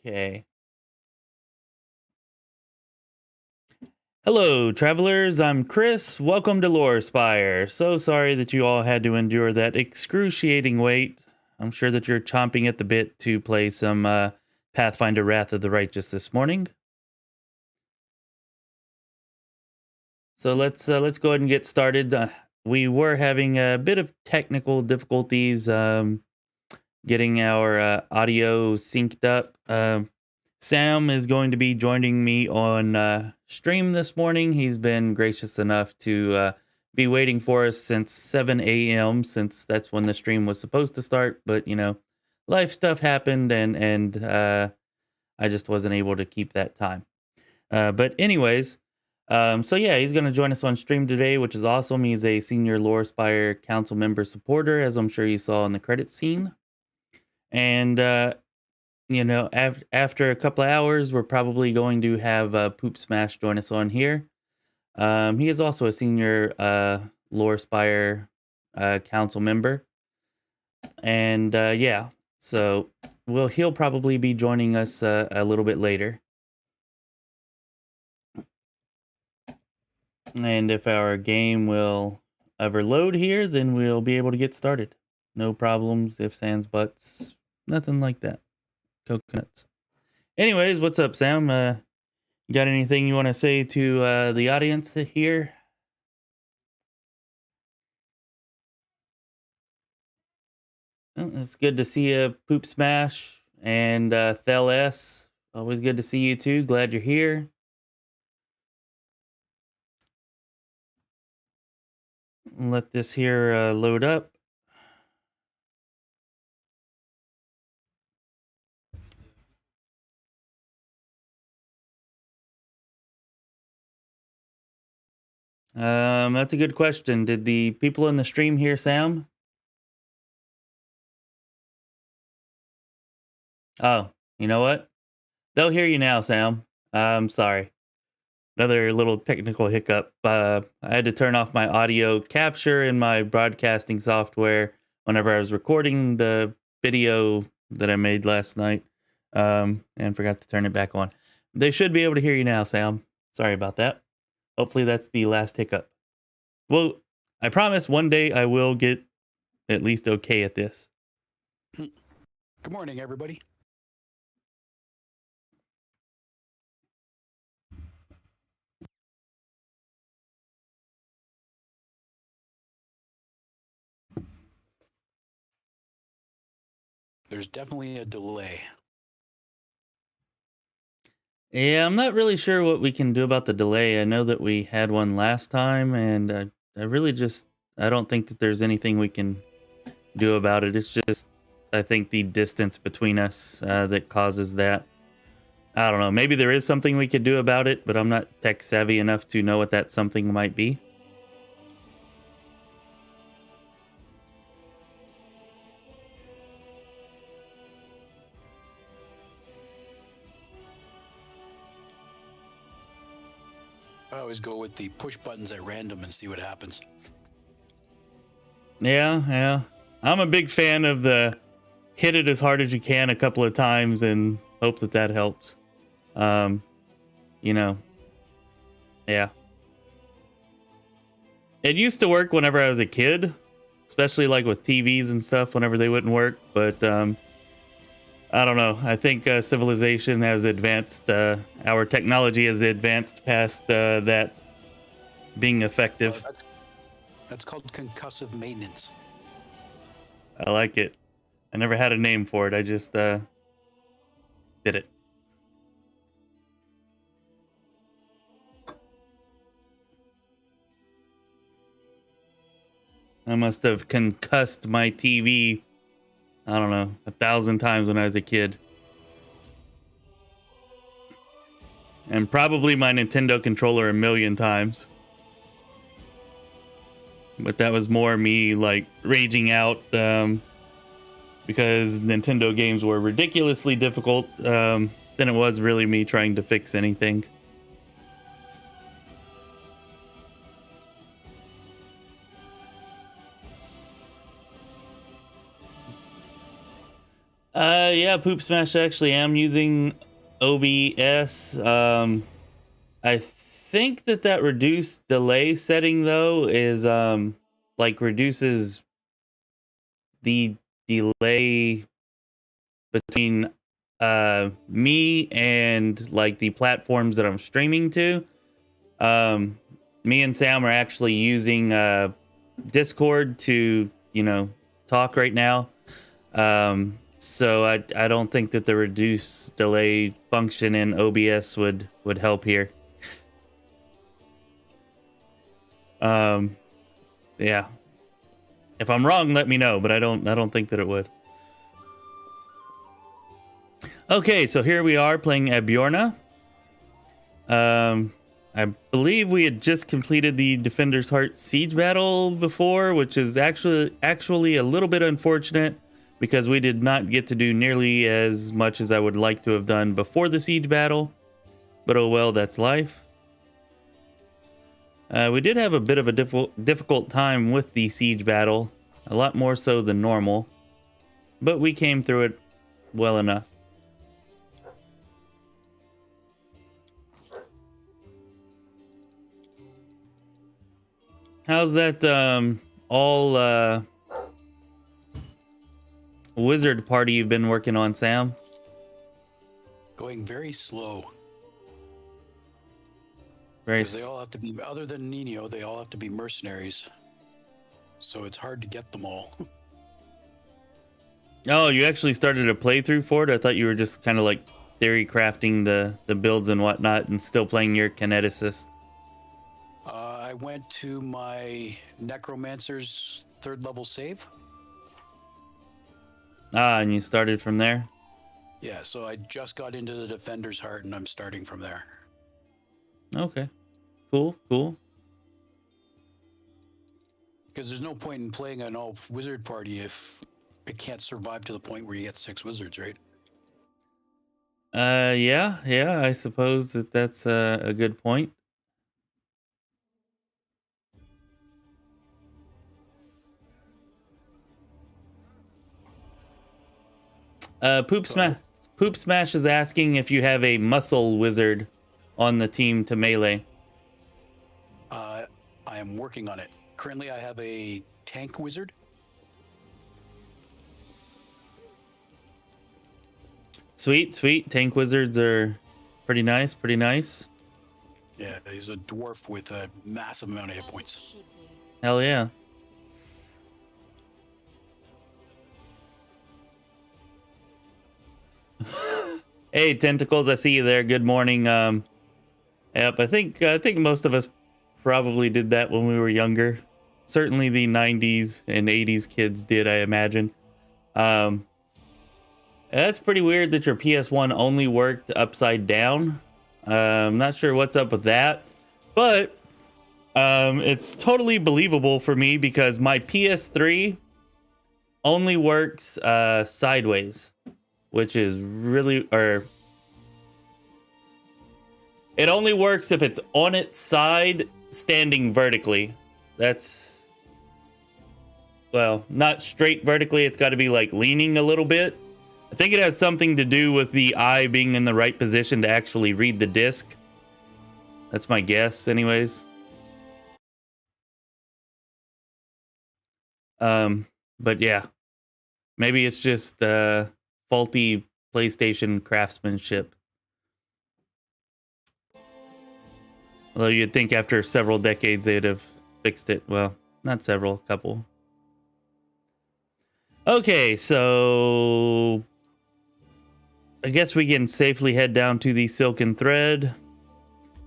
Okay. Hello, travelers. I'm Chris. Welcome to Lorespire. So sorry that you all had to endure that excruciating wait. I'm sure that you're chomping at the bit to play some Pathfinder Wrath of the Righteous this morning. So let's go ahead and get started. We were having a bit of technical difficulties getting our audio synced up. Sam is going to be joining me on stream this morning. He's been gracious enough to be waiting for us since 7 a.m. since that's when the stream was supposed to start. But life stuff happened, and I just wasn't able to keep that time. But anyways, so yeah, he's going to join us on stream today, which is awesome. He's a senior Lorespire Council member supporter, as I'm sure you saw in the credit scene. And after a couple of hours, we're probably going to have Poop Smash join us on here. He is also a senior Lore Spire council member, and yeah, so he'll probably be joining us a little bit later. And if our game will ever load here, then we'll be able to get started. No problems, ifs, ands, buts, nothing like that. Coconuts. Anyways, what's up, Sam? You got anything you want to say to the audience here? Oh, it's good to see you, Poop Smash and Thel S. Always good to see you too. Glad you're here. Let this here load up. That's a good question. Did the people in the stream hear Sam? Oh, you know what? They'll hear you now, Sam. I'm sorry. Another little technical hiccup. I had to turn off my audio capture in my broadcasting software whenever I was recording the video that I made last night, and forgot to turn it back on. They should be able to hear you now, Sam. Sorry about that. Hopefully that's the last hiccup. Well, I promise one day I will get at least okay at this. Good morning, everybody. There's definitely a delay. Yeah, I'm not really sure what we can do about the delay. I know that we had one last time, and I don't think that there's anything we can do about it. It's just, I think, the distance between us that causes that. I don't know. Maybe there is something we could do about it, but I'm not tech savvy enough to know what that something might be. I always go with the push buttons at random and see what happens. Yeah. I'm a big fan of the hit it as hard as you can a couple of times and hope that that helps. Yeah. It used to work whenever I was a kid, especially like with TVs and stuff whenever they wouldn't work, but I don't know. I think civilization has advanced, our technology has advanced past that being effective. That's called concussive maintenance. I like it. I never had a name for it. I just did it. I must have concussed my TV, I don't know, 1,000 times when I was a kid. And probably my Nintendo controller 1,000,000 times. But that was more me like raging out because Nintendo games were ridiculously difficult than it was really me trying to fix anything. Yeah, Poop Smash, actually am using OBS. I think that reduced delay setting though is like reduces the delay between me and like the platforms that I'm streaming to. Me and Sam are actually using Discord to, talk right now. So I don't think that the reduce delay function in OBS would help here. Yeah. If I'm wrong, let me know, but I don't think that it would. Okay, so here we are playing Abjorna. I believe we had just completed the Defender's Heart siege battle before, which is actually a little bit unfortunate because we did not get to do nearly as much as I would like to have done before the siege battle. But oh well, that's life. We did have a bit of a difficult time with the siege battle, a lot more so than normal, but we came through it well enough. How's that all wizard party you've been working on, Sam? Going very slow. Very. They all have to be, other than Nino, they all have to be mercenaries. So it's hard to get them all. Oh, you actually started a playthrough for it? I thought you were just kind of like theory crafting the builds and whatnot and still playing your kineticist. I went to my Necromancer's 3rd level save. Ah, and you started from there? Yeah, so I just got into the Defender's Heart and I'm starting from there. Okay. Cool. Because there's no point in playing an all wizard party if it can't survive to the point where you get 6 wizards, right? Yeah, I suppose that's a good point. Poop Smash is asking if you have a muscle wizard on the team to melee. I am working on it. Currently, I have a tank wizard. Sweet. Tank wizards are pretty nice. Yeah, he's a dwarf with a massive amount of hit points. Hell yeah. Hey, Tentacles, I see you there. Good morning. Yep, I think most of us probably did that when we were younger. Certainly the 90s and 80s kids did, I imagine. That's pretty weird that your PS1 only worked upside down. I'm not sure what's up with that, but it's totally believable for me because my PS3 only works sideways, which is really, it only works if it's on its side standing vertically. That's, well, not straight vertically. It's got to be like leaning a little bit. I think it has something to do with the eye being in the right position to actually read the disc. That's my guess, anyways. But yeah, maybe it's just faulty PlayStation craftsmanship. Although you'd think after several decades they'd have fixed it. Well, not several, a couple. Okay, so I guess we can safely head down to the Silken Thread.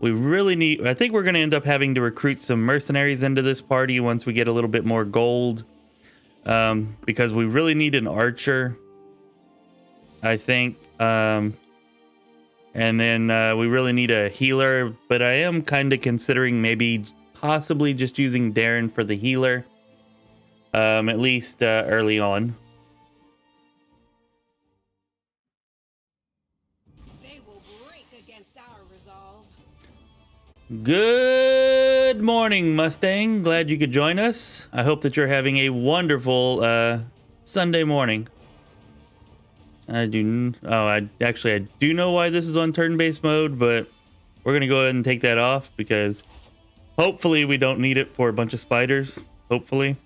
We really need, I think we're going to end up having to recruit some mercenaries into this party once we get a little bit more gold. Because we really need an archer, I think. And then we really need a healer, but I am kind of considering maybe possibly just using Darren for the healer. At least early on. They will break against our resolve. Good morning, Mustang. Glad you could join us. I hope that you're having a wonderful Sunday morning. I do. Oh, I do know why this is on turn-based mode, but we're gonna go ahead and take that off because hopefully we don't need it for a bunch of spiders. Hopefully,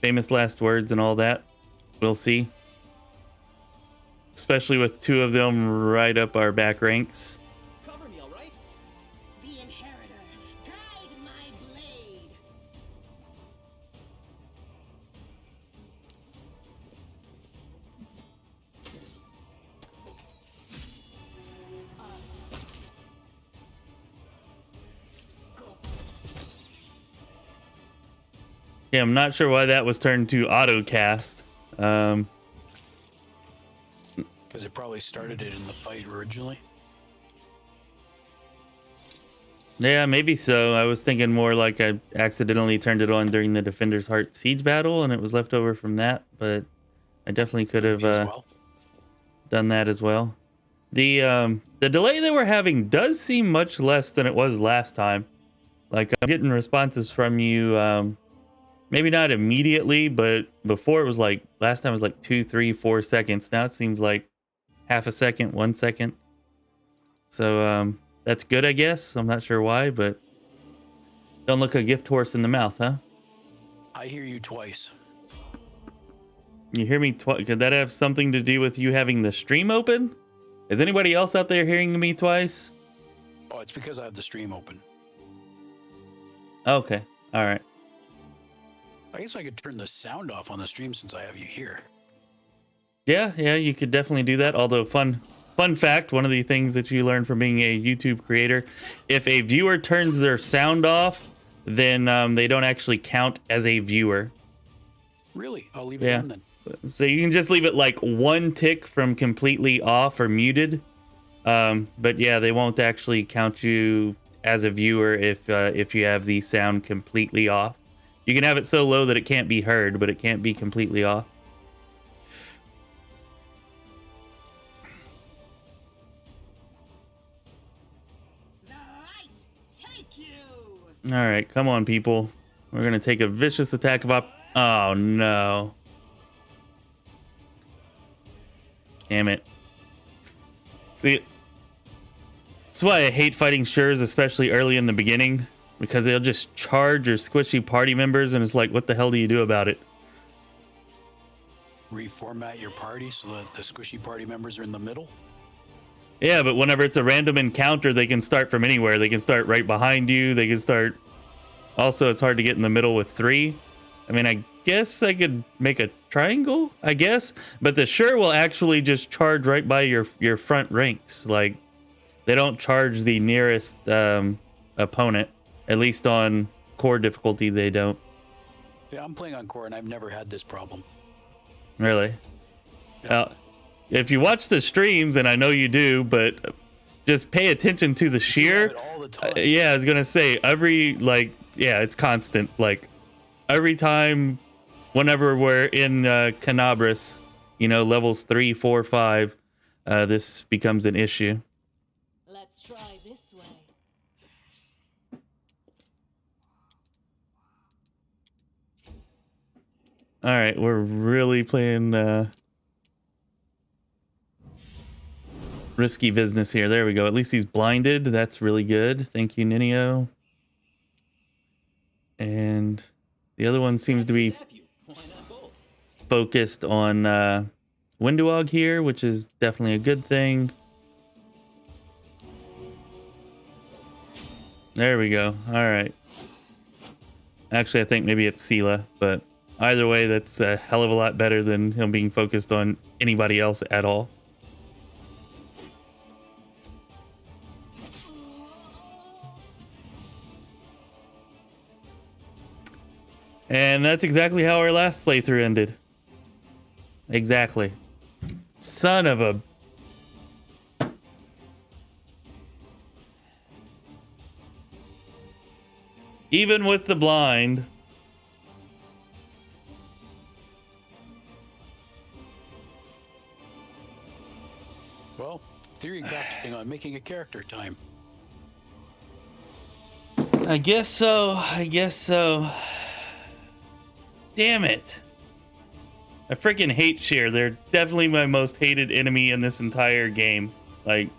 famous last words and all that. We'll see. Especially with two of them right up our back ranks. Cover me, all right? The inheritor, guide my blade. Yeah, I'm not sure why that was turned to auto cast. Because it probably started it in the fight originally. Yeah, maybe so. I was thinking more like I accidentally turned it on during the Defender's Heart siege battle and it was left over from that, but I definitely could have done that as well. The delay that we're having does seem much less than it was last time. Like, I'm getting responses from you, maybe not immediately, but before it was like, last time it was like 2, 3, 4 seconds. Now it seems like half a second, 1 second. So, that's good, I guess. I'm not sure why, but don't look a gift horse in the mouth, huh? I hear you twice. You hear me twice? Could that have something to do with you having the stream open? Is anybody else out there hearing me twice? Oh, it's because I have the stream open. Okay. All right. I guess I could turn the sound off on the stream since I have you here. Yeah, you could definitely do that. Although fun fact, one of the things that you learn from being a YouTube creator, if a viewer turns their sound off, then they don't actually count as a viewer. Really? I'll leave it on then. So you can just leave it like one tick from completely off or muted. But yeah, they won't actually count you as a viewer if you have the sound completely off. You can have it so low that it can't be heard, but it can't be completely off. The light take you. All right, come on, people. We're gonna take a vicious attack of Oh no! Damn it! See, that's why I hate fighting Shurs, especially early in the beginning, because they'll just charge your squishy party members, and it's like, what the hell do you do about it? Reformat your party so that the squishy party members are in the middle? Yeah, but whenever it's a random encounter, they can start from anywhere. They can start right behind you. They can start... Also, it's hard to get in the middle with 3. I mean, I guess I could make a triangle, I guess. But the Shur will actually just charge right by your front ranks. Like, they don't charge the nearest opponent. At least on core difficulty, they don't. Yeah, I'm playing on core and I've never had this problem. Really? Yeah. If you watch the streams, and I know you do, but just pay attention to the sheer. All the time. Yeah, I was gonna say it's constant. Like every time, whenever we're in Canabras, levels 3, 4, 5, this becomes an issue. Let's try this way. All right, we're really playing risky business here. There we go. At least he's blinded. That's really good. Thank you, Ninio. And the other one seems to be focused on Windowog here, which is definitely a good thing. There we go. All right. Actually, I think maybe it's Sela, but either way, that's a hell of a lot better than him being focused on anybody else at all. And that's exactly how our last playthrough ended. Exactly. Son of a... Even with the blind... Well, theory crafting on making a character time. I guess so. Damn it. I freaking hate Sheer. They're definitely my most hated enemy in this entire game. Like,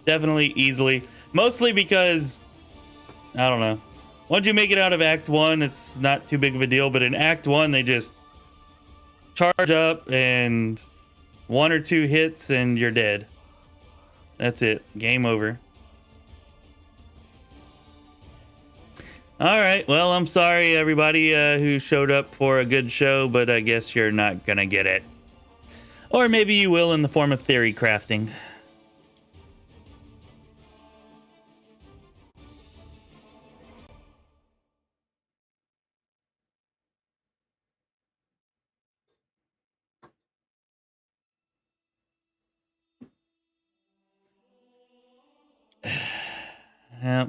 definitely, easily. Mostly because, I don't know. Once you make it out of Act 1, it's not too big of a deal. But in Act 1, they just charge up and 1 or 2 hits and you're dead. That's it. Game over. All right. Well, I'm sorry, everybody who showed up for a good show, but I guess you're not going to get it. Or maybe you will in the form of theory crafting.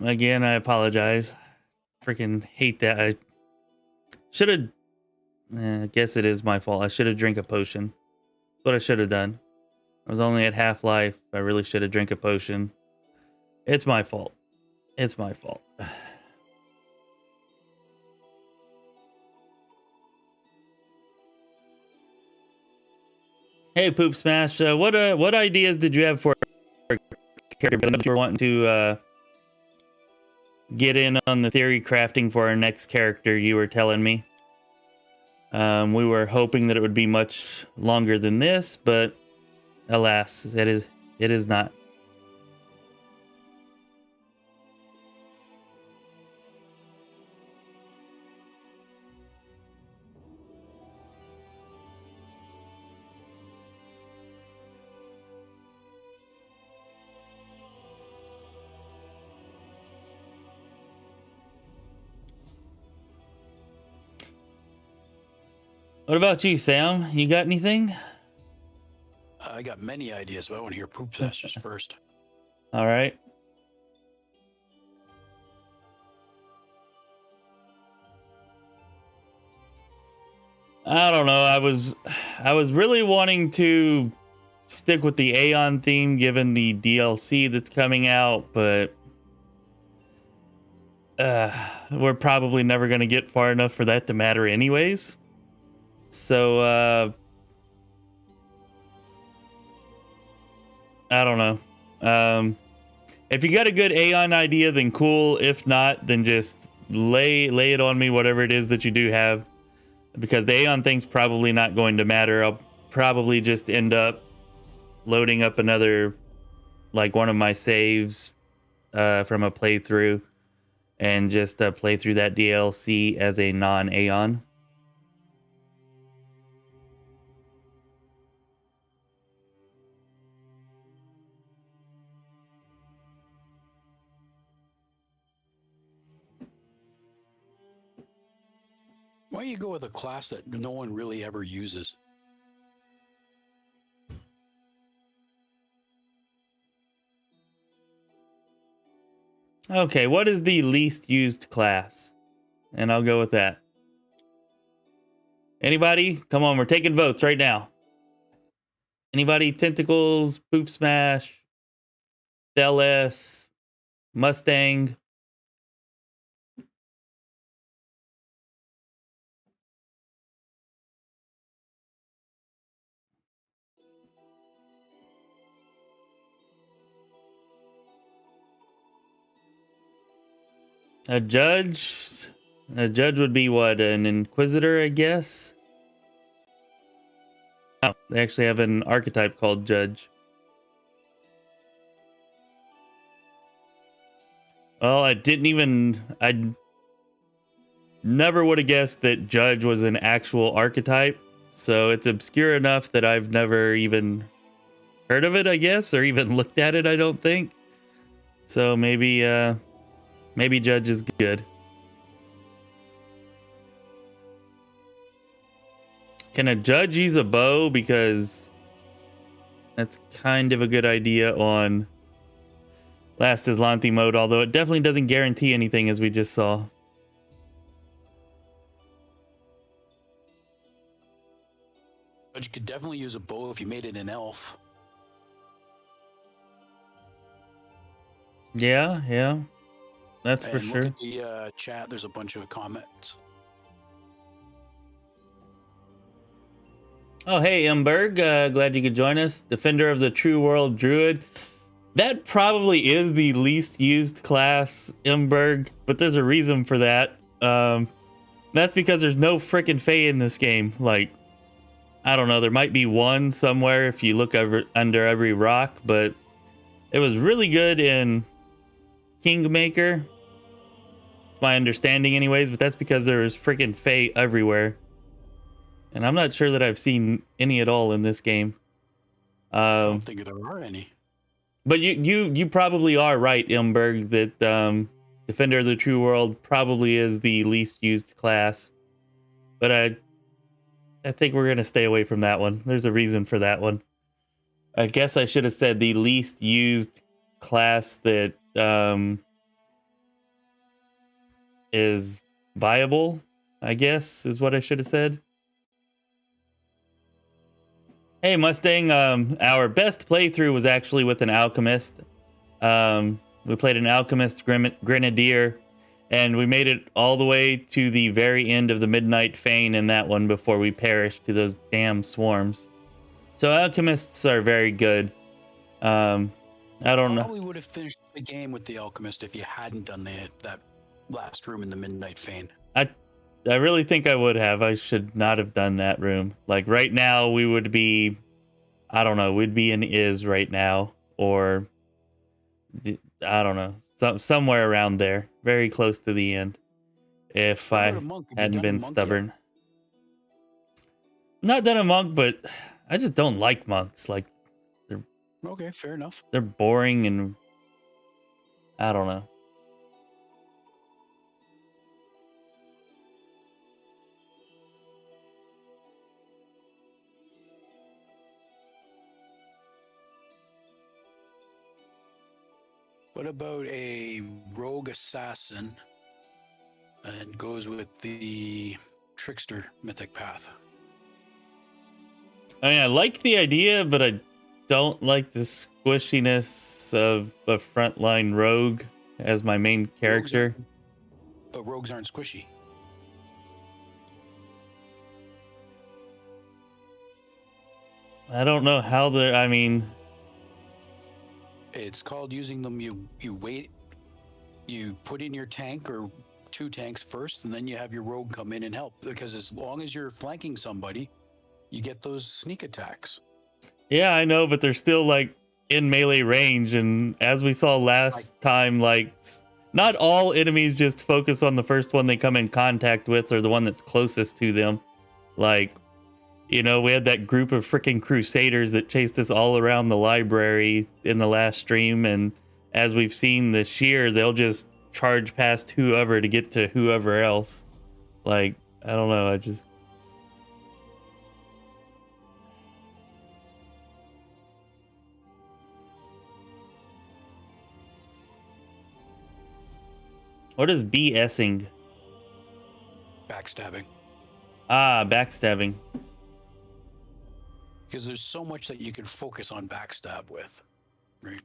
Again, I apologize. Freaking hate that. I should have... I guess it is my fault. I should have drank a potion. That's what I should have done. I was only at half life. I really should have drank a potion. It's my fault. It's my fault. Hey, Poop Smash. What ideas did you have for a character? You were wanting to get in on the theory crafting for our next character, you were telling me. We were hoping that it would be much longer than this, but alas, it is not. What about you, Sam? You got anything? I got many ideas, but I want to hear Poop Masters first. All right. I don't know. I was really wanting to stick with the Aeon theme given the DLC that's coming out, but we're probably never going to get far enough for that to matter anyways. So I don't know. If you got a good Aeon idea, then cool. If not, then just lay it on me, whatever it is that you do have. Because the Aeon thing's probably not going to matter. I'll probably just end up loading up another, like one of my saves from a playthrough and just play through that DLC as a non-Aeon. Why don't you go with a class that no one really ever uses? Okay, what is the least used class? And I'll go with that. Anybody? Come on, we're taking votes right now. Anybody? Tentacles, Poop Smash, LS, Mustang. A judge? A judge would be what? An inquisitor, I guess? Oh, they actually have an archetype called judge. Well, I never would have guessed that judge was an actual archetype. So it's obscure enough that I've never even heard of it, I guess, or even looked at it, I don't think. So maybe judge is good. Can a judge use a bow? Because that's kind of a good idea on last Azlanti mode, although it definitely doesn't guarantee anything, as we just saw. But you could definitely use a bow if you made it an elf. Yeah. That's for And sure. look at the chat. There's a bunch of comments. Oh, hey, Umberg. Glad you could join us. Defender of the True World Druid. That probably is the least used class, Umberg, but there's a reason for that. That's because there's no frickin' Fae in this game. Like, I don't know, there might be one somewhere if you look under every rock, but it was really good in Kingmaker. It's my understanding anyways, but that's because there was freaking Fae everywhere. And I'm not sure that I've seen any at all in this game. I don't think there are any. But you probably are right, Ilmberg, that Defender of the True World probably is the least used class. But I think we're gonna stay away from that one. There's a reason for that one. I guess I should have said the least used class that is viable, I guess, is what I should have said. Hey, Mustang, our best playthrough was actually with an Alchemist. We played an Alchemist Grenadier, and we made it all the way to the very end of the Midnight Fane in that one before we perished to those damn swarms. So Alchemists are very good. I don't know. Probably would have finished the game with the Alchemist if you hadn't done that last room in the Midnight Fane. I really think I would have. I should not have done that room. Like right now, we would be, I don't know, we'd be in Is right now, or I don't know, somewhere around there, very close to the end. If I hadn't been stubborn. Not done a monk, but I just don't like monks. Like, they're okay, fair enough. They're boring and I don't know. What about a rogue assassin and goes with the trickster mythic path? I mean, I like the idea, but I don't like the squishiness of a frontline rogue as my main character. But rogues aren't squishy. I don't know how they're, I mean... It's called using them, you wait, you put in your tank or 2 tanks first, and then you have your rogue come in and help. Because as long as you're flanking somebody, you get those sneak attacks. Yeah, I know, but they're still, like, in melee range, and as we saw last time, like, not all enemies just focus on the first one they come in contact with or the one that's closest to them. Like, you know, we had that group of freaking crusaders that chased us all around the library in the last stream, and as we've seen this year, they'll just charge past whoever to get to whoever else. Like, I don't know, I just... What is BSing? Backstabbing. Ah, backstabbing. Because there's so much that you can focus on backstab with, right?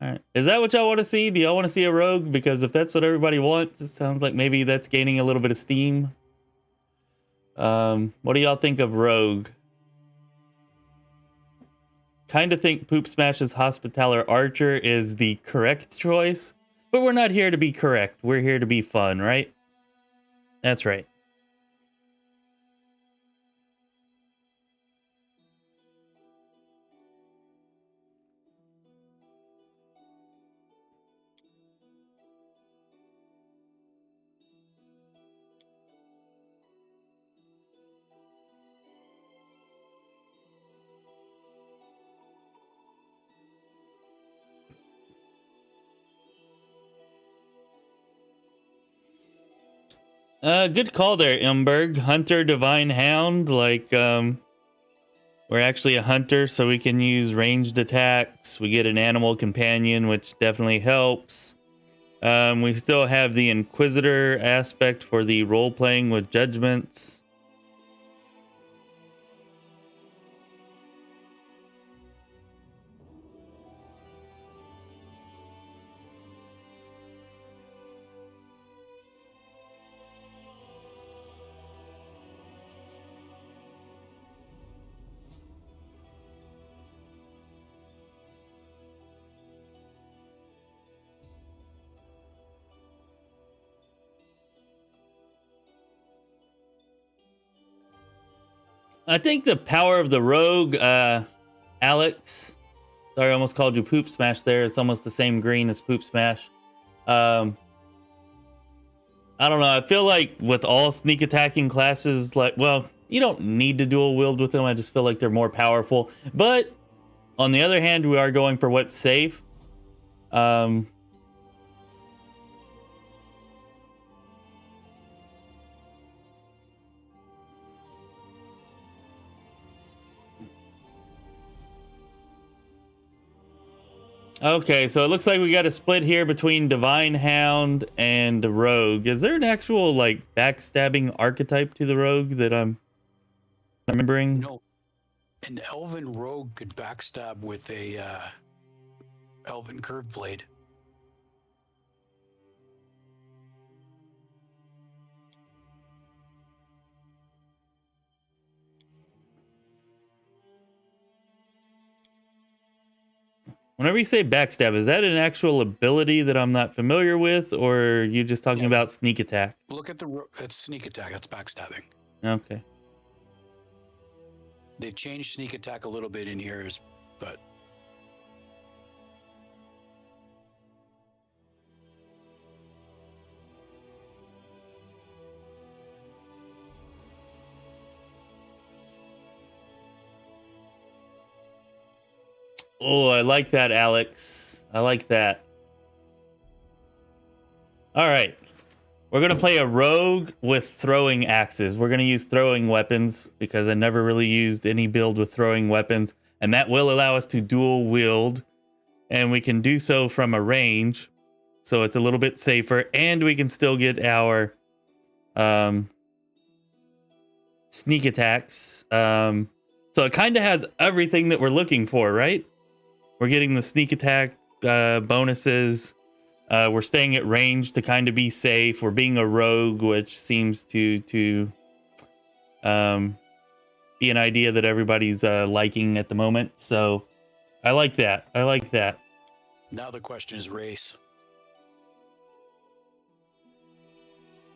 All right. Is that what y'all want to see? Do y'all want to see a rogue? Because if that's what everybody wants, it sounds like maybe that's gaining a little bit of steam. What do y'all think of rogue? Kind of think Poop Smash's Hospitaller Archer is the correct choice, but we're not here to be correct. We're here to be fun, right? That's right. Good call there, Imberg. Hunter, Divine Hound. Like, we're actually a hunter, so we can use ranged attacks. We get an animal companion, which definitely helps. We still have the Inquisitor aspect for the role-playing with judgments. I think the power of the rogue, Alex. Sorry, I almost called you Poop Smash there. It's almost the same green as Poop Smash. Um, I don't know. I feel like with all sneak attacking classes, like, well, you don't need to dual wield with them. I just feel like they're more powerful. But on the other hand, we are going for what's safe. Okay, so it looks like we got a split here between Divine Hound and the Rogue. Is there an actual, like, backstabbing archetype to the Rogue that I'm remembering? No, an elven rogue could backstab with a elven curved blade. Whenever you say backstab, is that an actual ability that I'm not familiar with, or are you just talking about sneak attack? Look at that's sneak attack. That's backstabbing. Okay. They've changed sneak attack a little bit in here, but Oh, I like that, Alex. I like that. All right. We're going to play a rogue with throwing axes. We're going to use throwing weapons because I never really used any build with throwing weapons. And that will allow us to dual wield. And we can do so from a range. So it's a little bit safer. And we can still get our sneak attacks. So it kind of has everything that we're looking for, right? We're getting the sneak attack bonuses. We're staying at range to kind of be safe. We're being a rogue, which seems to be an idea that everybody's liking at the moment. So I like that. I like that. Now the question is race.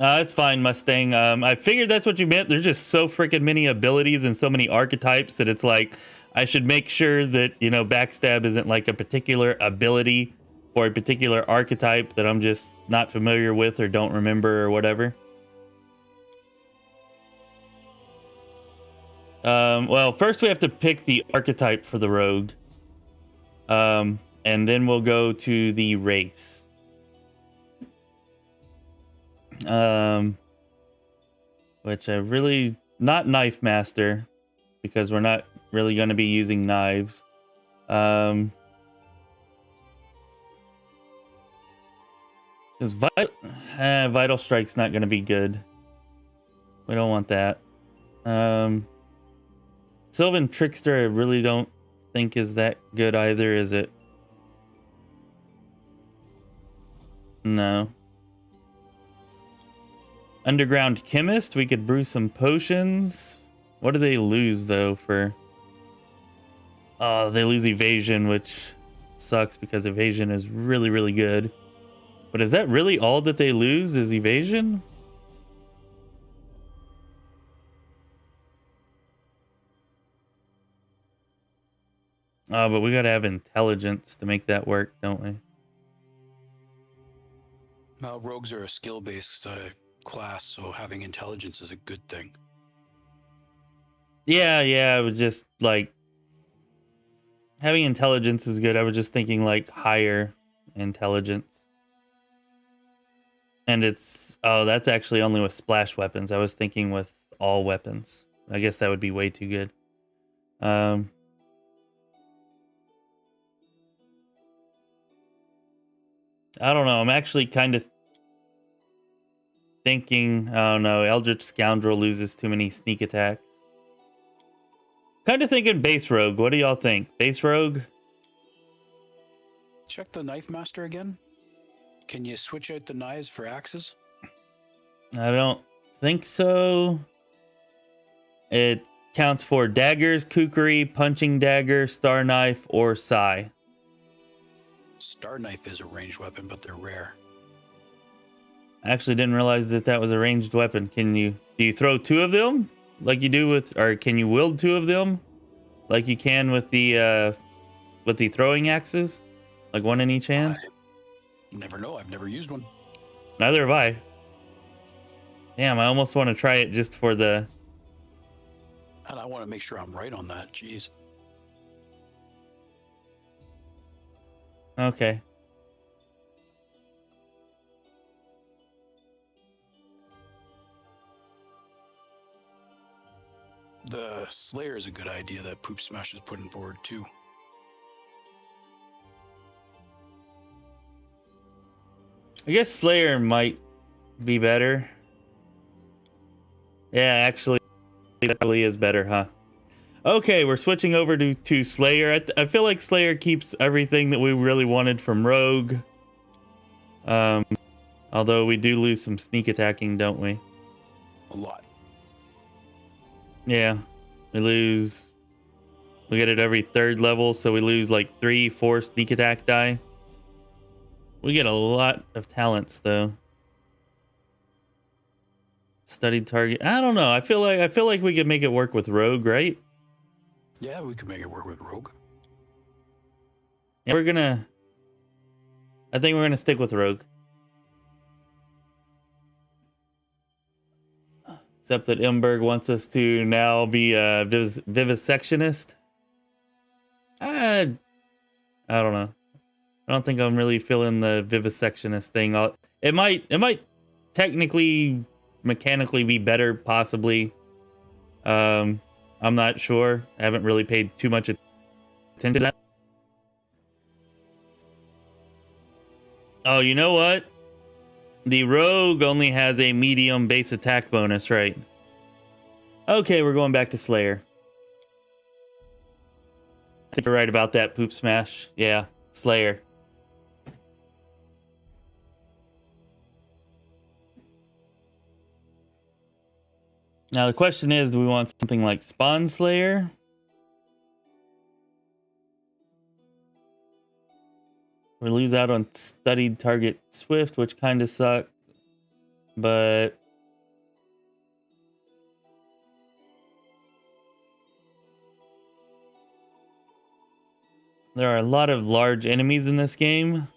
It's fine, Mustang. I figured that's what you meant. There's just so freaking many abilities and so many archetypes that it's like I should make sure that, you know, backstab isn't like a particular ability or a particular archetype that I'm just not familiar with or don't remember or whatever. Well, first we have to pick the archetype for the rogue. And then we'll go to the race. Which I really... Not Knife Master, because we're not really going to be using knives. Because Vital Strike's not going to be good. We don't want that. Sylvan Trickster I really don't think is that good either, is it? No. Underground Chemist, we could brew some potions. What do they lose, though, for... Oh, they lose Evasion, which sucks because Evasion is really, really good. But is that really all that they lose, is Evasion? Oh, but we gotta have Intelligence to make that work, don't we? Now, rogues are a skill-based class, so having intelligence is a good thing. Yeah, I was just like... Having Intelligence is good. I was just thinking like higher Intelligence. And it's... Oh, that's actually only with splash weapons. I was thinking with all weapons. I guess that would be way too good. I don't know. I'm actually kind of thinking... Oh no, Eldritch Scoundrel loses too many sneak attacks. Kind of thinking base rogue. What do y'all think? Base rogue? Check the Knife Master again. Can you switch out the knives for axes? I don't think so. It counts for daggers, kukri, punching dagger, star knife, or sai. Star Knife is a ranged weapon, but they're rare. I actually didn't realize that that was a ranged weapon. Do you throw two of them? like you do with, or can you wield 2 of them like you can with the throwing axes, like 1 in each hand? I never know. I've never used one. Neither have I. Damn, I almost want to try it just for the. And I want to make sure I'm right on that. Jeez. Okay. The Slayer is a good idea that Poop Smash is putting forward too. I guess Slayer might be better. Yeah, actually, that probably is better, huh? Okay, we're switching over to Slayer. I feel like Slayer keeps everything that we really wanted from Rogue. Although we do lose some sneak attacking, don't we? A lot. Yeah, we get it every 3rd level, so we lose like 3-4 sneak attack die. We get a lot of talents though. Studied target. I don't know. I feel like we could make it work with Rogue, right? Yeah, we could make it work with Rogue. And I think we're gonna stick with Rogue. Except that Imberg wants us to now be a vivisectionist. I don't know. I don't think I'm really feeling the vivisectionist thing. It might technically, mechanically be better, possibly. I'm not sure. I haven't really paid too much attention to that. Oh, you know what? The Rogue only has a medium base attack bonus, right? Okay, we're going back to Slayer. I think you're right about that, Poop Smash. Yeah, Slayer. Now the question is, do we want something like Spawn Slayer? We lose out on studied target Swift, which kind of sucks. But there are a lot of large enemies in this game,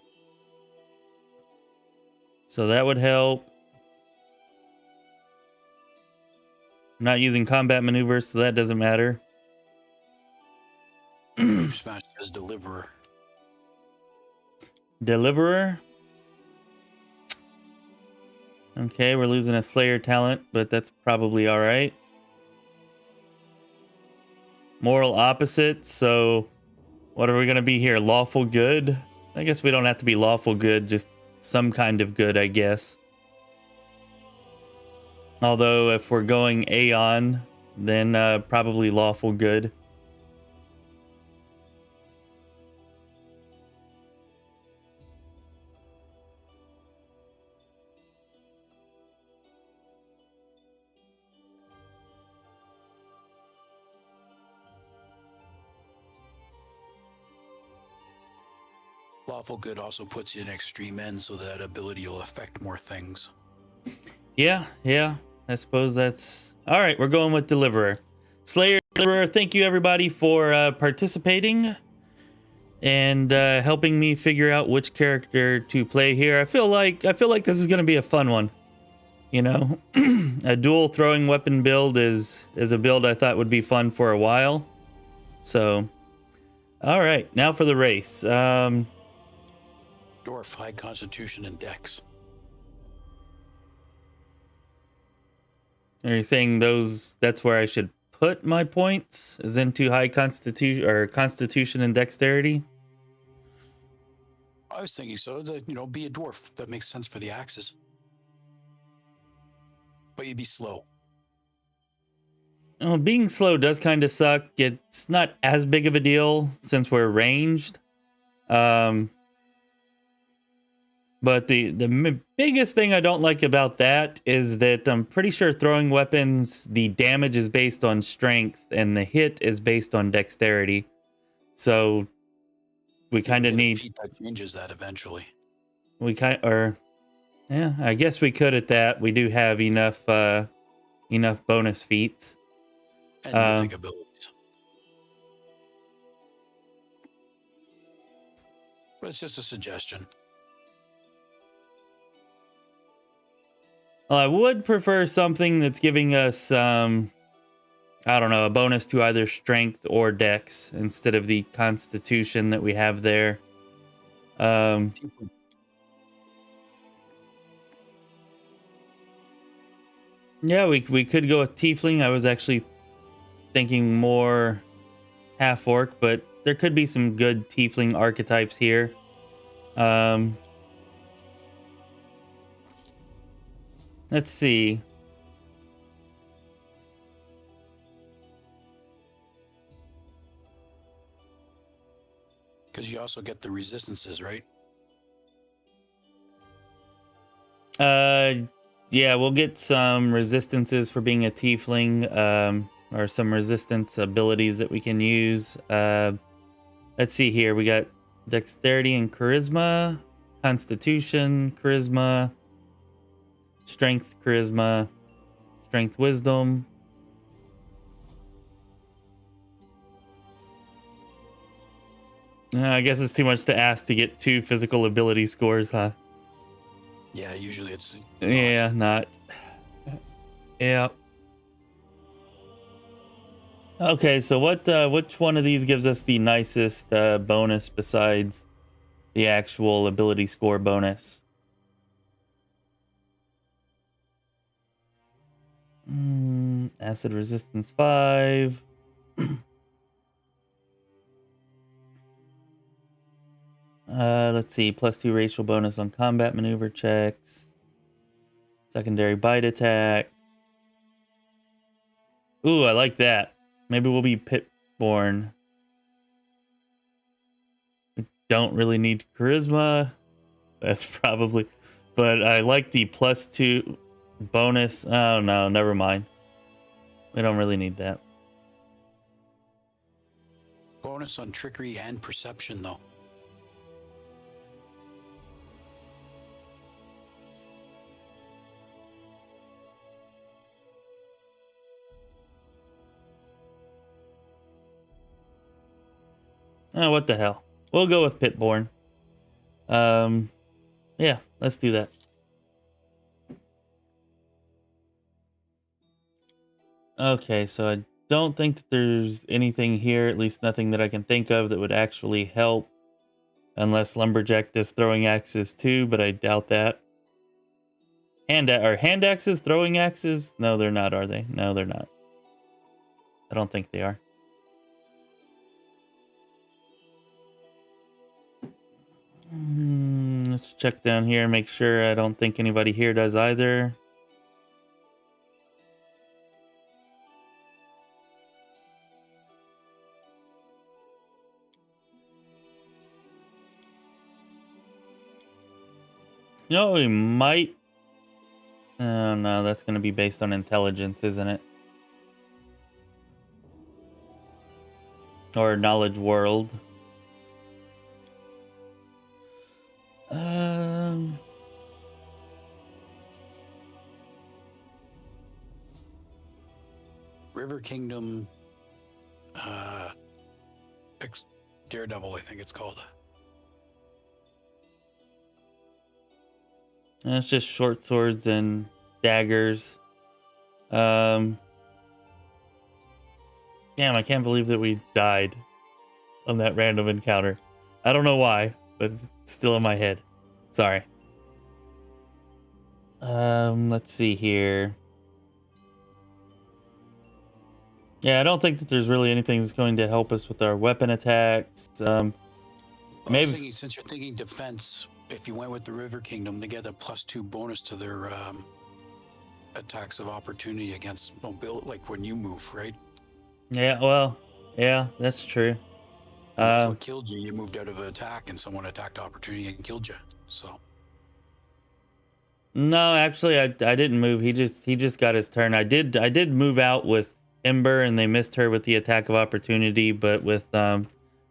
so that would help. I'm not using combat maneuvers, so that doesn't matter. Poop Smash says Deliverer. Deliverer. Okay, we're losing a Slayer talent, but that's probably all right. Moral opposite, so what are we going to be here? Lawful good? I guess we don't have to be lawful good, just some kind of good, I guess. Although if we're going Aeon, then probably lawful good. Lawful Good also puts you in extreme end, so that ability will affect more things. Yeah. I suppose that's... All right, we're going with Deliverer. Slayer, Deliverer, thank you everybody for participating and helping me figure out which character to play here. I feel like this is going to be a fun one. You know, a dual throwing weapon build is a build I thought would be fun for a while. So, all right, now for the race. Dwarf, high constitution, and dex. Are you saying that's where I should put my points? Is into high constitution and dexterity? I was thinking so. That, be a dwarf. That makes sense for the axes. But you'd be slow. Oh, being slow does kind of suck. It's not as big of a deal since we're ranged. But the biggest thing I don't like about that is that I'm pretty sure throwing weapons, the damage is based on strength and the hit is based on dexterity. So we kind of need... That changes that eventually. Yeah, I guess we could at that. We do have enough bonus feats. And mythic abilities. But it's just a suggestion. Well, I would prefer something that's giving us, I don't know, a bonus to either strength or dex instead of the constitution that we have there. Yeah, we could go with tiefling. I was actually thinking more half orc, but there could be some good tiefling archetypes here. Let's see. Because you also get the resistances, right? Yeah, we'll get some resistances for being a tiefling, or some resistance abilities that we can use. Let's see here. We got dexterity and charisma, constitution, charisma, strength, charisma, strength, wisdom. I guess it's too much to ask to get 2 physical ability scores, huh? Yeah, usually it's... Yeah, not. Yeah. Okay, so which one of these gives us the nicest bonus besides the actual ability score bonus? Acid resistance 5. Let's see, +2 racial bonus on combat maneuver checks. Secondary bite attack. Ooh, I like that. Maybe we'll be Pitborn. We don't really need charisma. That's probably... But I like the +2 bonus. Oh, no, never mind. We don't really need that. Bonus on trickery and perception, though. Oh, what the hell? We'll go with Pitborn. Yeah, let's do that. Okay, so I don't think that there's anything here, at least nothing that I can think of that would actually help. Unless Lumberjack does throwing axes too, but I doubt that. Are hand axes throwing axes? No, they're not, are they? No, they're not. I don't think they are. Let's check down here and make sure. I don't think anybody here does either. You know, we might... Oh, no, that's going to be based on intelligence, isn't it? Or knowledge world. River Kingdom, Daredevil, I think it's called. It's just short swords and daggers. Damn, I can't believe that we died on that random encounter. I don't know why, but it's still in my head. Sorry. Let's see here. Yeah, I don't think that there's really anything that's going to help us with our weapon attacks. Maybe Since you're thinking defense, if you went with the River Kingdom, they get a +2 bonus to their attacks of opportunity against mobility, like when you move, right? Yeah, well, yeah, that's true. And that's what killed you. You moved out of an attack, and someone attacked opportunity and killed you. So. No, actually, I didn't move. He just got his turn. I did move out with Ember, and they missed her with the attack of opportunity. But with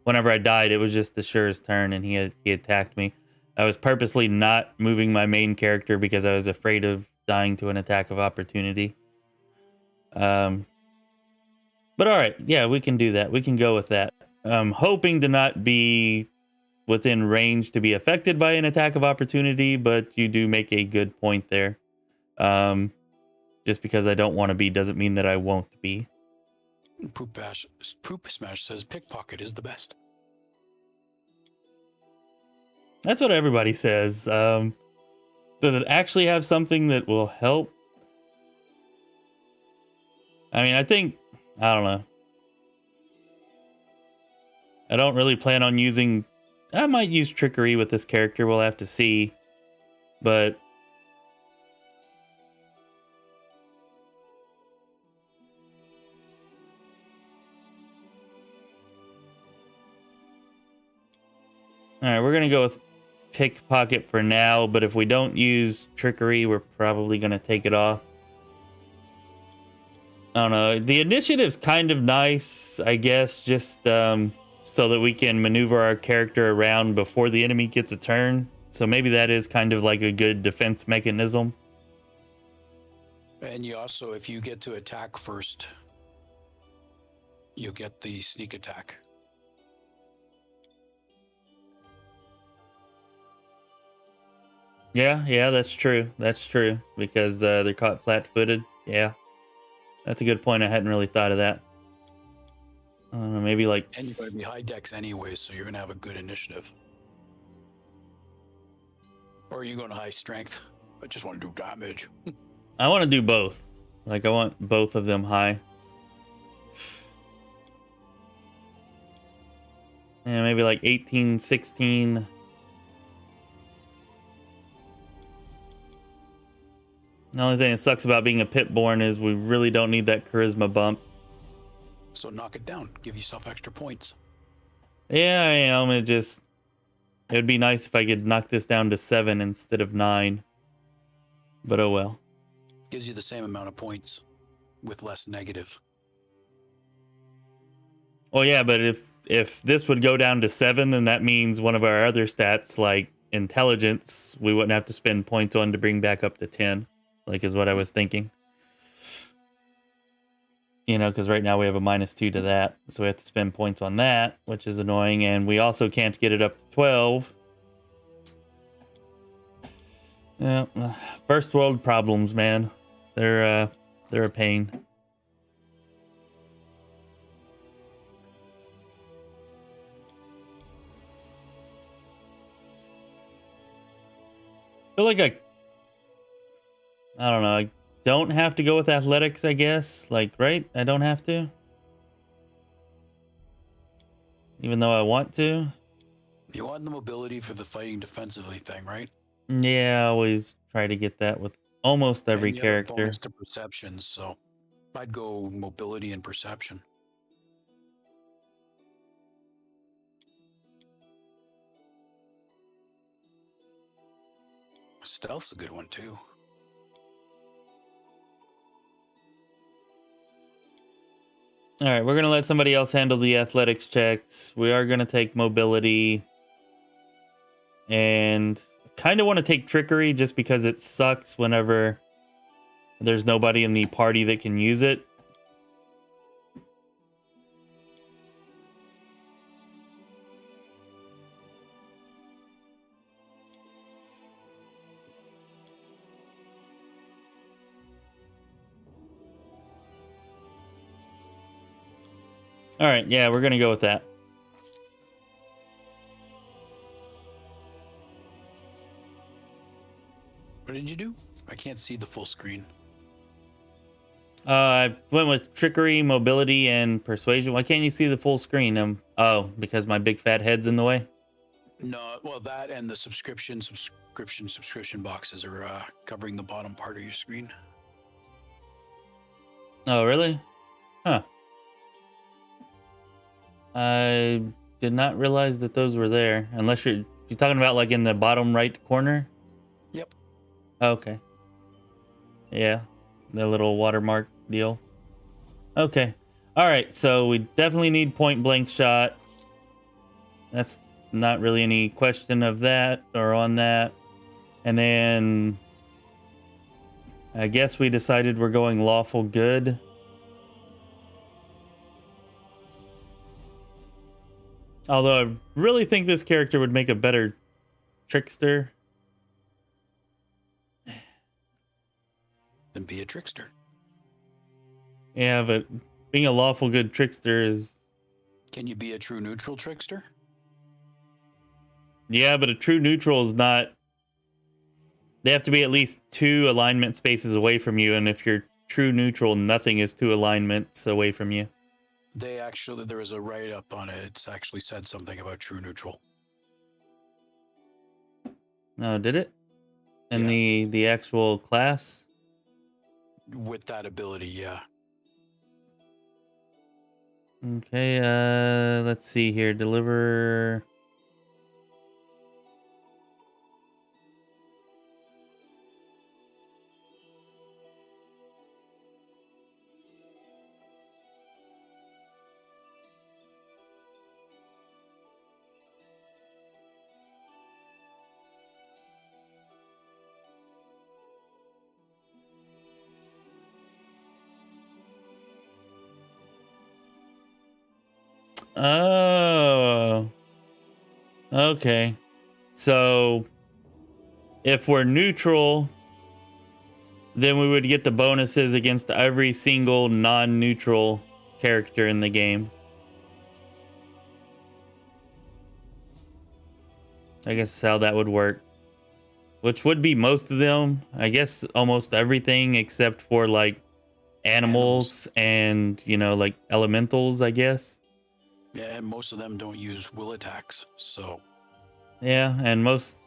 whenever I died, it was just the Sure's turn, and he attacked me. I was purposely not moving my main character because I was afraid of dying to an attack of opportunity. But all right, yeah, we can do that. We can go with that. I'm hoping to not be within range to be affected by an attack of opportunity, but you do make a good point there. Um, just because I don't want to be doesn't mean that I won't be. Poop Smash says pickpocket is the best. That's what everybody says. Does it actually have something that will help? I mean, I don't know. I don't really plan on using... I might use trickery with this character. We'll have to see. But... Alright, we're going to go with pickpocket for now. But if we don't use trickery, we're probably going to take it off. I don't know. The initiative's kind of nice, I guess, just so that we can maneuver our character around before the enemy gets a turn. So maybe that is kind of like a good defense mechanism. And you also, if you get to attack first, you'll get the sneak attack. Yeah, that's true. That's true. Because they're caught flat-footed. Yeah. That's a good point. I hadn't really thought of that. I don't know, maybe like... And you're going to be high dex anyway, so you're going to have a good initiative. Or are you going to high strength? I just want to do damage. I want to do both. Like, I want both of them high. Yeah, maybe like 18, 16. The only thing that sucks about being a Pit-born is we really don't need that charisma bump. So knock it down. Give yourself extra points. Yeah, I am. It would be nice if I could knock this down to 7 instead of 9. But oh well. Gives you the same amount of points with less negative. Well, yeah, but if this would go down to 7, then that means one of our other stats, like intelligence, we wouldn't have to spend points on to bring back up to 10, like is what I was thinking. You know, because right now we have a -2 to that, so we have to spend points on that, which is annoying, and we also can't get it up to 12. Yeah, first world problems, man. They're a pain. I feel like I don't know. I don't have to go with athletics, I guess. Like, right? I don't have to. Even though I want to. You want the mobility for the fighting defensively thing, right? Yeah, I always try to get that with almost every And you have a character. bonus to perception, so I'd go mobility and perception. Stealth's a good one too. All right, we're going to let somebody else handle the athletics checks. We are going to take mobility. And kind of want to take trickery just because it sucks whenever there's nobody in the party that can use it. All right, yeah, we're going to go with that. What did you do? I can't see the full screen. I went with trickery, mobility, and persuasion. Why can't you see the full screen? Oh, because my big fat head's in the way? No, well, that and the subscription boxes are covering the bottom part of your screen. Oh, really? Huh. I did not realize that those were there. Unless you're talking about like in the bottom right corner? Yep. Okay. Yeah. The little watermark deal. Okay. All right. So we definitely need point blank shot. That's not really any question of that or on that. And then I guess we decided we're going lawful good. Although I really think this character would make a better trickster. Then be a trickster. Yeah, but being a lawful good trickster is... Can you be a true neutral trickster? Yeah, but a true neutral is not... They have to be at least 2 alignment spaces away from you, and if you're true neutral, nothing is 2 alignments away from you. They actually, there was a write-up on it. It's actually said something about true neutral. No, did it? In Yeah. the actual class? With that ability, yeah. Okay, let's see here. Deliver... Oh. Okay. So if we're neutral, then we would get the bonuses against every single non-neutral character in the game. I guess that's how that would work. Which would be most of them. I guess almost everything except for like animals and, you know, like elementals, I guess. Yeah, and most of them don't use will attacks, so... Yeah, and most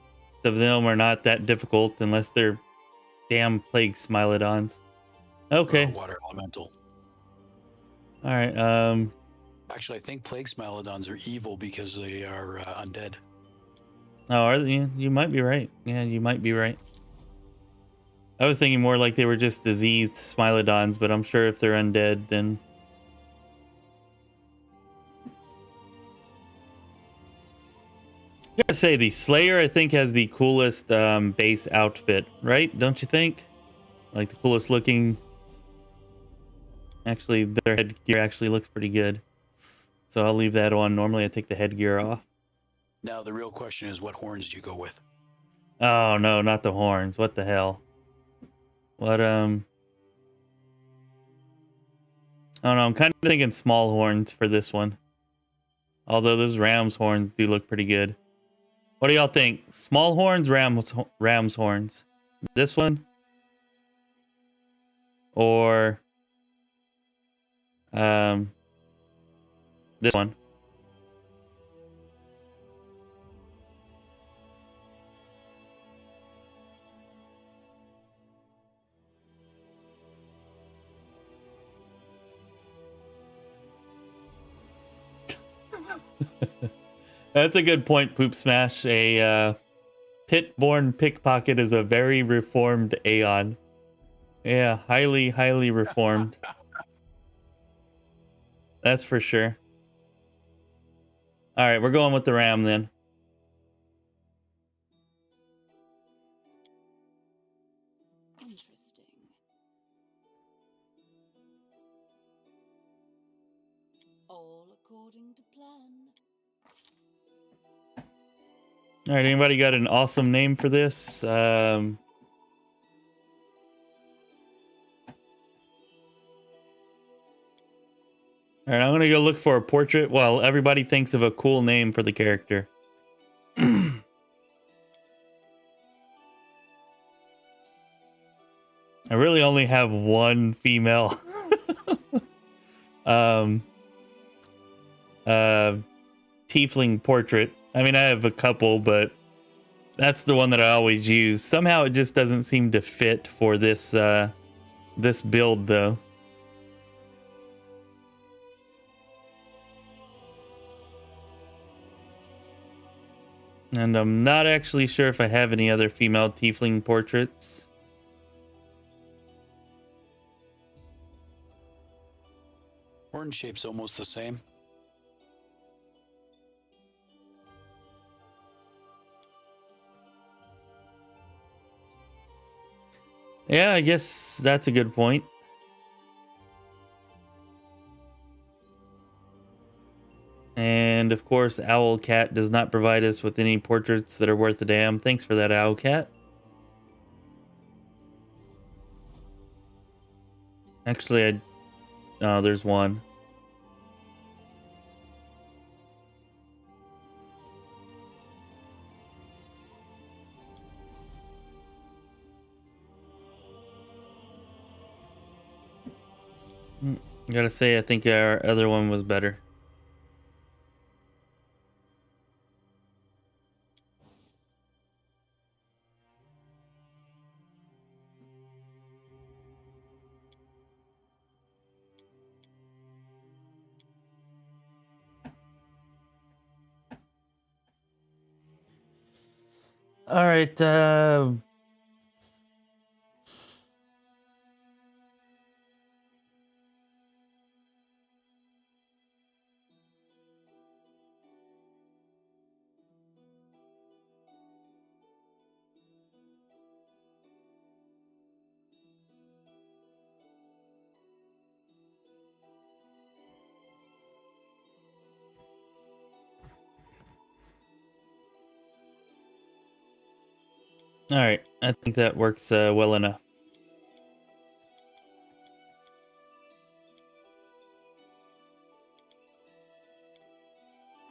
of them are not that difficult unless they're damn plague smilodons. Okay. Water elemental. All right. Actually, I think plague smilodons are evil because they are undead. Oh, are they? You might be right. Yeah, you might be right. I was thinking more like they were just diseased smilodons, but I'm sure if they're undead, then... I gotta say, the Slayer, I think, has the coolest base outfit, right? Don't you think? Like, the coolest looking... Actually, their headgear actually looks pretty good. So I'll leave that on. Normally, I take the headgear off. Now, the real question is, what horns do you go with? Oh, no, not the horns. What the hell? What, I don't know. I'm kind of thinking small horns for this one. Although those ram's horns do look pretty good. What do y'all think? Small horns, ram's horns? This one? Or... this one? That's a good point, Poop Smash. A pit-born pickpocket is a very reformed Aeon. Yeah, highly, highly reformed. That's for sure. All right, we're going with the ram then. Interesting. All according to plan. All right, anybody got an awesome name for this? All right, I'm gonna go look for a portrait while everybody thinks of a cool name for the character. I really only have one female tiefling portrait. I mean, I have a couple, but that's the one that I always use. Somehow it just doesn't seem to fit for this this build though. And I'm not actually sure if I have any other female tiefling portraits. Horn shape's almost the same. Yeah, I guess that's a good point. And And of course, Owlcat does not provide us with any portraits that are worth a damn. Thanks for that, Owlcat. Actually, oh, there's one. I gotta say, I think our other one was better. All right. All right. I think that works well enough.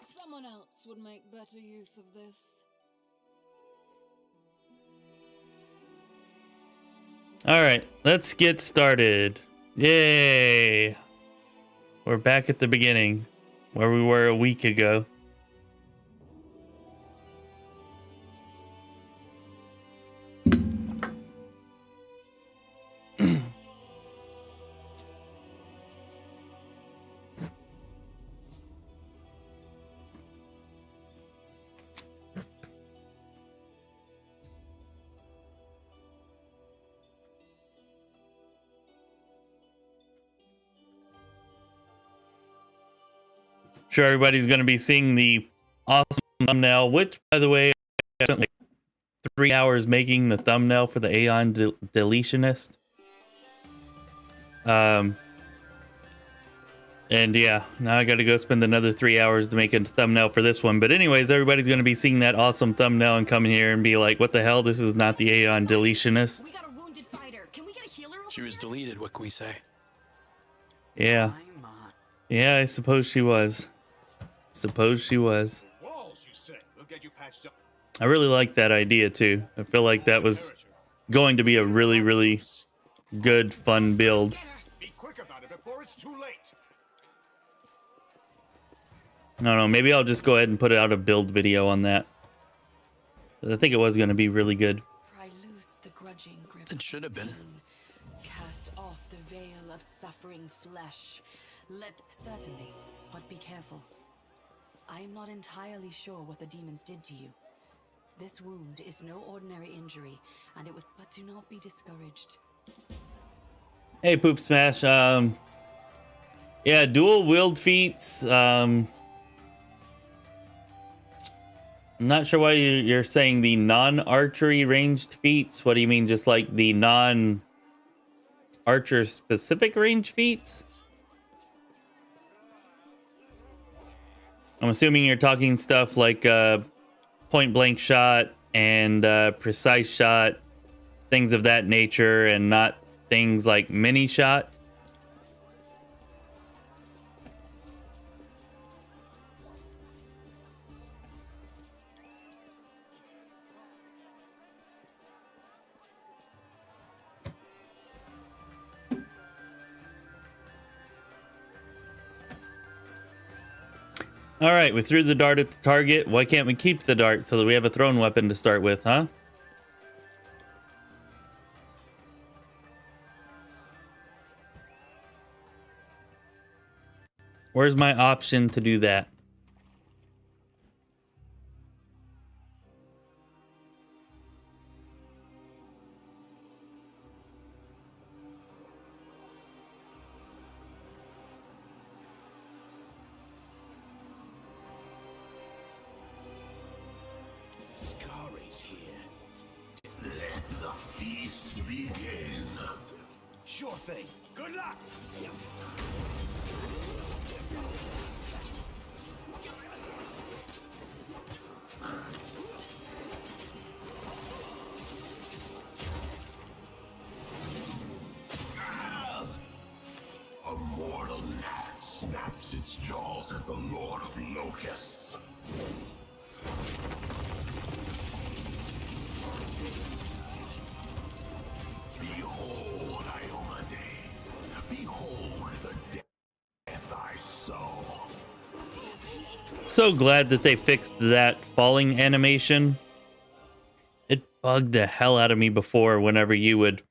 Someone else would make better use of this. All right. Let's get started. Yay. We're back at the beginning where we were a week ago. Sure, everybody's going to be seeing the awesome thumbnail, which, by the way, I spent like 3 hours making the thumbnail for the Aeon deletionist. And yeah, now I got to go spend another 3 hours to make a thumbnail for this one. But anyways, everybody's going to be seeing that awesome thumbnail and coming here and be like, what the hell? This is not the Aeon deletionist. We got a wounded fighter. Can we get a healer? She was deleted. What can we say? Yeah. Yeah, I suppose she was. Suppose she was. Walls, you say. We'll get you patched up. I really like that idea too. I feel like that was going to be a really, really good, fun build. Be quick about it before it's too late. I don't know, maybe I'll just go ahead and put out a build video on that. I think it was going to be really good. Pry loose the grudging grip. It should have been. Cast off the veil of suffering flesh. Certainly, but be careful. I am not entirely sure what the demons did to you. This wound is no ordinary injury, and it was. But do not be discouraged. Hey, Poop Smash. Yeah, dual wield feats. I'm not sure why you're saying the non-archery ranged feats. What do you mean, just like the non-archer specific range feats? I'm assuming you're talking stuff like point blank shot and precise shot, things of that nature, and not things like mini shot. All right, we threw the dart at the target. Why can't we keep the dart so that we have a thrown weapon to start with, huh? Where's my option to do that? Sure thing. Good luck. clenches its jaws at the Lord of Locusts. Behold, Iomade. Behold the death I sow. So glad that they fixed that falling animation. It bugged the hell out of me before whenever you would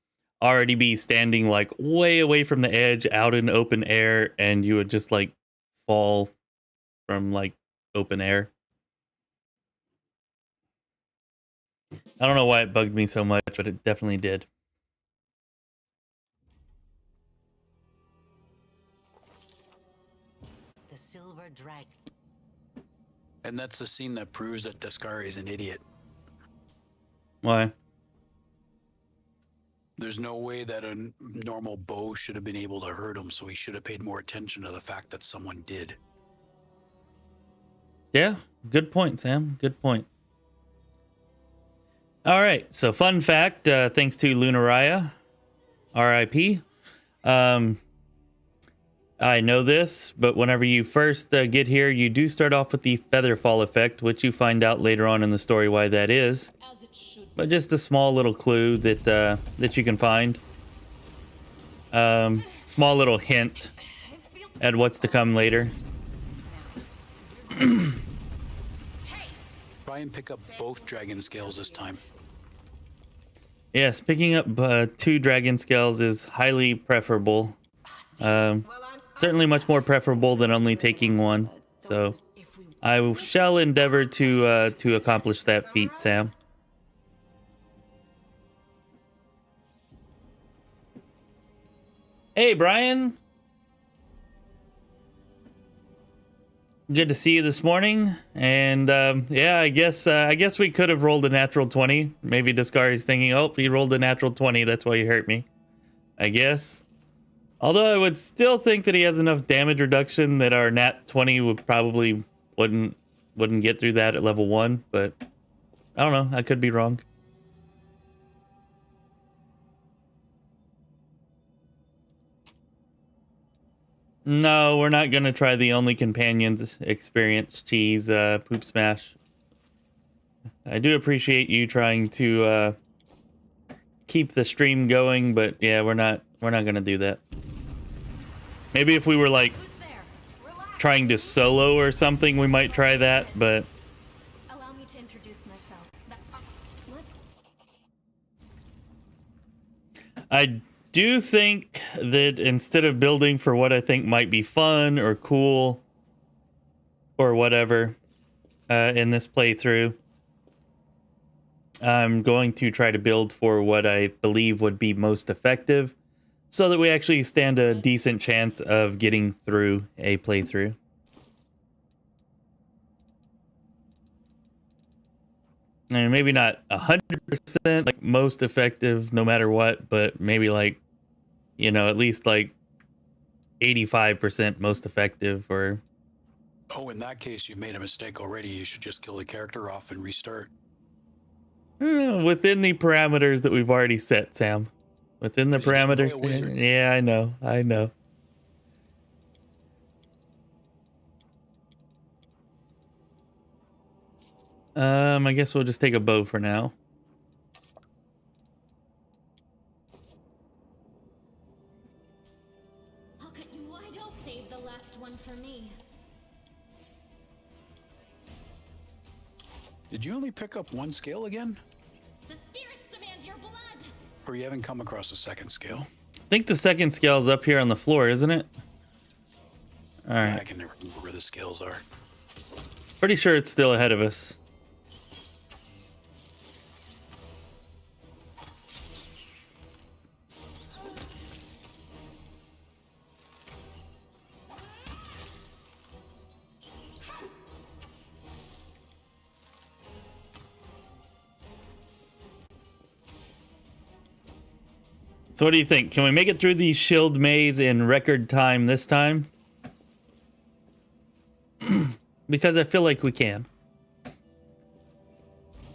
already be standing like way away from the edge out in open air and you would just like fall from like open air. I don't know why it bugged me so much, but it definitely did. The silver dragon. And that's the scene that proves that Daskari is an idiot. Why? There's no way that a normal bow should have been able to hurt him, so he should have paid more attention to the fact that someone did. Yeah, good point, Sam. Good point. All right, so fun fact, thanks to Lunaraya, RIP. I know this, but whenever you first get here, you do start off with the Featherfall effect, which you find out later on in the story why that is. As it should be. But just a small little clue that that you can find. Small little hint at what's to come later. Try and pick up both dragon scales this time. Yes, picking up 2 dragon scales is highly preferable. Certainly much more preferable than only taking 1. So I shall endeavor to accomplish that feat, Sam. Hey, Brian. Good to see you this morning. And yeah, I guess we could have rolled a natural 20. Maybe Daskari's thinking, oh, he rolled a natural 20. That's why he hurt me. I guess. Although I would still think that he has enough damage reduction that our nat 20 would probably wouldn't get through that at level 1. But I don't know. I could be wrong. No, we're not going to try the only companions experience cheese poop smash. I do appreciate you trying to keep the stream going, but yeah, we're not going to do that. Maybe if we were like trying to solo or something, we might try that, but Allow me to introduce myself. I do think that instead of building for what I think might be fun or cool or whatever in this playthrough, I'm going to try to build for what I believe would be most effective so that we actually stand a decent chance of getting through a playthrough. And maybe not 100% like most effective no matter what, but maybe like, you know, at least like 85% most effective or... Oh, in that case, you've made a mistake already. You should just kill the character off and restart. Within the parameters that we've already set, Sam. Within the So you didn't play a parameters. wizard. Yeah, I know. I guess we'll just take a bow for now. I'll cut you wide open. Save the last one for me. Did you only pick up 1 scale again? The spirits demand your blood. Or you haven't come across a 2nd scale? I think the second scale's up here on the floor, isn't it? All I right. can never remember where the scales are. Pretty sure it's still ahead of us. So what do you think? Can we make it through the shield maze in record time this time? Because I feel like we can. I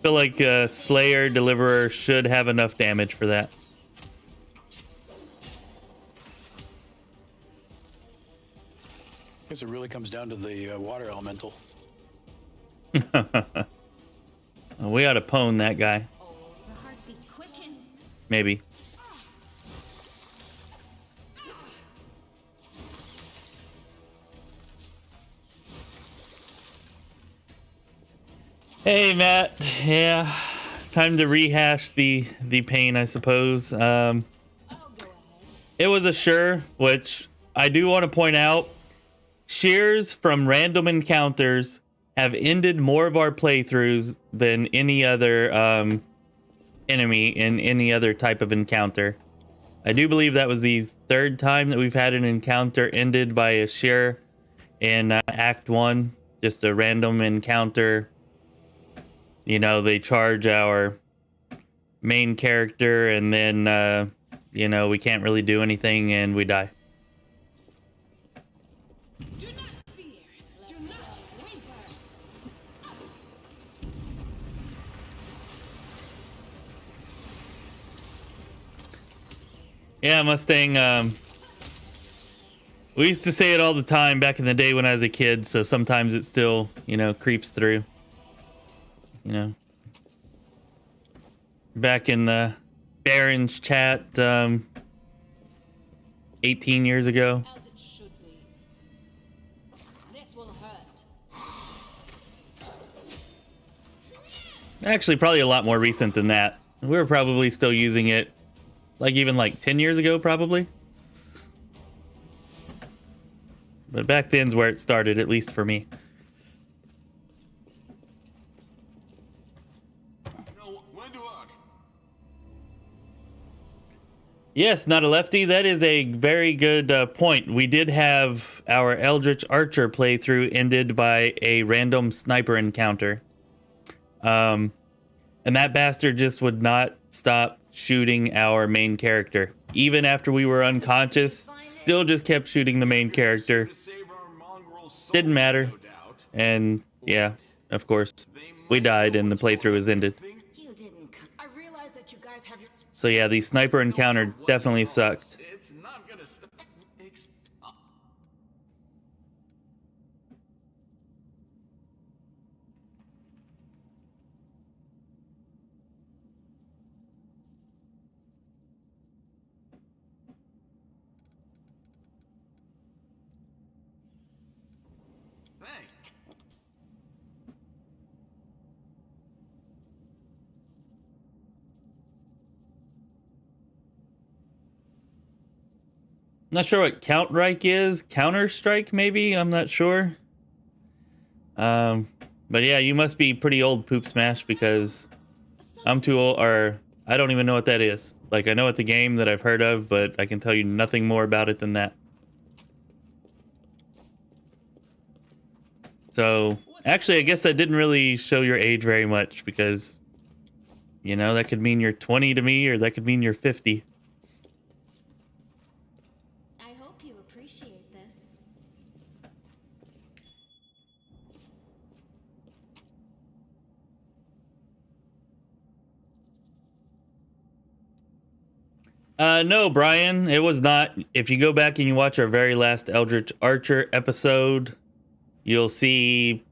feel like Slayer Deliverer should have enough damage for that. guess it really comes down to the water elemental. We ought to pwn that guy. Oh, the heartbeat quickens. Maybe. Hey, Matt. Yeah, time to rehash the pain, I suppose. I'll go ahead. It was a sure, which I do want to point out. Shears from random encounters have ended more of our playthroughs than any other enemy in any other type of encounter. I do believe that was the third time that we've had an encounter ended by a shear in Act 1. Just a random encounter. You know, they charge our main character and then, you know, we can't really do anything and we die. Do not fear. Do not waver. Yeah, Mustang, we used to say it all the time back in the day when I was a kid, so sometimes it still, you know, creeps through. You know. Back in the Baron's chat, 18 years ago. As it should be. This will hurt. Actually, probably a lot more recent than that. We were probably still using it, like even like 10 years ago, probably. But back then's where it started, at least for me. No, when to look? Yes, not a lefty. That is a very good point. We did have our Eldritch Archer playthrough ended by a random sniper encounter. And that bastard just would not stop shooting our main character. Even after we were unconscious, still just kept shooting the main character. Didn't matter. And yeah, of course, we died and the playthrough was ended. You didn't. I realize that you guys have your. So yeah, the sniper encounter definitely sucked. It's not gonna stop. Not sure what Counter-Strike is. Counter-Strike, maybe? I'm not sure. But yeah, you must be pretty old, Poop Smash, because I'm too old, or I don't even know what that is. Like, I know it's a game that I've heard of, but I can tell you nothing more about it than that. So, actually, I guess that didn't really show your age very much, because, you know, that could mean you're 20 to me, or that could mean you're 50. I hope you appreciate this. No, Brian, it was not. If you go back and you watch our very last Eldritch Archer episode, you'll see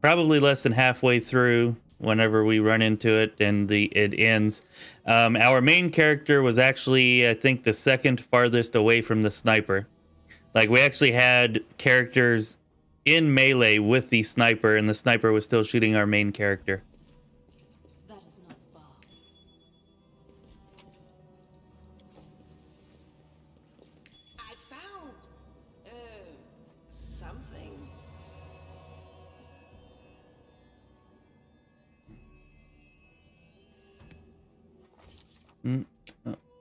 probably less than halfway through whenever we run into it and it ends. Our main character was actually, I think, the second farthest away from the sniper. Like, we actually had characters in melee with the sniper, and the sniper was still shooting our main character. That is not far. I found. Something.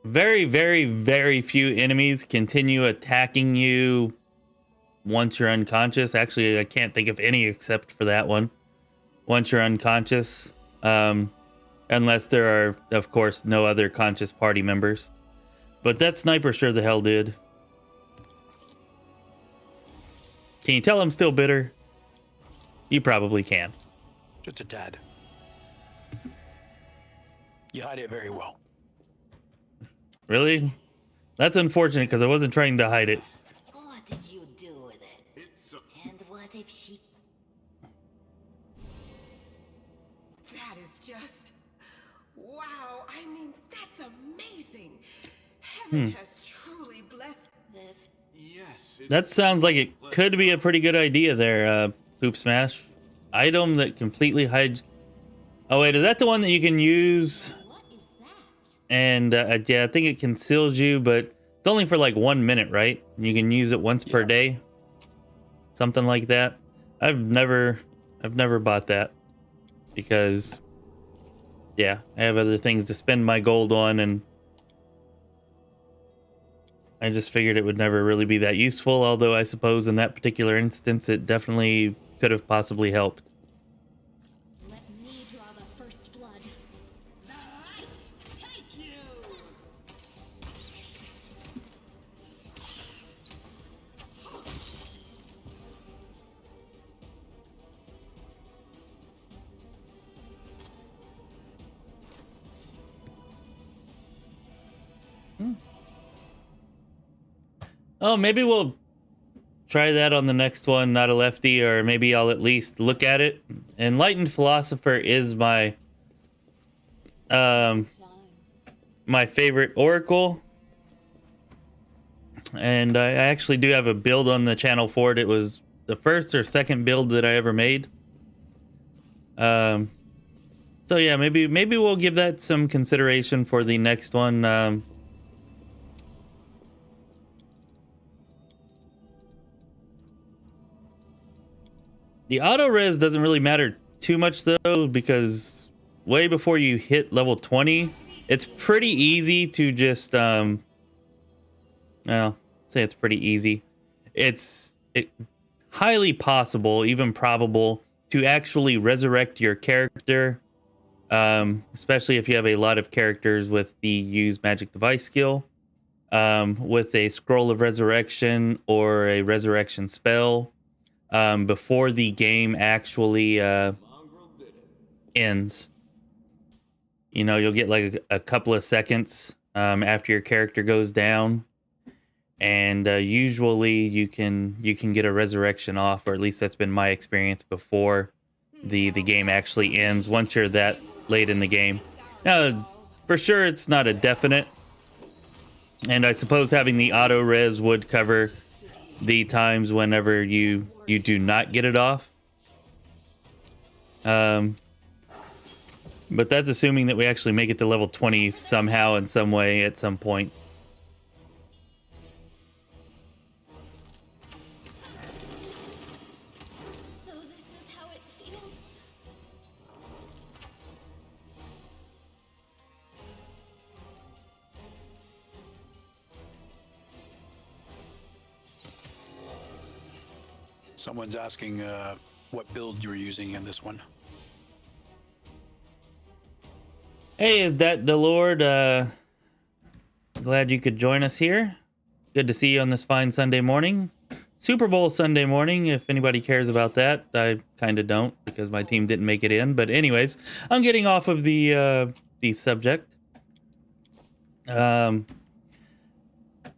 Very, very, very few enemies continue attacking you once you're unconscious. Actually, I can't think of any except for that one. Once you're unconscious. Unless there are, of course, no other conscious party members. But that sniper sure the hell did. Can you tell I'm still bitter? You probably can. Just a tad. You hide it very well. Really? That's unfortunate because I wasn't trying to hide it. What did you do with it? It's Wow, I mean, that's amazing. Heaven has truly blessed This. Yes. That sounds like it could be a pretty good idea there, Poop Smash. Item that completely hides. Oh wait, is that the one that you can use? What is that? And yeah, I think it conceals you, but it's only for like 1 minute, right? You can use it once per Yeah. day, something like that. I've never bought that because, yeah, I have other things to spend my gold on, and I just figured it would never really be that useful. Although I suppose in that particular instance, it definitely could have possibly helped. Let me draw the first blood. Take you! Oh, maybe we'll try that on the next one, not a lefty, or maybe I'll at least look at it. Enlightened Philosopher is my Time. my favorite oracle, and I actually do have a build on the channel for it. It was the first or second build that I ever made. So yeah, maybe we'll give that some consideration for the next one. The auto res doesn't really matter too much though, because way before you hit level 20, it's pretty easy to just well, say it's pretty easy. It's highly possible, even probable, to actually resurrect your character, especially if you have a lot of characters with the use magic device skill, with a scroll of resurrection or a resurrection spell, before the game actually ends. You know, you'll get like a couple of seconds after your character goes down, and usually you can get a resurrection off, or at least that's been my experience before the game actually ends. Once you're that late in the game, now for sure it's not a definite, and I suppose having the auto res would cover the times whenever you do not get it off. But that's assuming that we actually make it to level 20 somehow in some way at some point. So this is how it feels. Someone's asking what build you were using in this one. Hey, is that the Lord? Glad you could join us here. Good to see you on this fine Sunday morning. Super Bowl Sunday morning, if anybody cares about that. I kind of don't, because my team didn't make it in. But anyways, I'm getting off of the subject.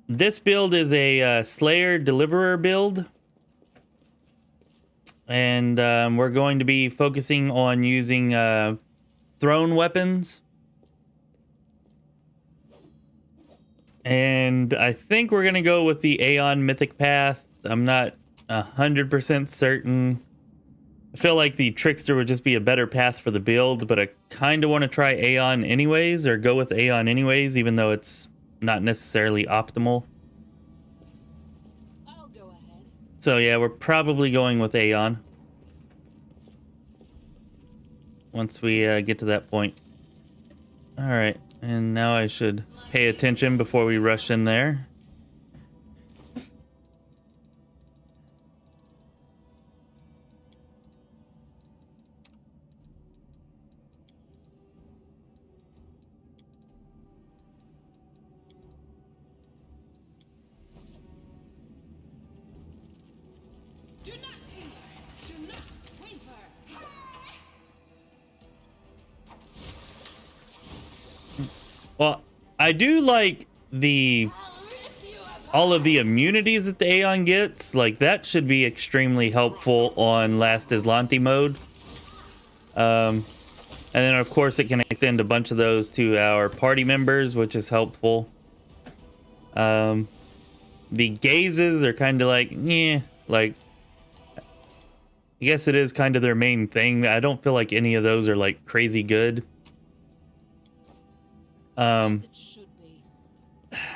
This build is a Slayer Deliverer build. And we're going to be focusing on using thrown weapons. And I think we're going to go with the Aeon Mythic Path. I'm not 100% certain. I feel like the Trickster would just be a better path for the build, but I kind of want to try Aeon anyways, or go with Aeon anyways, even though it's not necessarily optimal. I'll go ahead. So yeah, we're probably going with Aeon once we get to that point. All right, and now I should pay attention before we rush in there. Do not waver. Do not waver. Well, I do like all of the immunities that the Aeon gets. Like, that should be extremely helpful on last Azlanti mode. And then, of course, it can extend a bunch of those to our party members, which is helpful. The gazes are kind of like, yeah, like, I guess it is kind of their main thing. I don't feel like any of those are like crazy good. As it should be.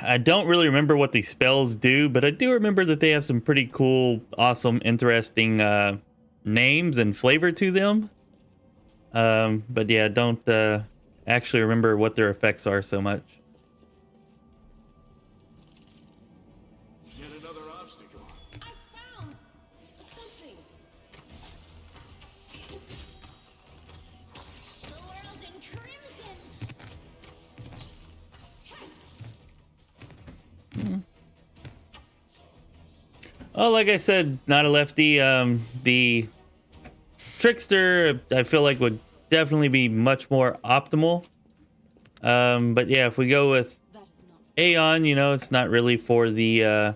I don't really remember what these spells do, but I do remember that they have some pretty cool, awesome, interesting names and flavor to them. But yeah, don't actually remember what their effects are so much. Yet another obstacle. I found something. The world in crimson. Oh, like I said, not a lefty. The Trickster, I feel like would definitely be much more optimal. But yeah, if we go with That is not. Aeon, you know, it's not really for the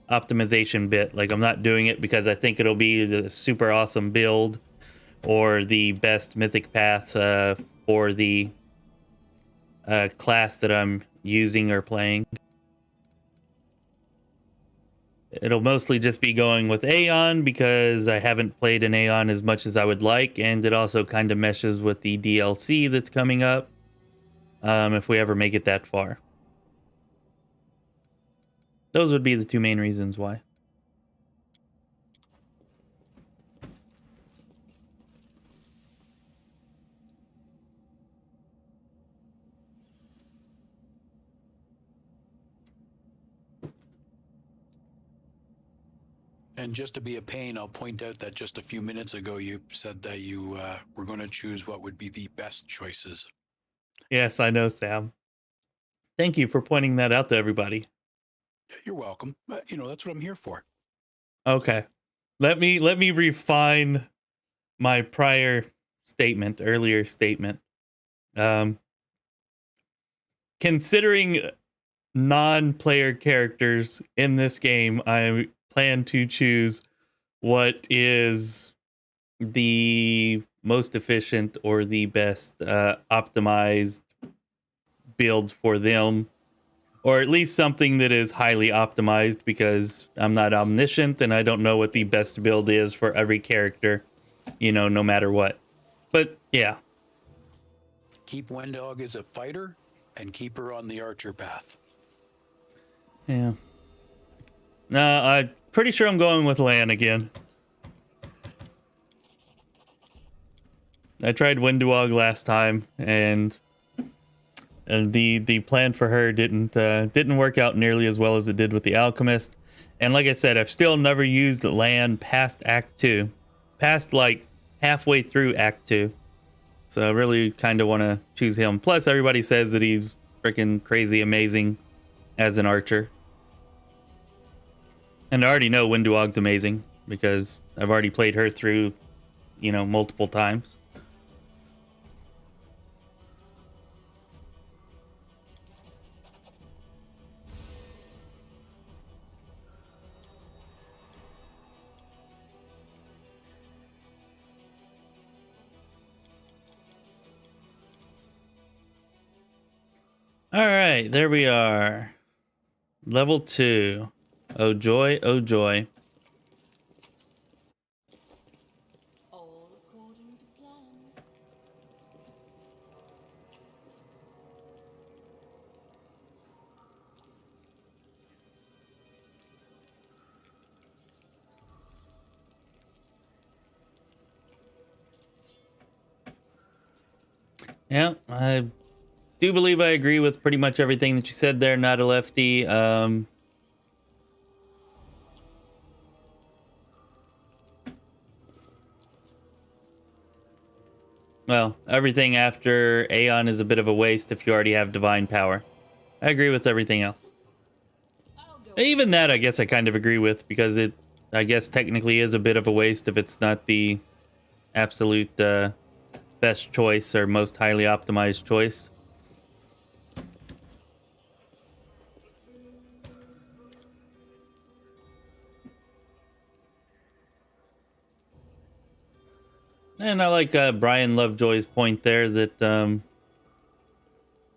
optimization bit. Like, I'm not doing it because I think it'll be the super awesome build or the best mythic path for the class that I'm using or playing. It'll mostly just be going with Aeon because I haven't played an Aeon as much as I would like, and it also kind of meshes with the DLC that's coming up, if we ever make it that far. Those would be the two main reasons why. And just to be a pain, I'll point out that just a few minutes ago you said that you were going to choose what would be the best choices. Yes, I know, Sam. Thank you for pointing that out to everybody. You're welcome. You know, that's what I'm here for. Okay. Let me refine my earlier statement. Considering non-player characters in this game, I plan to choose what is the most efficient or the best optimized build for them, or at least something that is highly optimized, because I'm not omniscient and I don't know what the best build is for every character, you know, no matter what. But yeah. Keep Wendog as a fighter and keep her on the archer path. Yeah. No, I'm pretty sure I'm going with Lan again. I tried Windwog last time, and the plan for her didn't work out nearly as well as it did with the Alchemist. And like I said, I've still never used Lan past Act 2, past like halfway through Act 2. So I really kind of want to choose him. Plus, everybody says that he's freaking crazy amazing as an archer. And I already know Windwog's amazing because I've already played her through, you know, multiple times. All right, there we are. Level 2. Oh joy, oh joy. All according to plan. Yeah, I do believe I agree with pretty much everything that you said there, not a lefty. Well, everything after Aeon is a bit of a waste if you already have divine power. I agree with everything else. I'll go. Even that, I guess I kind of agree with, because it, I guess, technically is a bit of a waste if it's not the absolute best choice or most highly optimized choice. And I like Brian Lovejoy's point there that the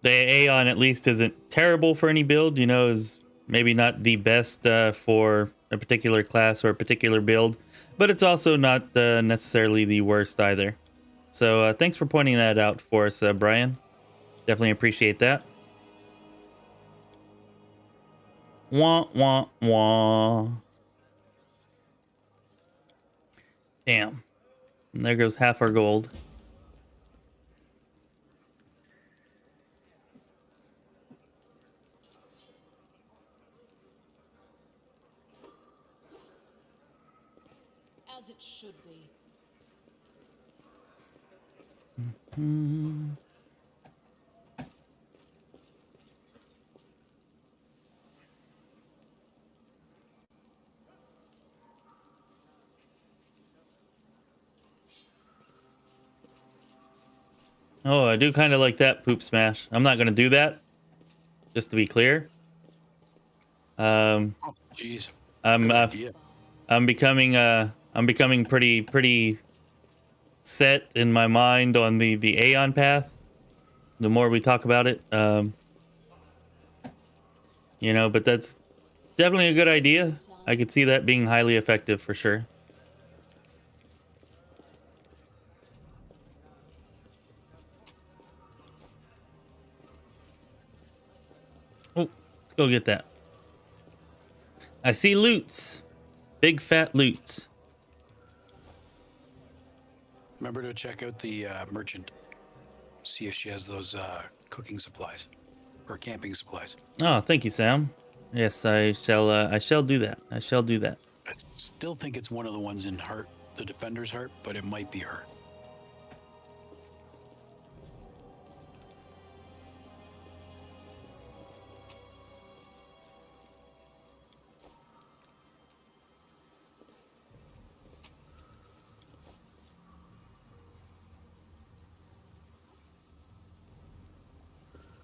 Aeon at least isn't terrible for any build. You know, is maybe not the best for a particular class or a particular build, but it's also not necessarily the worst either. So thanks for pointing that out for us, Brian. Definitely appreciate that. Wah, wah, wah. Damn. And there goes half our gold. As it should be. Hmm. Oh, I do kind of like that poop smash. I'm not going to do that, just to be clear. Oh, jeez. I'm Good idea. I'm becoming pretty set in my mind on the Aeon path. The more we talk about it, you know, but that's definitely a good idea. I could see that being highly effective for sure. Oh, let's go get that. I see loots. Big fat loots. Remember to check out the merchant. See if she has those cooking supplies or camping supplies. Oh, thank you, Sam. Yes, I shall do that. I shall do that. I still think it's one of the ones in Heart, the Defender's Heart, but it might be her.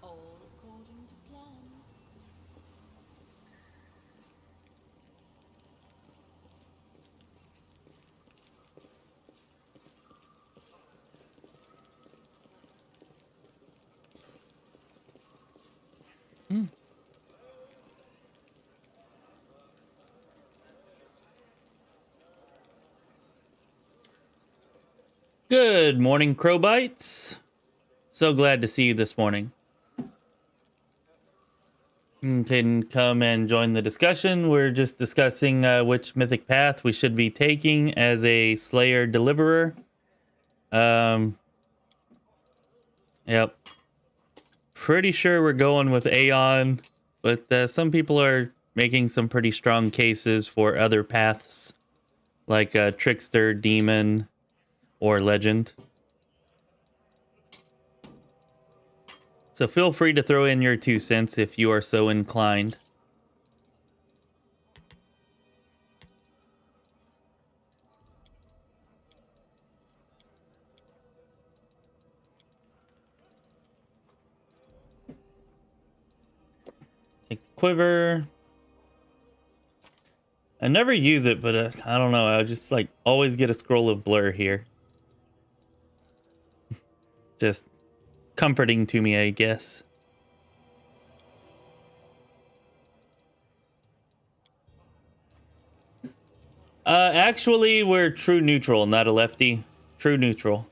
All according to plan. Good morning, Crowbites. So glad to see you this morning. You can come and join the discussion. We're just discussing which mythic path we should be taking as a Slayer Deliverer. Yep. Pretty sure we're going with Aeon, but some people are making some pretty strong cases for other paths, like Trickster, Demon, or Legend. So feel free to throw in your 2 cents if you are so inclined. Take the quiver. I never use it, but I don't know. I just like always get a scroll of blur here. Just comforting to me, I guess. Actually, we're true neutral, not a lefty. True neutral.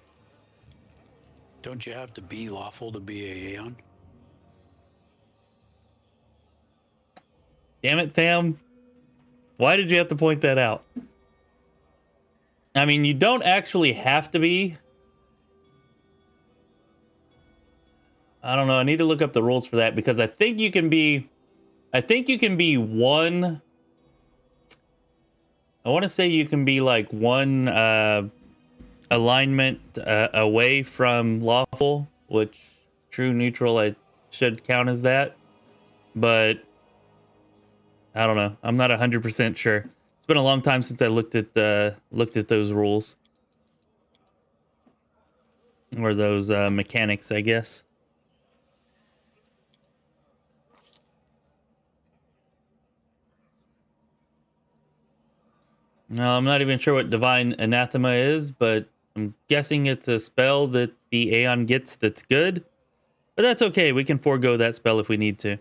Don't you have to be lawful to be a Aeon? Damn it, Sam. Why did you have to point that out? I mean, you don't actually have to be. I don't know. I need to look up the rules for that because I think you can be one. I want to say you can be like one alignment away from lawful, which true neutral I should count as that. But I don't know. I'm not 100% sure. It's been a long time since I looked at those rules or those mechanics, I guess. No, I'm not even sure what divine anathema is, but I'm guessing it's a spell that the Aeon gets that's good. But that's okay. We can forego that spell if we need to.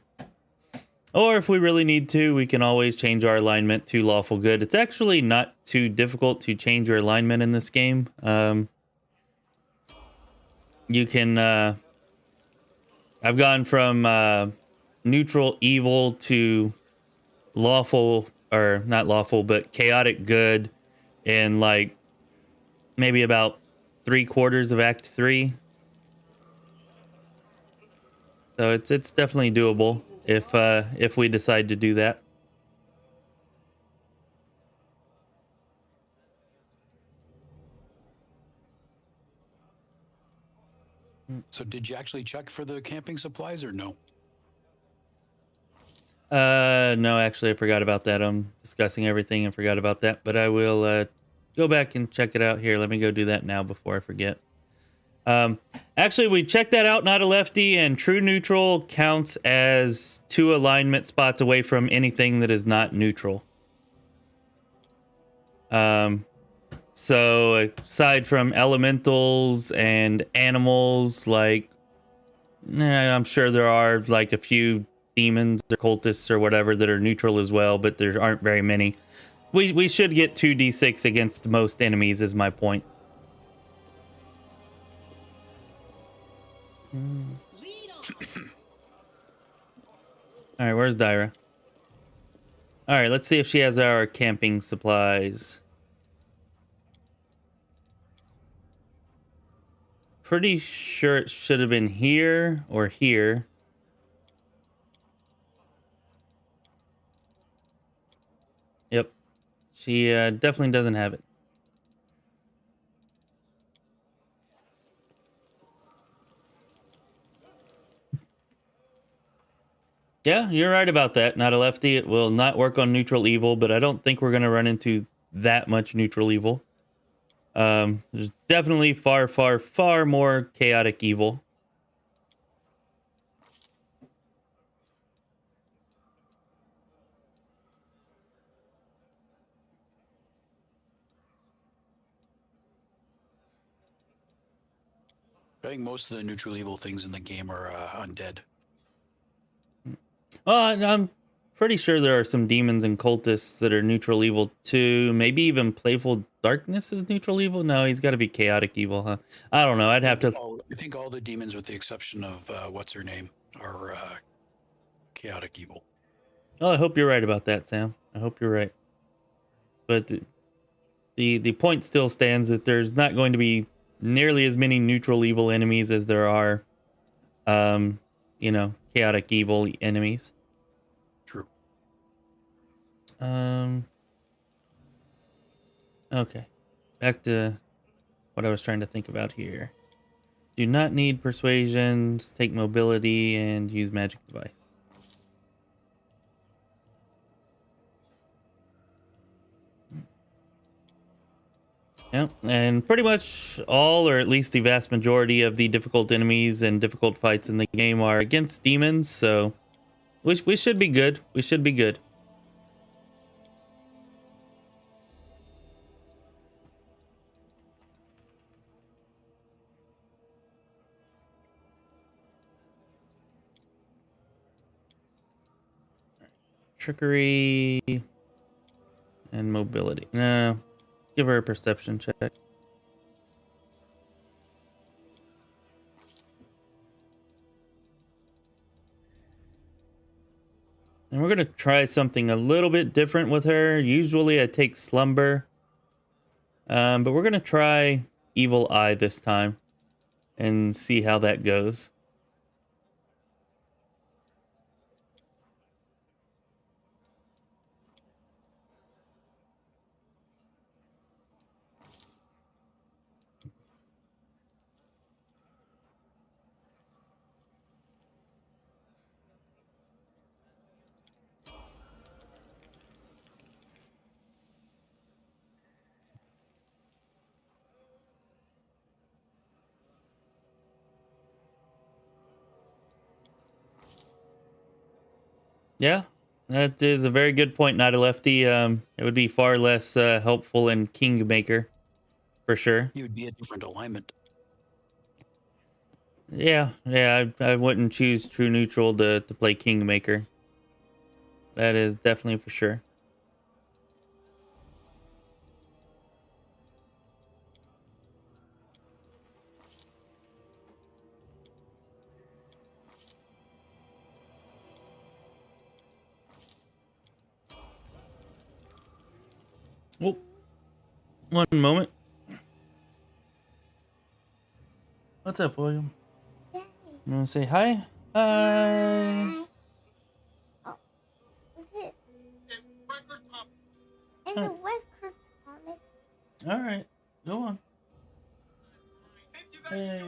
Or if we really need to, we can always change our alignment to lawful good. It's actually not too difficult to change your alignment in this game. You can... I've gone from neutral evil to lawful, or not lawful, but chaotic good in like maybe about 3/4 of Act 3. So it's definitely doable if we decide to do that. So did you actually check for the camping supplies or no? No, actually, I forgot about that. I'm discussing everything and forgot about that. But I will go back and check it out here. Let me go do that now before I forget. Actually, we checked that out, not a lefty, and true neutral counts as 2 alignment spots away from anything that is not neutral. So aside from elementals and animals, like, I'm sure there are like a few demons or cultists or whatever that are neutral as well, but there aren't very many. We should get 2d6 against most enemies is my point. All right, where's Dyra? All right, let's see if she has our camping supplies. Pretty sure it should have been here or here. Yep. She definitely doesn't have it. Yeah, you're right about that. Not a lefty. It will not work on neutral evil, but I don't think we're going to run into that much neutral evil. There's definitely far, far, far more chaotic evil. I think most of the neutral evil things in the game are undead. I'm pretty sure there are some demons and cultists that are neutral evil too. Maybe even playful darkness is neutral evil. No, he's got to be chaotic evil, huh? I don't know. I'd have to. I think all the demons, with the exception of what's her name, are chaotic evil. Oh, I hope you're right about that, Sam. I hope you're right. But the point still stands that there's not going to be nearly as many neutral evil enemies as there are, chaotic evil enemies. True. Okay. Back to what I was trying to think about here. Do not need persuasion, take mobility, and use magic device. Yeah, and pretty much all, or at least the vast majority of the difficult enemies and difficult fights in the game are against demons, so we should be good. We should be good. Trickery and mobility. No, give her a perception check. And we're going to try something a little bit different with her. Usually I take slumber. But we're going to try Evil Eye this time and see how that goes. Yeah, that is a very good point, not a lefty. It would be far less helpful in Kingmaker. for sure. You'd be a different alignment. Yeah, yeah, I wouldn't choose true neutral to play Kingmaker. That is definitely for sure. Oh, one moment. What's up, William? You want to say hi? Hi. Oh, what's this? And the record comic. All right, go on. Hey,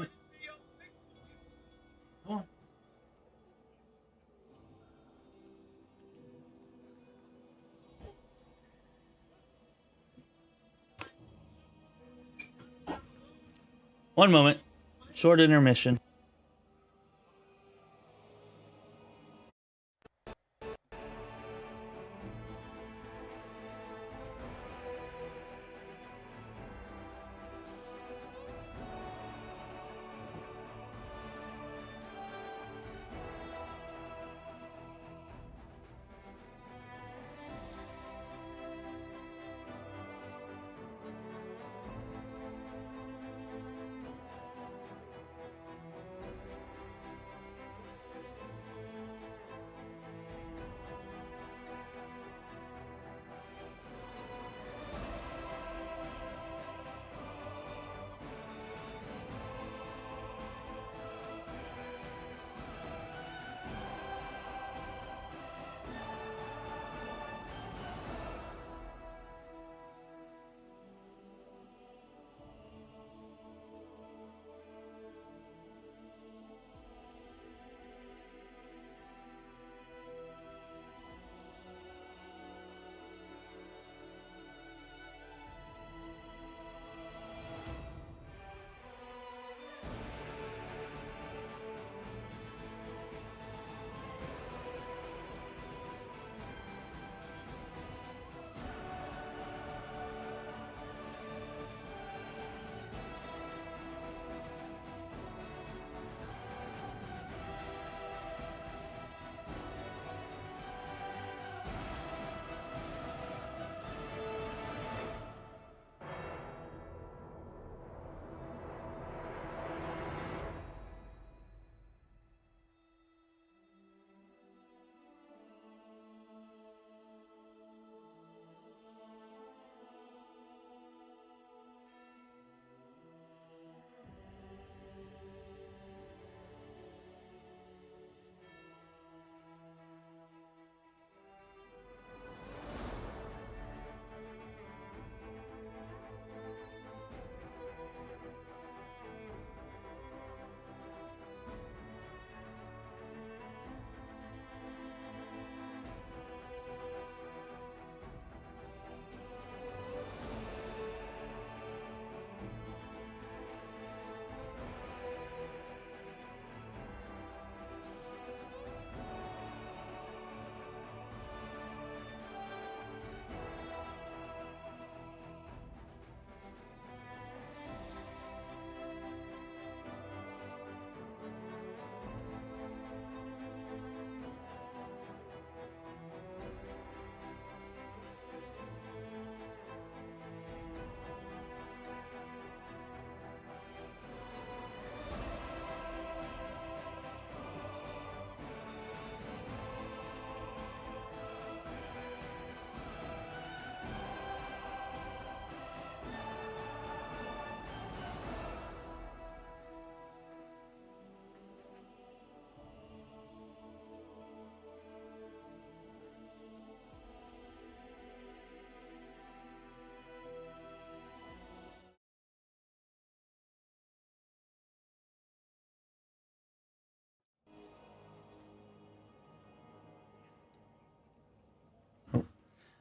go on. One moment. Short intermission.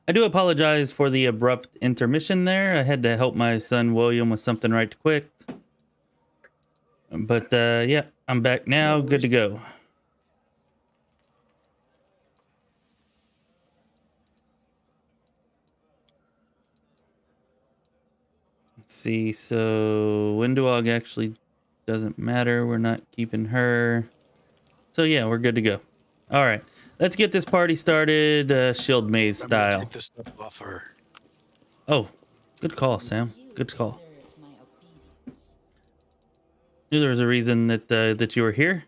I do apologize for the abrupt intermission there. I had to help my son William with something right quick. But yeah, I'm back now. Good to go. Let's see. So Windwog actually doesn't matter. We're not keeping her. So yeah, we're good to go. All right, let's get this party started, shield maze Remember to style. take this stuff off her. Oh, good call, Sam. Good call. Knew there was a reason that that you were here.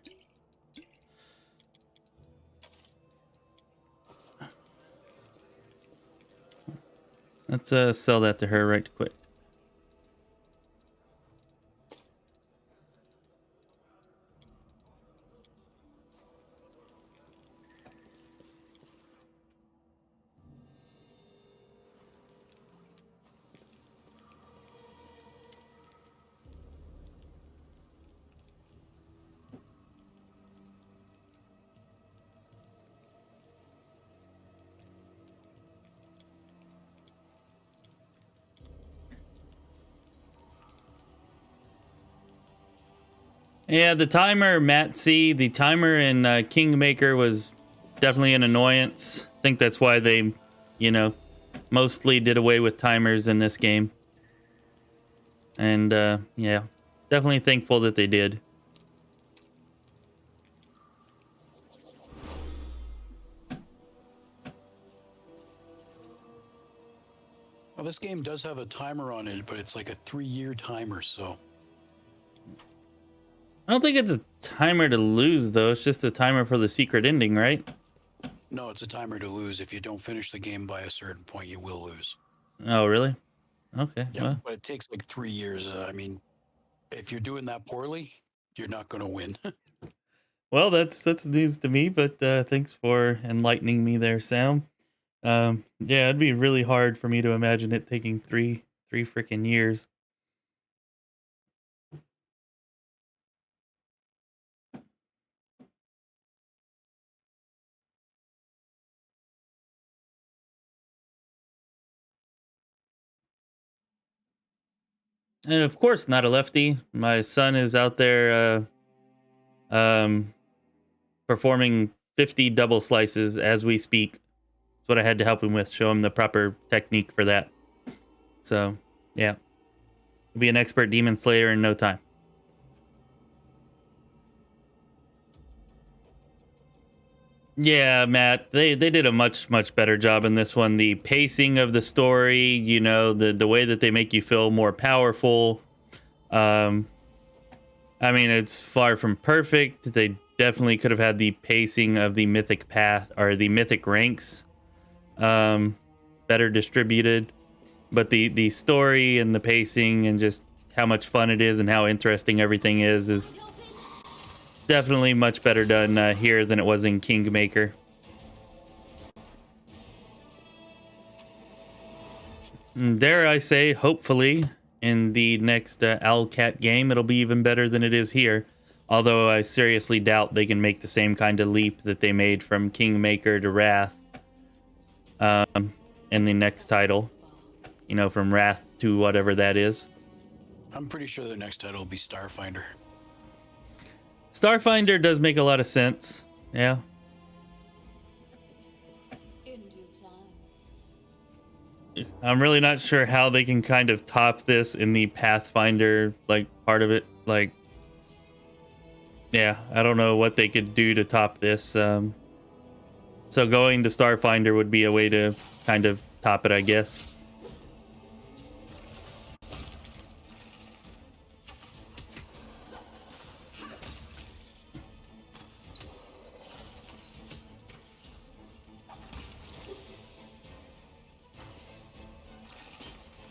Let's sell that to her right quick. Yeah, the timer, Matt C, the timer in Kingmaker was definitely an annoyance. I think that's why they, you know, mostly did away with timers in this game. And yeah, definitely thankful that they did. Well, this game does have a timer on it, but it's like a 3-year timer, so. I don't think it's a timer to lose, though. It's just a timer for the secret ending, right? No, it's a timer to lose. If you don't finish the game by a certain point, you will lose. Oh, really? Okay. Yeah, Well, but it takes like 3 years. I mean, if you're doing that poorly, you're not going to win. well, that's news to me. But thanks for enlightening me there, Sam. Yeah, it'd be really hard for me to imagine it taking three freaking years. And of course, not a lefty. My son is out there performing 50 double slices as we speak. That's what I had to help him with, show him the proper technique for that. So, yeah. He'll be an expert demon slayer in no time. Yeah, Matt, they did a much better job in this one. The pacing of the story, you know, the way that they make you feel more powerful. I mean, it's far from perfect. They definitely could have had the pacing of the mythic path or the mythic ranks better distributed. But the story and the pacing and just how much fun it is and how interesting everything is definitely much better done here than it was in Kingmaker. And dare I say, hopefully, in the next Owlcat game, it'll be even better than it is here. Although I seriously doubt they can make the same kind of leap that they made from Kingmaker to Wrath in the next title. You know, from Wrath to whatever that is. I'm pretty sure the next title will be Starfinder. Starfinder does make a lot of sense. Yeah. In due time. I'm really not sure how they can kind of top this in the Pathfinder, like, part of it. Like, yeah, I don't know what they could do to top this. So going to Starfinder would be a way to kind of top it, I guess.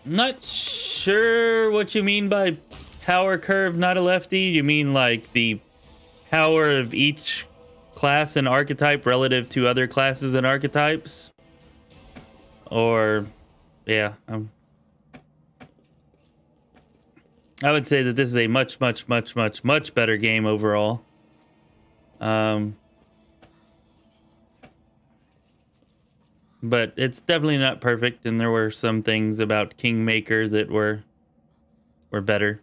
Not sure what you mean by power curve, not a lefty. You mean like the power of each class and archetype relative to other classes and archetypes? Or, yeah. I would say that this is a much better game overall. But it's definitely not perfect, and there were some things about Kingmaker that were better.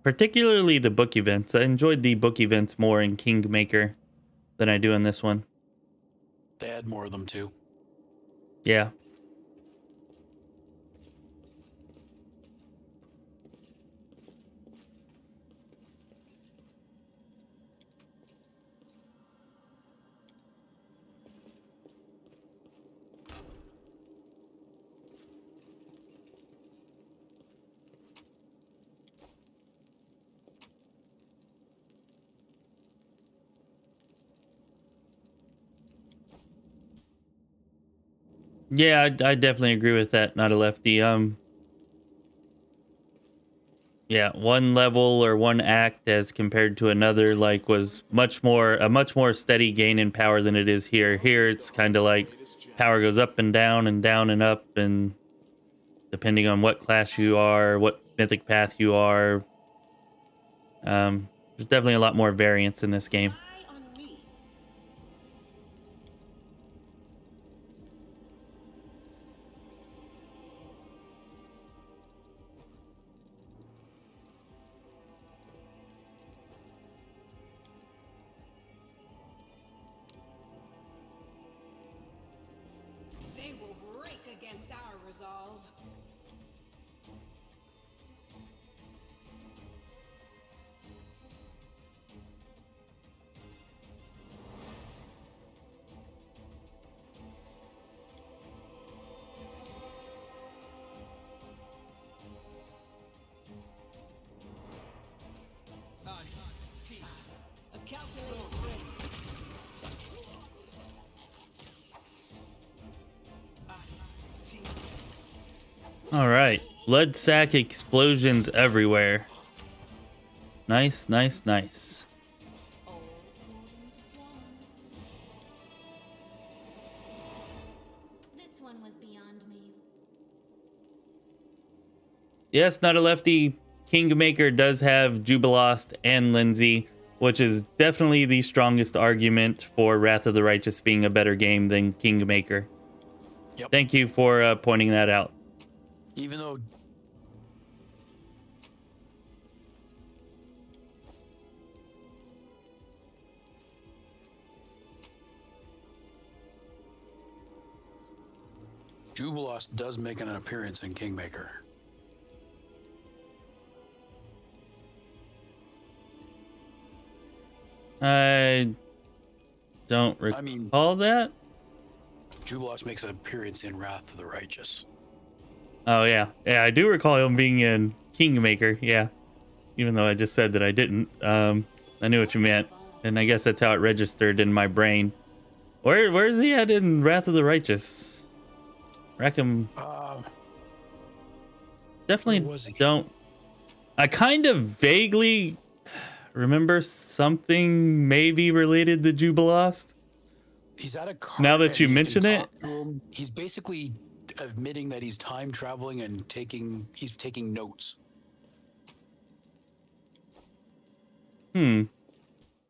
Particularly the book events. I enjoyed the book events more in Kingmaker than I do in this one. They add more of them too. Yeah. Yeah, I definitely agree with that. Not a lefty. Yeah, one level or one act as compared to another, like, was a much more steady gain in power than it is here. Here, it's kind of like power goes up and down and up, and depending on what class you are, what mythic path you are, there's definitely a lot more variance in this game. Eye on me. They will break against our resolve. A calculated risk. All right, blood sack explosions everywhere. Nice, nice, nice. This one was beyond me. Yes, not a lefty. Kingmaker does have Jubilost and Lindsay, which is definitely the strongest argument for Wrath of the Righteous being a better game than Kingmaker. Yep. Thank you for pointing that out. Even though Jubilost does make an appearance in Kingmaker. I don't recall that. Jubilost makes an appearance in Wrath of the Righteous. Oh, yeah. Yeah, I do recall him being in Kingmaker, yeah. Even though I just said that I didn't. I knew what you meant. And I guess that's how it registered in my brain. Where is he at in Wrath of the Righteous? Reckon. Definitely don't. I kind of vaguely remember something maybe related to Jubilost. He's at a car. Now that you mention it, he's basically admitting that he's time traveling and he's taking notes. All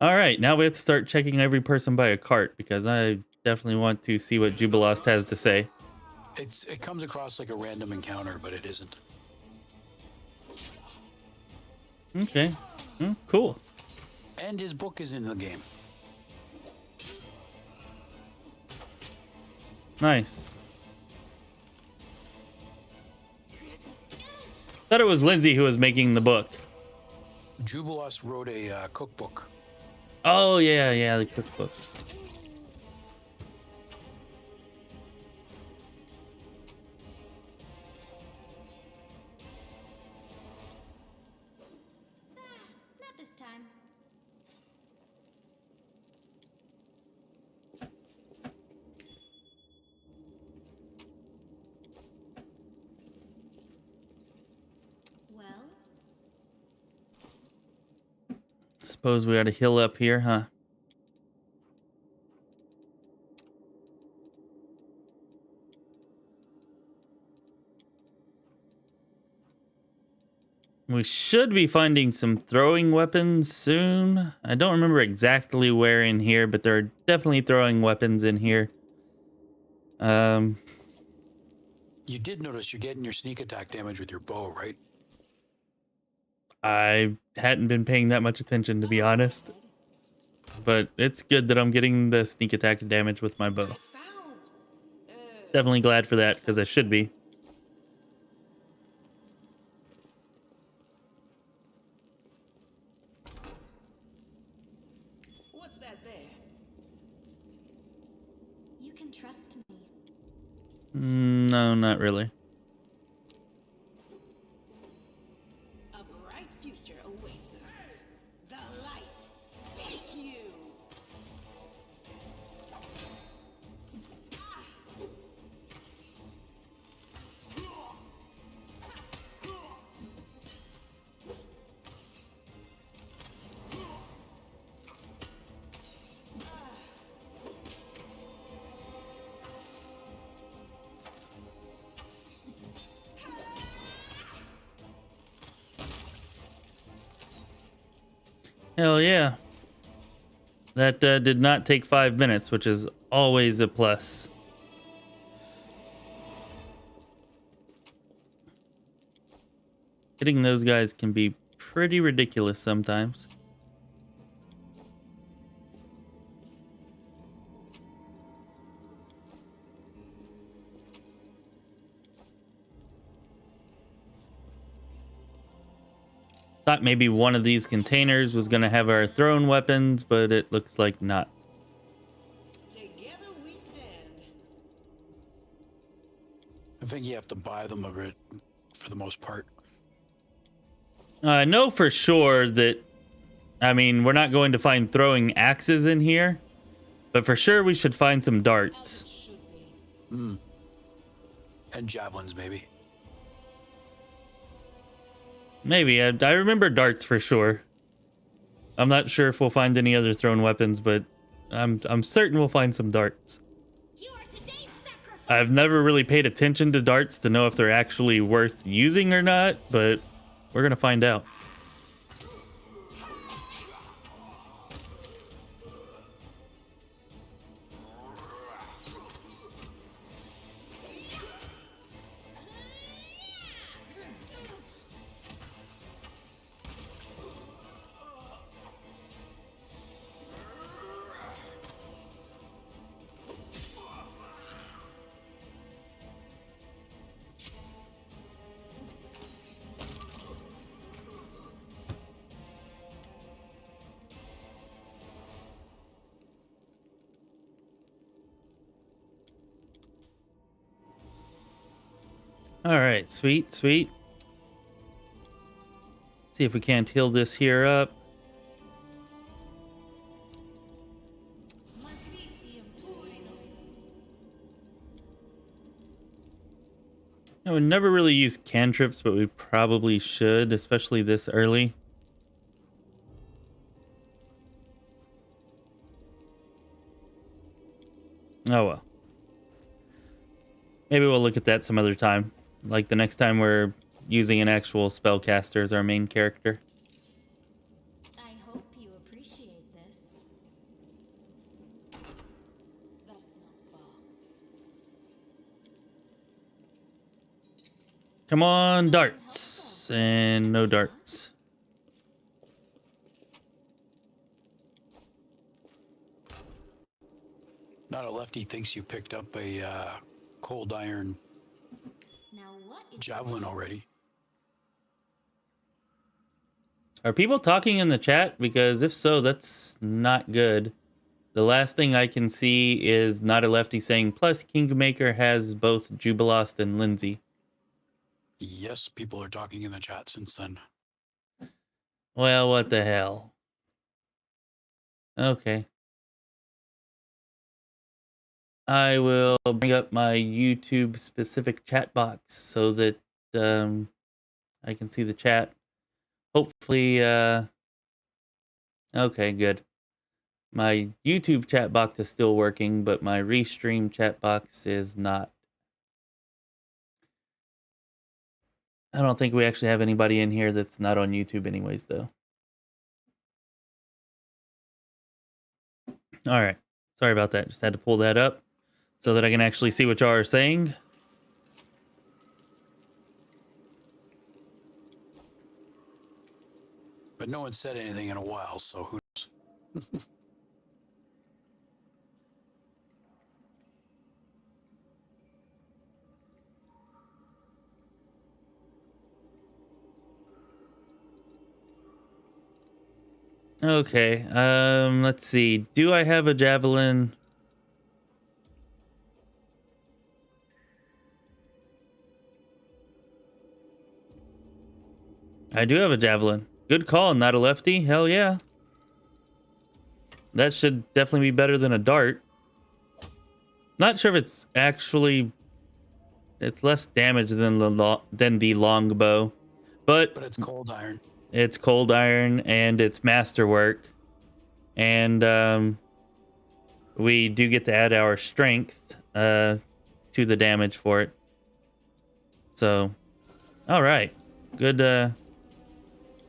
right, now we have to start checking every person by a cart because I definitely want to see what Jubilost has to say. It comes across like a random encounter, but it isn't. Okay. Cool. And his book is in the game. Nice. Thought it was Lindsay who was making the book. Jubilost wrote a cookbook. Oh, yeah, the cookbook. Not this time. Well, Suppose we ought to heal up here, huh? We should be finding some throwing weapons soon. I don't remember exactly where in here, but there are definitely throwing weapons in here. You did notice you're getting your sneak attack damage with your bow, right? I hadn't been paying that much attention, to be honest. But it's good that I'm getting the sneak attack damage with my bow. Definitely glad for that, because I should be. What's that there? you can trust me. No, not really. A bright future awaits us. The light take you. Hell yeah. That did not take 5 minutes, which is always a plus. Hitting those guys can be pretty ridiculous sometimes. Thought maybe one of these containers was going to have our thrown weapons, but it looks like not. Together we stand. I think you have to buy them a bit for the most part. I know for sure that, I mean, we're not going to find throwing axes in here, but for sure we should find some darts. And javelins, maybe. Maybe. I remember darts for sure. I'm not sure if we'll find any other thrown weapons, but I'm certain we'll find some darts. You are today's sacrifice. I've never really paid attention to darts to know if they're actually worth using or not, but we're going to find out. All right, sweet, sweet. See if we can't heal this here up. I would never really use cantrips, but we probably should, especially this early. Oh well. Maybe we'll look at that some other time. Like the next time we're using an actual spellcaster as our main character. I hope you appreciate this. That is not far. Come on, darts. And no darts. Not a lefty thinks you picked up a cold iron Now what is javelin already. Are people talking in the chat? Because if so, that's not good. The last thing I can see is Not a Lefty saying, plus Kingmaker has both Jubilost and Lindsay. Yes, people are talking in the chat since then. Well, what the hell? Okay. I will bring up my YouTube specific chat box so that I can see the chat. Hopefully, okay, good. My YouTube chat box is still working, but my Restream chat box is not. I don't think we actually have anybody in here that's not on YouTube anyways, though. All right. Sorry about that. Just had to pull that up so that I can actually see what y'all are saying. But no one said anything in a while, so who knows? Okay. Let's see. Do I have a javelin? I do have a javelin. Good call, not a lefty. Hell yeah. That should definitely be better than a dart. Not sure if it's actually... It's less damage than the longbow. But it's cold iron. It's cold iron and it's masterwork. And we do get to add our strength to the damage for it. So, all right. Good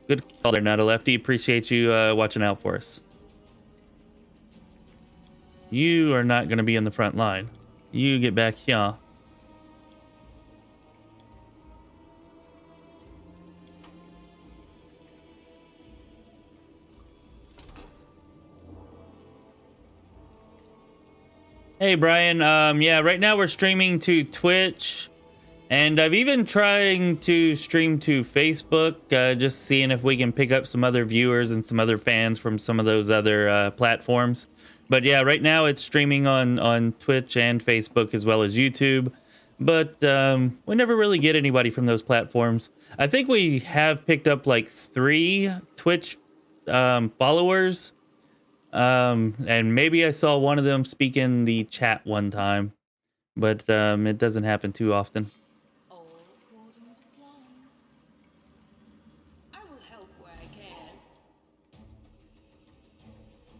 Good call there, Not a Lefty. Appreciate you watching out for us. You are not going to be in the front line. You get back here. Hey, Brian. Yeah, right now we're streaming to Twitch. And I've even trying to stream to Facebook, just seeing if we can pick up some other viewers and some other fans from some of those other platforms. But yeah, right now it's streaming on Twitch and Facebook as well as YouTube. But we never really get anybody from those platforms. I think we have picked up like 3 Twitch followers. And maybe I saw one of them speak in the chat one time. But it doesn't happen too often.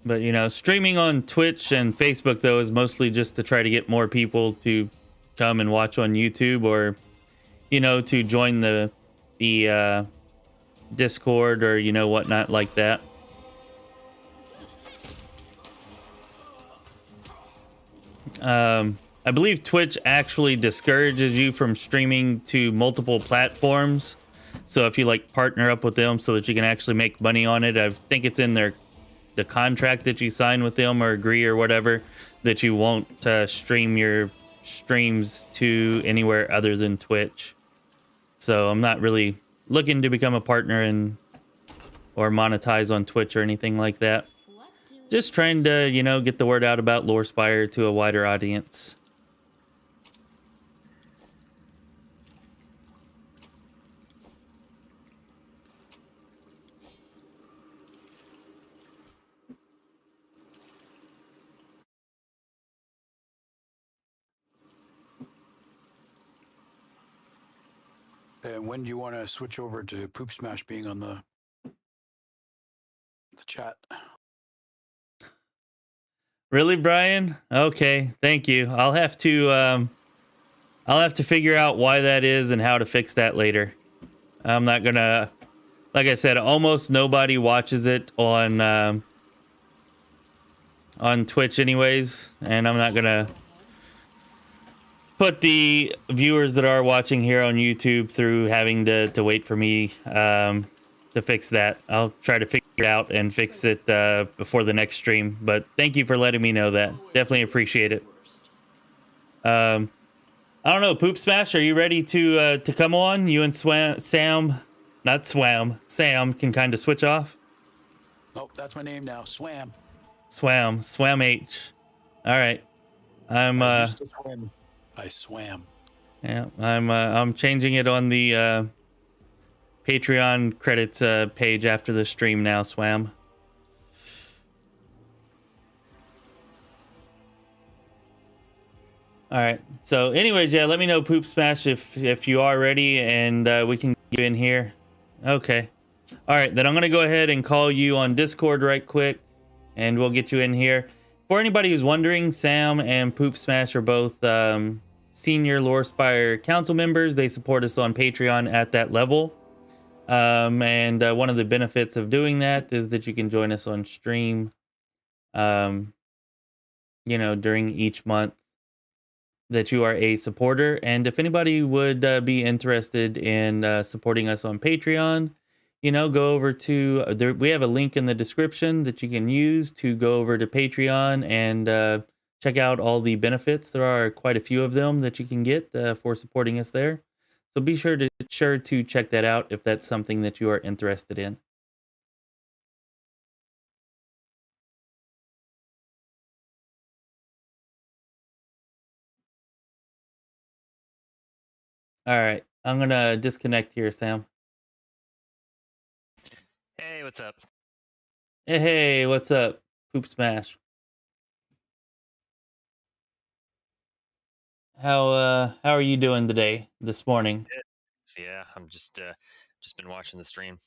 But, you know, streaming on Twitch and Facebook, though, is mostly just to try to get more people to come and watch on YouTube or, you know, to join the Discord or, you know, whatnot like that. I believe Twitch actually discourages you from streaming to multiple platforms. So if you, like, partner up with them so that you can actually make money on it, I think it's in the contract that you sign with them or agree or whatever, that you won't stream your streams to anywhere other than Twitch. So I'm not really looking to become a partner or monetize on Twitch or anything like that. Just trying to, you know, get the word out about Lorespire to a wider audience. And when do you want to switch over to Poop Smash being on the chat? Really, Brian? Okay, thank you. I'll have to figure out why that is and how to fix that later. I'm not gonna, like I said, almost nobody watches it on Twitch anyways, and I'm not gonna put the viewers that are watching here on YouTube through having to wait for me to fix that. I'll try to figure it out and fix it before the next stream. But thank you for letting me know that. Definitely appreciate it. I don't know, Poop Smash, are you ready to come on? You and Sam can kind of switch off. Oh, that's my name now. Swam H. All right. I swam. Yeah, I'm changing it on the Patreon credits page after the stream now, Swam. All right. So anyways, yeah, let me know, Poop Smash, if you are ready and we can get you in here. Okay. All right, then I'm going to go ahead and call you on Discord right quick and we'll get you in here. For anybody who's wondering, Sam and Poop Smash are both senior Lorespire council members. They support us on Patreon at that level. And one of the benefits of doing that is that you can join us on stream, you know, during each month that you are a supporter. And if anybody would be interested in supporting us on Patreon, you know, go over to, we have a link in the description that you can use to go over to Patreon and check out all the benefits. There are quite a few of them that you can get for supporting us there. So be sure to check that out if that's something that you are interested in. All right, I'm gonna disconnect here, Sam. Hey, what's up? Hey, what's up? Poop Smash. How are you doing today, this morning? Yeah, I'm just been watching the stream.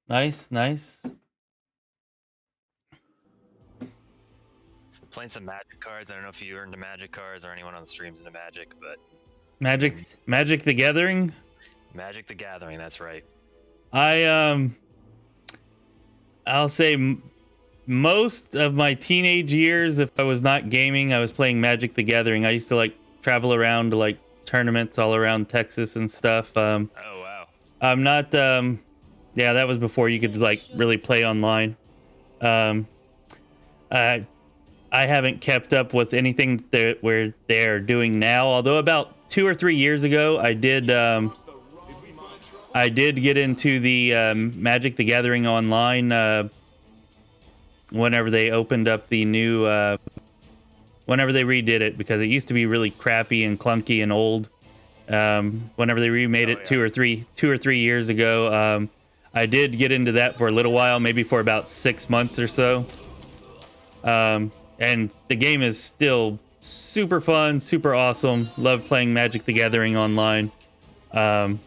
Nice. Playing some magic cards. I don't know if you are into magic cards or anyone on the streams into magic, but Magic the Gathering? Magic the Gathering, that's right. I'll say most of my teenage years, if I was not gaming, I was playing Magic the Gathering. I used to like travel around to like tournaments all around Texas and stuff. Oh wow. I'm not. Yeah, that was before you could like really play online. Um, I I haven't kept up with anything that where they're doing now. Although about 2 or 3 years ago, I did get into the Magic the Gathering online whenever they opened up the new whenever they redid it, because it used to be really crappy and clunky and old. Whenever they remade it 2 or 3 years ago, I did get into that for a little while, maybe for about 6 months or so. And the game is still super fun, super awesome. Love playing Magic the Gathering online. And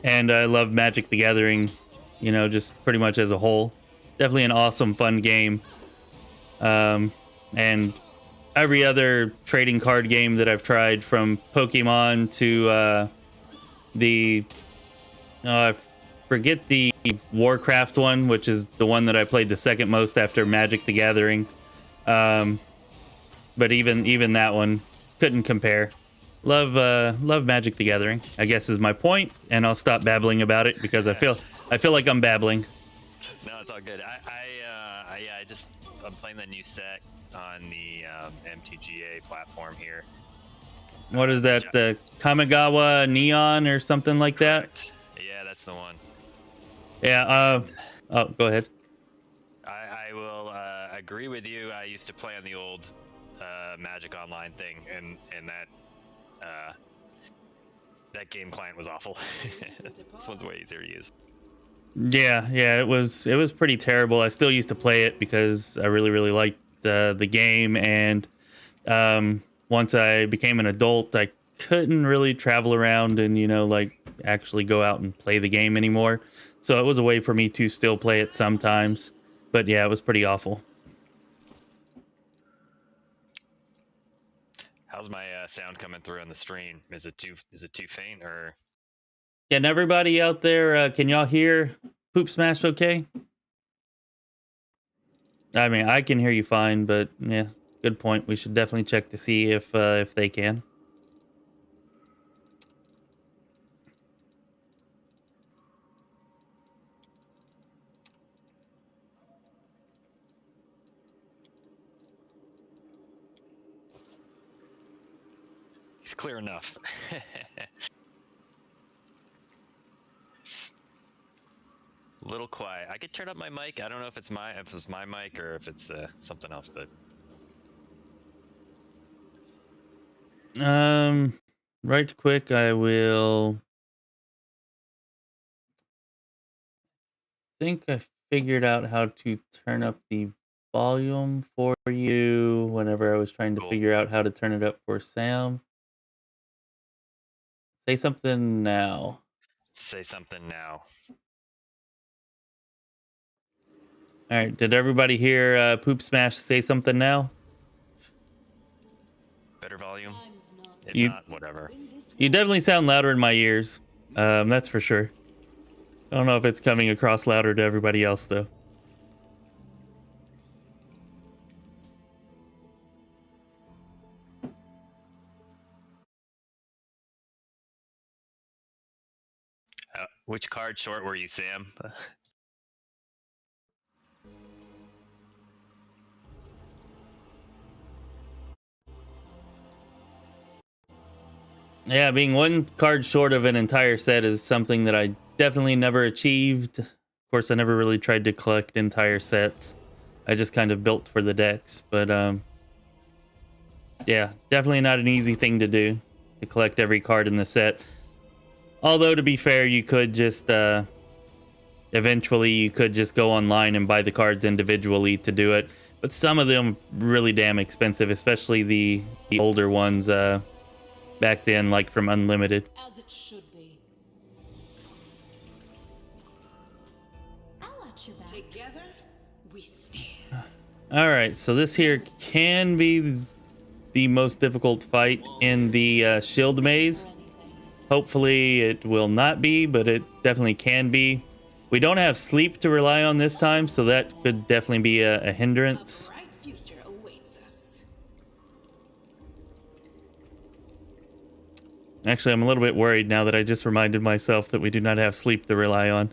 I love Magic the Gathering, you know, just pretty much as a whole. Definitely an awesome, fun game. And every other trading card game that I've tried, from Pokemon to I forget the Warcraft one, which is the one that I played the second most after Magic the Gathering. But even that one couldn't compare. Love Magic the Gathering, I guess, is my point, and I'll stop babbling about it because I feel like I'm babbling. No, it's all good. I'm playing the new set on the MTGA platform here. What is that? The Kamigawa Neon or something like that? Yeah, that's the one. Yeah. Oh, go ahead. I will agree with you. I used to play on the old Magic Online thing, and that game client was awful. This one's way easier to use. Yeah, it was pretty terrible. I still used to play it because I really liked the game, and once I became an adult, I couldn't really travel around and, you know, like actually go out and play the game anymore. So it was a way for me to still play it sometimes. But yeah, it was pretty awful. How's my sound coming through on the stream? Is it too faint, or? Can everybody out there, can y'all hear Poop Smash okay? I mean, I can hear you fine, but yeah, good point. We should definitely check to see if they can. He's clear enough. Little quiet. I could turn up my mic. I don't know if it's my mic or if it's something else, but right quick, I will think I figured out how to turn up the volume for you whenever I was trying to figure out how to turn it up for Sam. Say something now. Say something now. All right, did everybody hear Poop Smash say something now? Better volume? If You- not, whatever. You definitely sound louder in my ears. That's for sure. I don't know if it's coming across louder to everybody else, though. Which card short were you, Sam? Yeah, being one card short of an entire set is something that I definitely never achieved. Of course, I never really tried to collect entire sets. I just kind of built for the decks. But yeah, definitely not an easy thing to do, to collect every card in the set. Although, to be fair, you could just eventually you could just go online and buy the cards individually to do it. But some of them really damn expensive, especially the older ones back then, like from Unlimited. As it should be. I'll watch your back. Together, we stand. All right, so this here can be the most difficult fight in the shield maze. Hopefully it will not be, but it definitely can be. We don't have sleep to rely on this time, so that could definitely be a hindrance. A bright future awaits us. Actually, I'm a little bit worried now that I just reminded myself that we do not have sleep to rely on.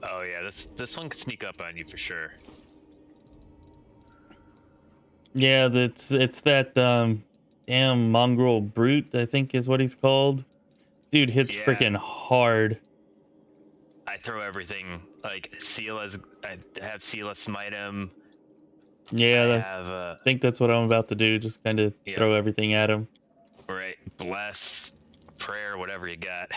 Oh yeah, this one could sneak up on you for sure. Yeah, it's that damn mongrel brute, I think is what he's called. Dude hits Yeah. freaking hard. I throw everything like I have Sela smite him. Yeah, I have I think that's what I'm about to do. Just kind of Yeah. throw everything at him. right, bless, prayer, whatever you got.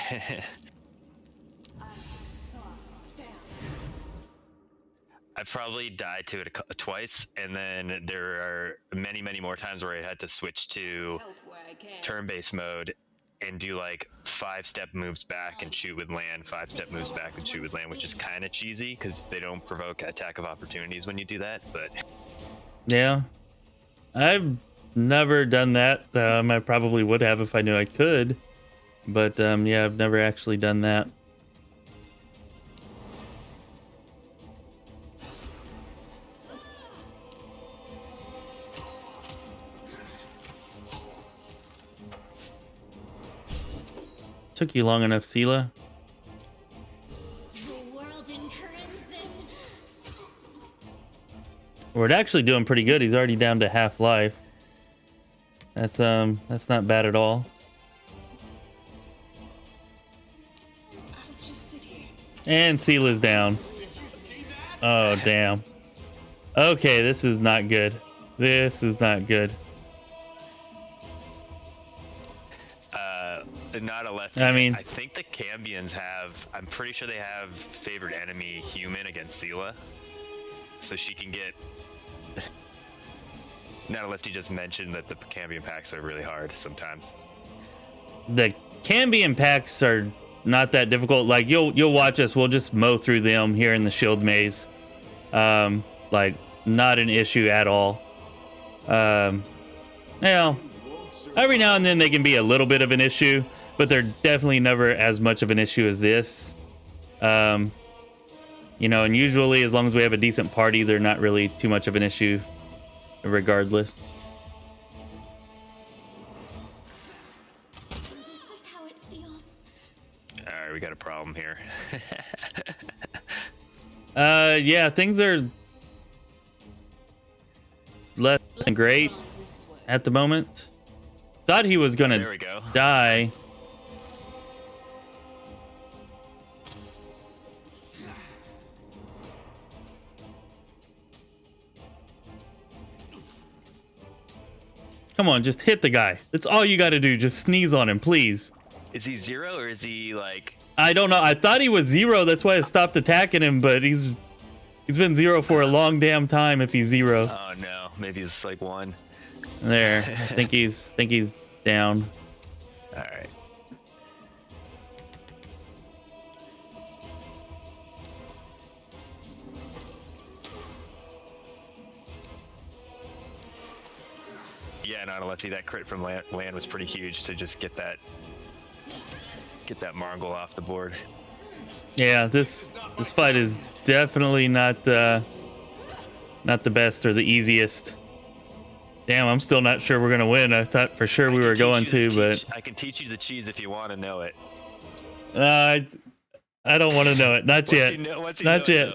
I've probably died to it twice, and then there are many, many more times where I had to switch to Help where I can. turn-based mode and do like 5-step moves back and shoot with land, 5-step moves back and shoot with land, which is kind of cheesy because they don't provoke attack of opportunities when you do that. But Yeah, I've never done that. I probably would have if I knew I could, but yeah, I've never actually done that. Took you long enough, Sela. The world in crimson. We're actually doing pretty good. He's already down to half life. That's not bad at all. I'll just sit here. And Sela's down. Oh damn. Okay, this is not good. This is not good. not a lefty. I mean, I think the Cambions have. I'm pretty sure they have favored enemy human against Sela, so she can get. Not a lefty just mentioned that the Cambion packs are really hard sometimes. the Cambion packs are not that difficult. Like you'll watch us. We'll just mow through them here in the shield maze. Like not an issue at all. You know, every now and then they can be a little bit of an issue, but they're definitely never as much of an issue as this. You know, and usually as long as we have a decent party, they're not really too much of an issue regardless. This is how it feels. All right, we got a problem here. Yeah, things are less than great at the moment. Thought he was There gonna we go. die. Come on, just hit the guy. That's all you got to do. Just sneeze on him, please. Is he 0 or is he like? I don't know. I thought he was 0. That's why I stopped attacking him, but he's been 0 for a long damn time if he's 0. Oh no, maybe it's like 1. There. I think he's down. All right. Yeah, not a lefty. That crit from land was pretty huge to just get that Mongol off the board. Yeah, this fight is definitely not the best or the easiest. Damn, I'm still not sure we're gonna win. I thought for sure we were going to, but I can teach you the cheese if you want to know it. I don't want to know it. Not yet. Not yet.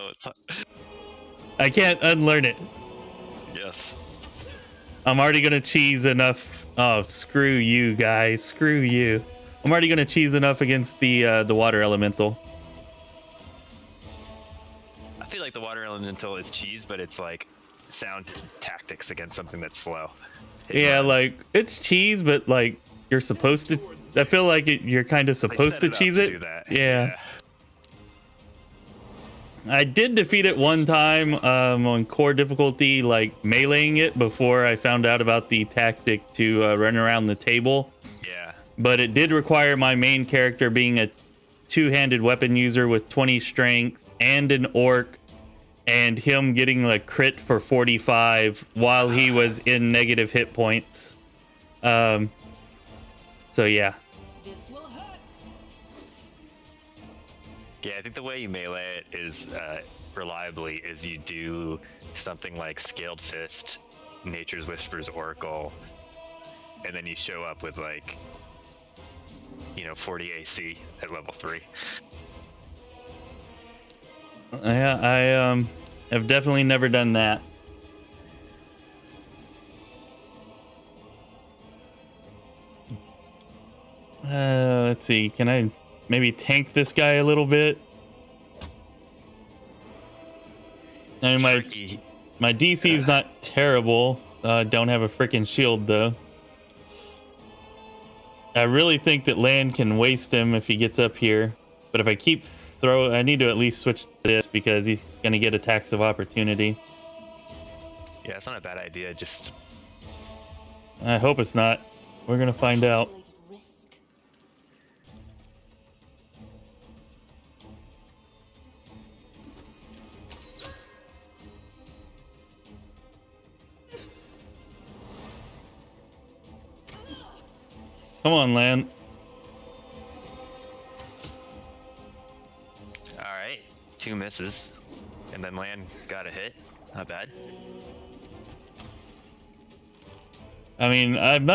I can't unlearn it. Yes. I'm already gonna cheese enough. Oh, screw you guys. Screw you. I'm already gonna cheese enough against the water elemental. I feel like the water elemental is cheese, but it's like sound tactics against something that's slow. Yeah, like it's cheese, but like you're supposed to. I feel like you're kind of supposed to cheese it. Do that. Yeah. I did defeat it one time on core difficulty, like meleeing it before I found out about the tactic to run around the table. Yeah. But it did require my main character being a two-handed weapon user with 20 strength and an orc and him getting a crit for 45 while he was in negative hit points. So yeah. This will hurt. Yeah, I think the way you melee it is reliably is you do something like Scaled Fist, Nature's Whispers, Oracle, and then you show up with like, 40 AC at level 3. Yeah, I have definitely never done that. Let's see. Can I maybe tank this guy a little bit? I mean, my DC is not terrible. Don't have a freaking shield though. I really think that land can waste him if he gets up here. But if I keep I need to at least switch to this because he's gonna get attacks of opportunity. Yeah, it's not a bad idea. Just I hope it's not. We're gonna find out. Risk. Come on, land. all right, 2 misses, and then land got a hit. Not bad. I mean, I'm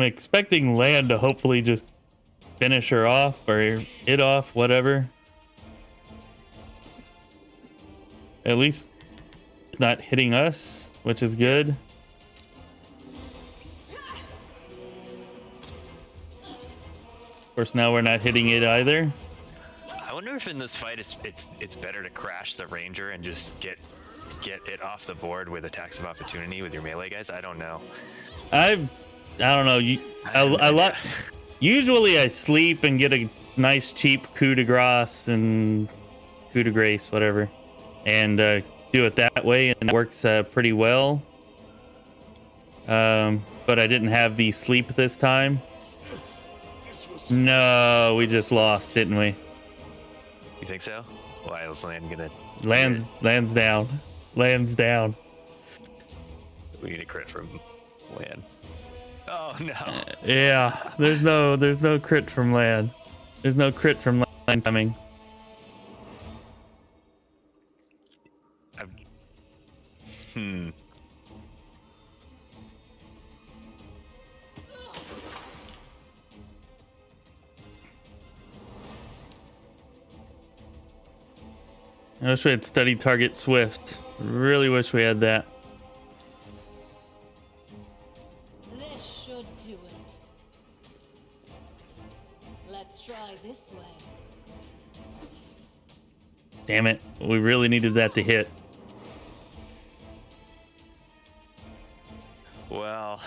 expecting land to hopefully just finish her off or it off, whatever. At least it's not hitting us, which is good. Of course, now we're not hitting it either. I wonder if in this fight it's better to crash the ranger and just get it off the board with attacks of opportunity with your melee guys. I don't know. I don't know. Usually I sleep and get a nice cheap coup de grace and coup de grace, whatever, and do it that way, and it works pretty well. But I didn't have the sleep this time. No, we just lost, didn't we? You think so? Why is land gonna lands down? Lands down. We need a crit from land. Oh no. Yeah, there's no crit from land. There's no crit from land coming. I wish we had studied target swift. Really wish we had that. This should do it. Let's try this way. Damn it. We really needed that to hit. Well.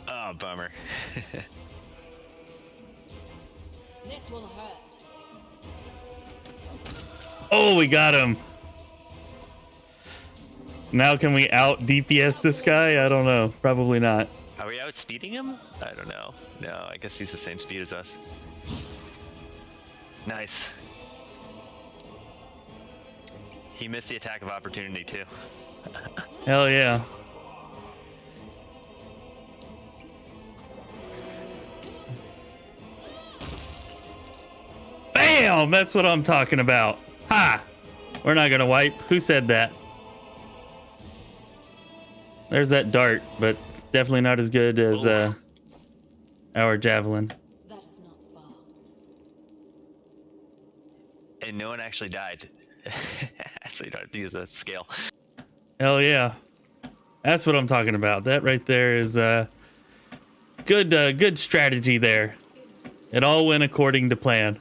Oh, bummer. This will hurt. Oh, we got him. Now can we out DPS this guy? I don't know. Probably not. Are we outspeeding him? I don't know. No, I guess he's the same speed as us. Nice. He missed the attack of opportunity too. Hell yeah. Bam! That's what I'm talking about. Ha! We're not gonna wipe. Who said that? There's that dart, but it's definitely not as good as our javelin. That is not far. And no one actually died. So you don't have to use a scale. Hell yeah. That's what I'm talking about. That right there is good strategy there. It all went according to plan.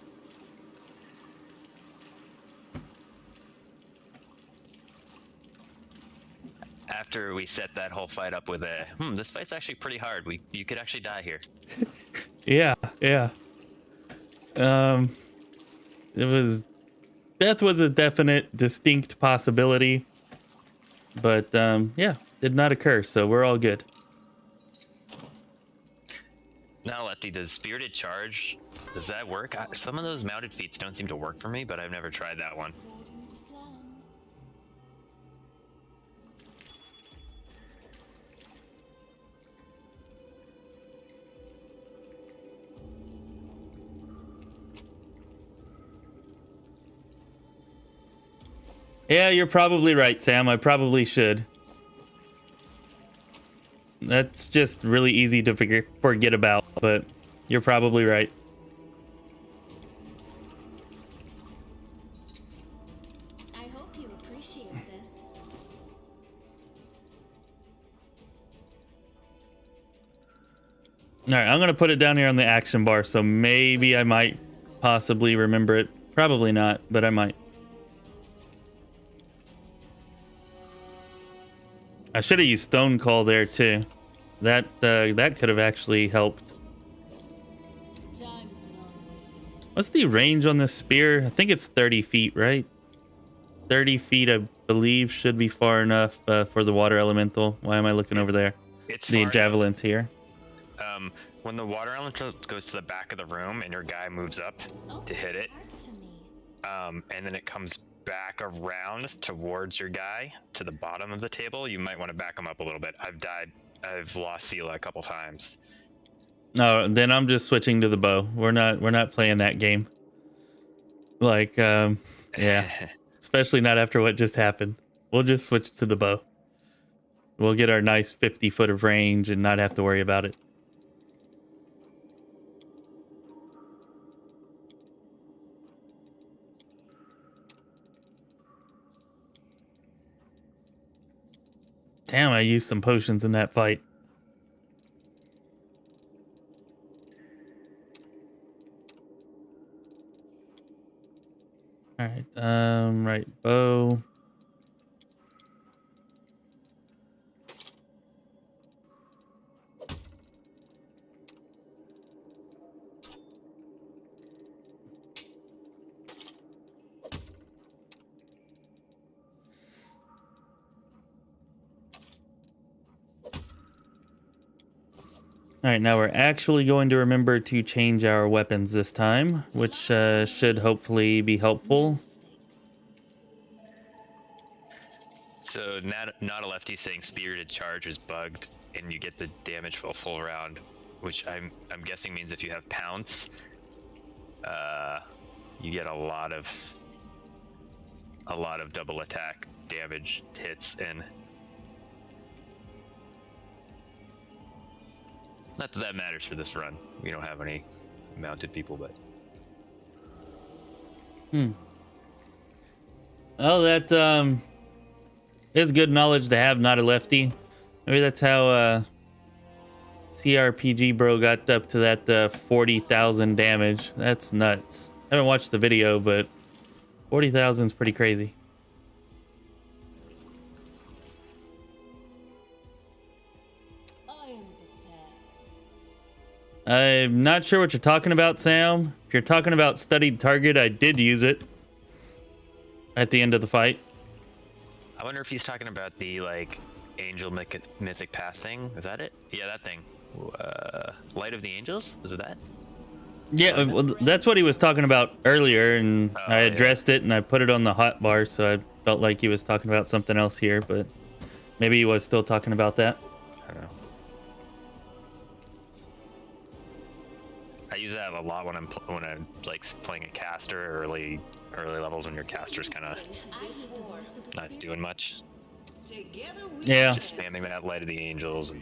After we set that whole fight up with a, this fight's actually pretty hard. You could actually die here. Yeah. Death was a definite, distinct possibility, but yeah, did not occur. So we're all good. Now, Lefty, does Spirited Charge Does that work? Some of those mounted feats don't seem to work for me, but I've never tried that one. Yeah, you're probably right, Sam. I probably should. That's just really easy to forget about, but you're probably right. I hope you appreciate this. All right, I'm going to put it down here on the action bar, so maybe I might possibly remember it. Probably not, but I might. I should have used Stone Call there too. That could have actually helped. What's the range on this spear? I think it's 30 feet, right? 30 feet, I believe, should be far enough for the water elemental. Why am I looking over there? It's the far javelins here. When the water elemental goes to the back of the room and your guy moves up to hit it, and then it comes back around towards your guy to the bottom of the table, you might want to back him up a little bit. I've lost Sela a couple times. No, then I'm just switching to the bow. We're not playing that game. Like, yeah, especially not after what just happened. We'll just switch to the bow. We'll get our nice 50 foot of range and not have to worry about it. Damn, I used some potions in that fight. All right, right, bow. All right, now we're actually going to remember to change our weapons this time, which should hopefully be helpful. So not a lefty saying Spirited Charge is bugged, and you get the damage for a full round, which I'm guessing means if you have Pounce, you get a lot of double attack damage hits in. Not that that matters for this run. We don't have any mounted people, but. Oh, that is good knowledge to have, not a lefty. Maybe that's how CRPG bro got up to that 40,000 damage. That's nuts. I haven't watched the video, but 40,000 is pretty crazy. I'm not sure what you're talking about, Sam. If you're talking about studied target, I did use it at the end of the fight. I wonder if he's talking about the angel mythic path thing. Is that it? Yeah, that thing. Light of the Angels? Was it that? Yeah, well, that's what he was talking about earlier, and I addressed it and I put it on the hot bar, so I felt like he was talking about something else here, but maybe he was still talking about that. I don't know. I use that a lot when I'm playing a caster early levels when your caster's kind of not doing much. Yeah. Just spamming that Light of the Angels. And...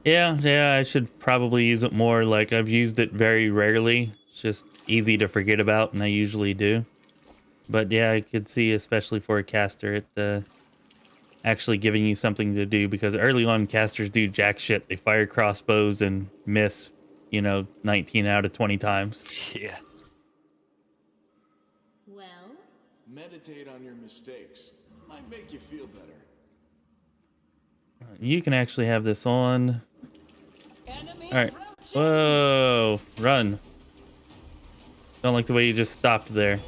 Yeah, I should probably use it more. Like, I've used it very rarely. It's just easy to forget about, and I usually do. But yeah, I could see, especially for a caster, it actually giving you something to do, because early on casters do jack shit. They fire crossbows and miss, 19 out of 20 times. Yeah. Well? Meditate on your mistakes. Might make you feel better. You can actually have this on. All right. Whoa, run. Don't like the way you just stopped there.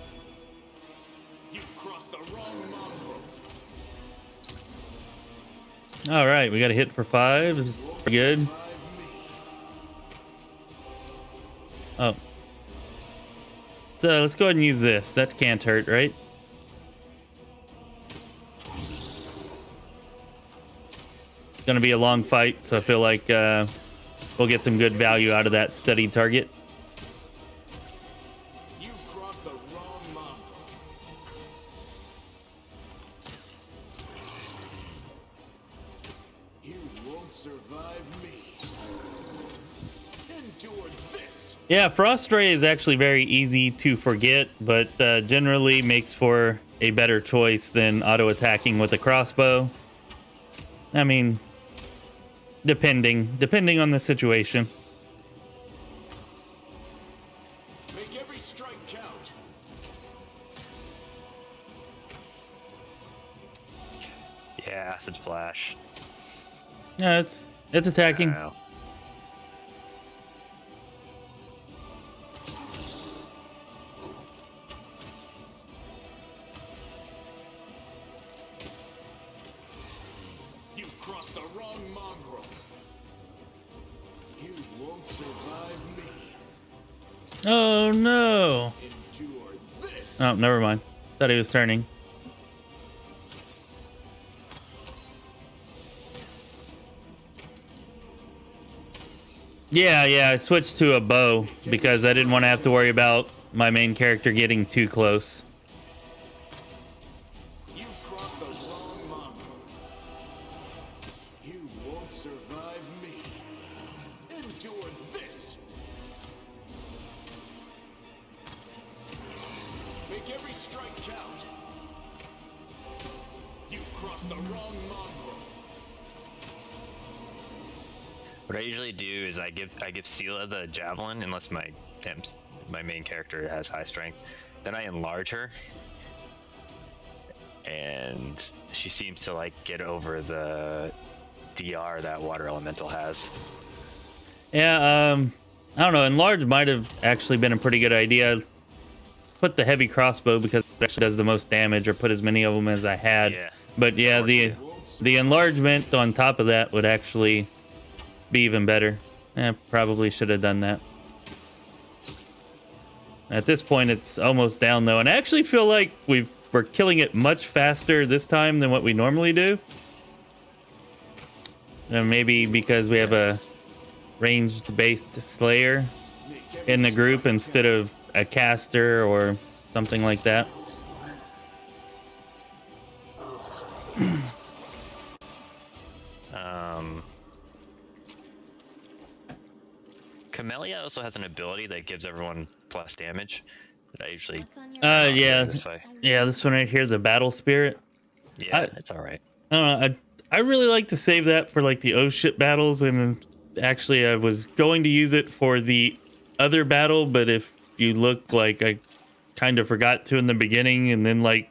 All right, we got a hit for 5. Pretty good. Oh. So let's go ahead and use this. That can't hurt, right? It's gonna be a long fight, so I feel like we'll get some good value out of that steady target. You've crossed the wrong mongrel. You won't survive me. Endure this. Yeah, Frost Ray is actually very easy to forget, but generally makes for a better choice than auto-attacking with a crossbow. I mean, depending on the situation. Make every strike count. Yeah, acid flash. Yeah, it's attacking. Wow. You've crossed the wrong mongrel. You won't survive me. Oh no! Endure this. Oh, never mind. Thought he was turning. Yeah, I switched to a bow because I didn't want to have to worry about my main character getting too close. You've crossed the wrong mongrel. You won't survive me. Endure this. Make every strike count. You've crossed the wrong mongrel. What I usually do is I give Sela the javelin unless my main character has high strength. Then I enlarge her, and she seems to like get over the DR that water elemental has. Yeah, I don't know. Enlarge might have actually been a pretty good idea. Put the heavy crossbow because it actually does the most damage, or put as many of them as I had. Yeah. But yeah, the enlargement on top of that would actually be even better. Probably should have done that. At this point, it's almost down though, and I actually feel like we're killing it much faster this time than what we normally do. And maybe because we have a ranged-based Slayer in the group instead of a caster or something like that. Camellia also has an ability that gives everyone plus damage that I usually Yeah, this fight. yeah, this one right here, the Battle Spirit. Yeah, it's all right. I don't know. I really like to save that for like the oh shit battles, and actually I was going to use it for the other battle, but if you look, like I kind of forgot to in the beginning, and then like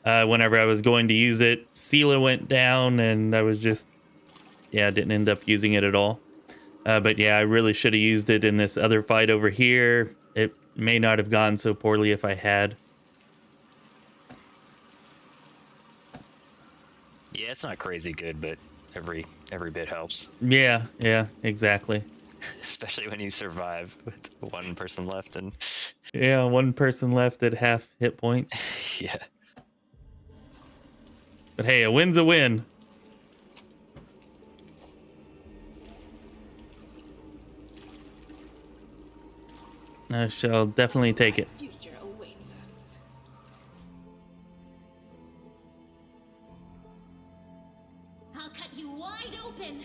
whenever I was going to use it, Sela went down, and I was just didn't end up using it at all. But yeah, I really should have used it in this other fight over here. It may not have gone so poorly if I had. Yeah, it's not crazy good, but every bit helps. Yeah, exactly. Especially when you survive with one person left and Yeah, one person left at half hit points. yeah. But hey, a win's a win. I shall definitely take it. Future awaits us. I'll cut you wide open.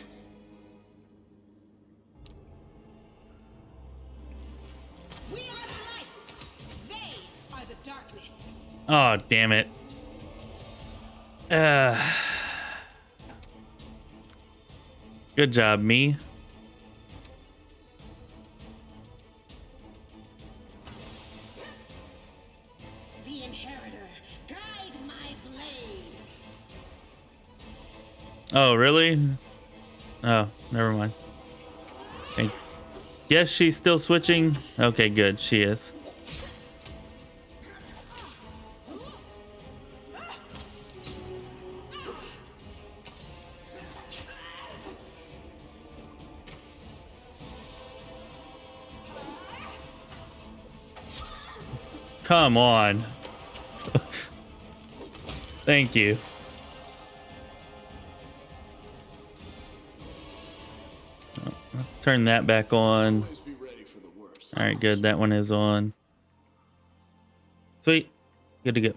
We are the light. They are the darkness. Oh, damn it. Good job, me. The inheritor, guide my blade. Oh, really? Oh, never mind. I guess she's still switching. Okay, good. She is. Come on. Thank you. Oh, let's turn that back on. Always be ready for the worst. All right, good. That one is on. Sweet. Good to go.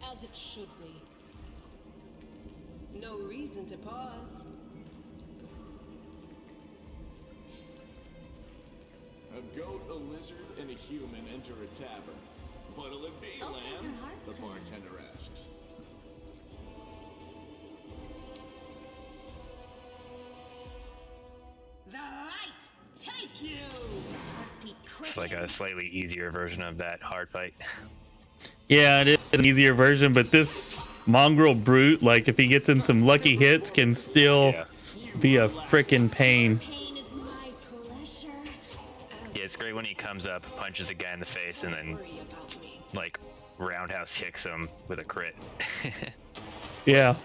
As it should be. No reason to pause. A goat, a lizard, and a human enter a tavern. What'll it be, Open lamb? your heart The to bartender asks. The light take you. Heartbeat It's like a slightly easier version of that hard fight. Yeah, it is an easier version, but this mongrel brute, like if he gets in some lucky hits, can still Yeah. be a frickin' pain. pain is my pleasure. Yeah, it's great when he comes up, punches a guy in the face, and then Worry about me. like roundhouse kicks him with a crit. Yeah.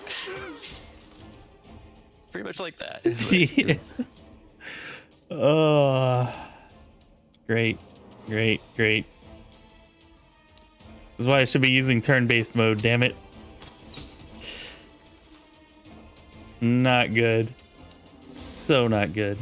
Pretty much like that. Yeah. Great. Great. Great. This is why I should be using turn-based mode, damn it. Not good. So not good.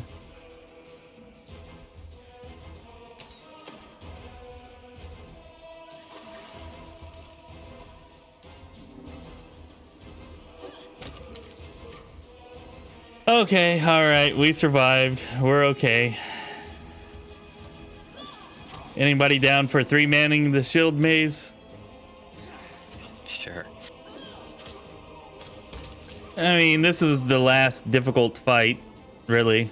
Okay, alright, we survived. We're okay. Anybody down for 3-manning the shield maze? Sure. I mean, this was the last difficult fight, really.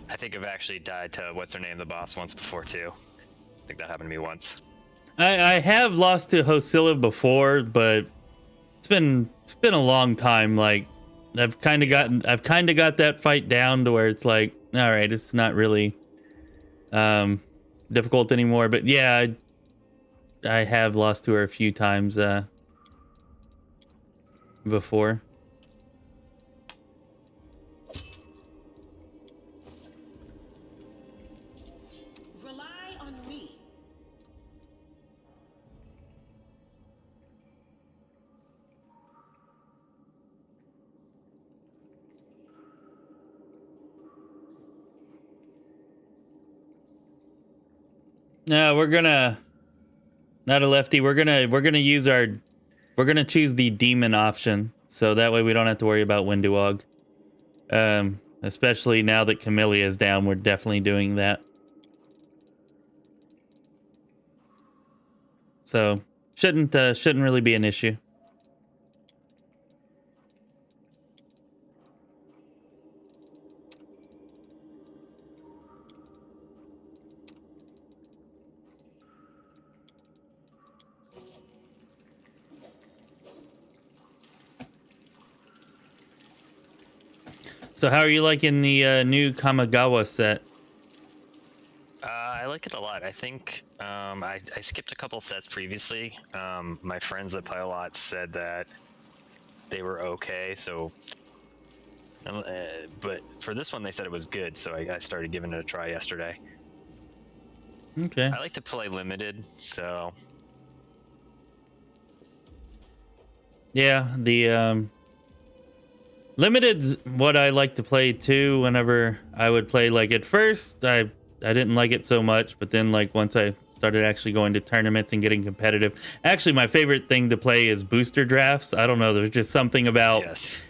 I think I've actually died to what's her name, the boss, once before too. I think that happened to me once. I have lost to Hosilla before, but it's been a long time. Like I've kind of got that fight down to where it's like, all right, it's not really difficult anymore. But yeah, I have lost to her a few times before. Rely on me. No, we're gonna not a lefty. We're gonna choose the demon option, so that way we don't have to worry about Windowog. Especially now that Camellia is down, we're definitely doing that. So shouldn't really be an issue. So how are you liking the new Kamigawa set? I like it a lot. I think I skipped a couple sets previously. My friends that play a lot said that they were okay. So, but for this one, they said it was good. So I started giving it a try yesterday. Okay. I like to play limited, so Yeah, the limited's what I like to play too. Whenever I would play, like at first, I didn't like it so much, but then like once I started actually going to tournaments and getting competitive, actually my favorite thing to play is booster drafts. I don't know, there's just something about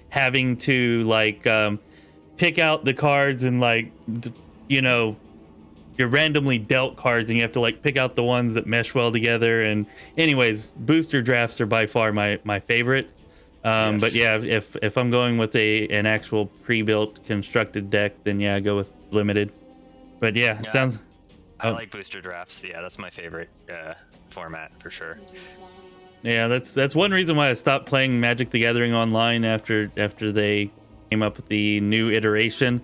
having to like pick out the cards and like you know, you're randomly dealt cards and you have to like pick out the ones that mesh well together. And anyways, booster drafts are by far my favorite. But yeah, if I'm going with an actual pre-built constructed deck, then yeah, I go with limited. But yeah, sounds. I like booster drafts. Yeah, that's my favorite format for sure. Yeah, that's one reason why I stopped playing Magic the Gathering online after they came up with the new iteration.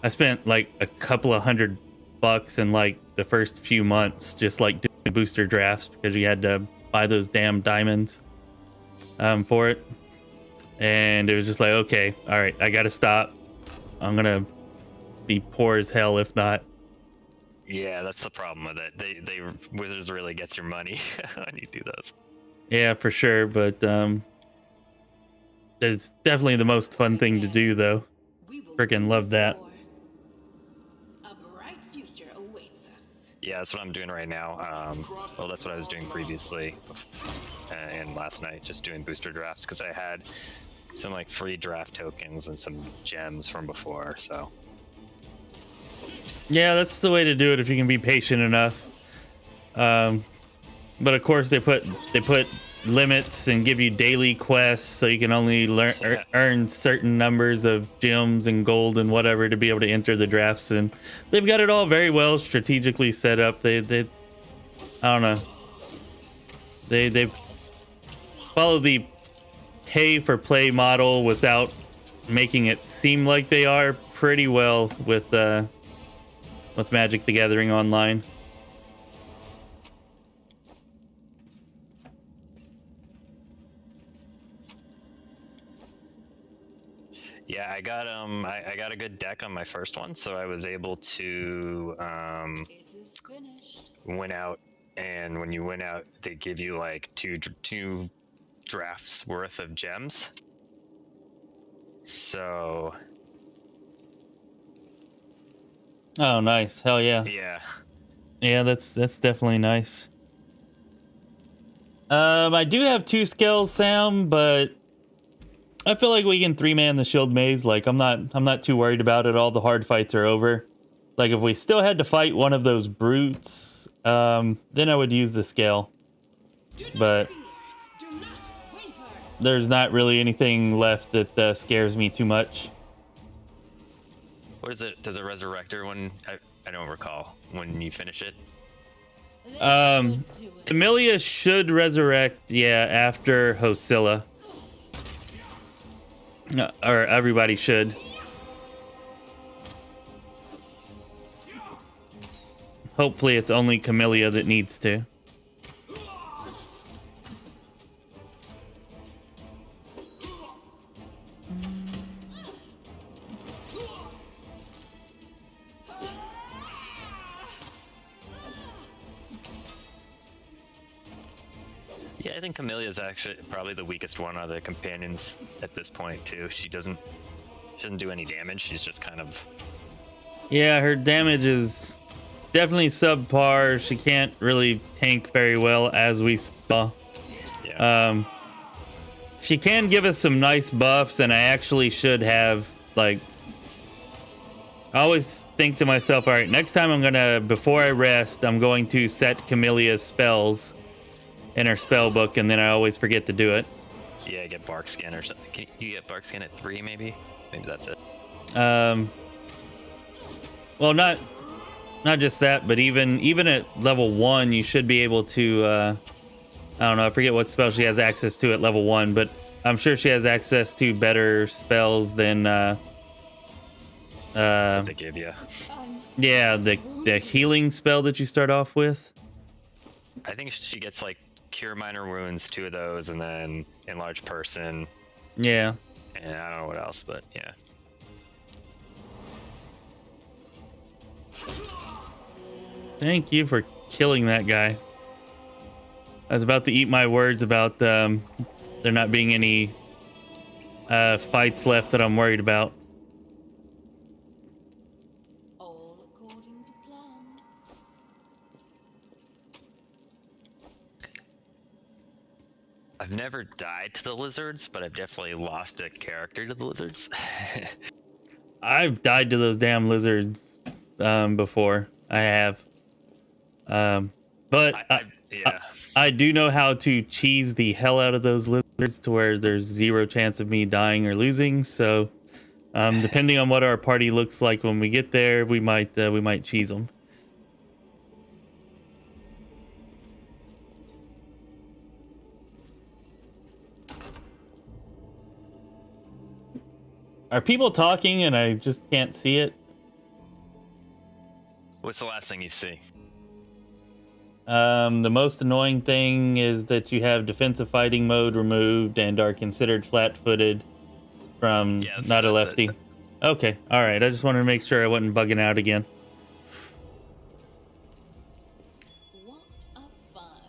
I spent like a couple of $100 in like the first few months just like between booster drafts because you had to buy those damn diamonds for it. And it was just like, okay, all right, I gotta stop. I'm gonna be poor as hell if not. Yeah, that's the problem with it. They Wizards really gets your money when you do those. Yeah, for sure, but it's definitely the most fun thing to do, though. Freaking love that. A bright future awaits us. Yeah, that's what I'm doing right now. Well, that's what I was doing previously and last night, just doing booster drafts because I had some like free draft tokens and some gems from before. So yeah, that's the way to do it if you can be patient enough. But of course, they put limits and give you daily quests, so you can only earn certain numbers of gems and gold and whatever to be able to enter the drafts. And they've got it all very well strategically set up. They I don't know. They follow the pay for play model without making it seem like they are pretty well with Magic the Gathering Online. yeah, I got I got a good deck on my first one, so I was able to It is finished. win out. And when you win out, they give you like two drafts worth of gems. So Oh, nice. Hell yeah. yeah. Yeah, that's definitely nice. I do have 2 skills, Sam, but I feel like we can 3-man the shield maze. Like I'm not too worried about it. All the hard fights are over. Like if we still had to fight one of those brutes, then I would use the scale. But there's not really anything left that scares me too much. What is it? Does it resurrect her when I don't recall when you finish it? Camellia should resurrect, yeah, after Hosilla. Or everybody should. Hopefully it's only Camellia that needs to. Yeah, I think Camellia is actually probably the weakest one of the companions at this point too. She doesn't do any damage. She's just kind of... Yeah, her damage is definitely subpar. She can't really tank very well, as we saw. Yeah. She can give us some nice buffs, and I actually should have, like... I always think to myself, all right, next time before I rest, I'm going to set Camellia's spells in her spell book, and then I always forget to do it. Yeah, get Bark Skin or something. Can you get Bark Skin at 3 maybe? Maybe that's it. Well, not just that, but even at level 1, you should be able to, I don't know, I forget what spell she has access to at level 1, but I'm sure she has access to better spells than, What they give you. yeah, the healing spell that you start off with. I think she gets like Cure Minor Wounds, 2 of those, and then Enlarge Person. Yeah. And I don't know what else, but yeah. Thank you for killing that guy. I was about to eat my words about there not being any fights left that I'm worried about. All according to plan. I've never died to the lizards, but I've definitely lost a character to the lizards. I've died to those damn lizards before. I have. But yeah. I do know how to cheese the hell out of those lizards to where there's 0 chance of me dying or losing. So, depending on what our party looks like when we get there, we might cheese them. Are people talking and I just can't see it? What's the last thing you see? The most annoying thing is that you have defensive fighting mode removed and are considered flat-footed from Yes, not a that's lefty. it. Okay, all right. I just wanted to make sure I wasn't bugging out again. What a find.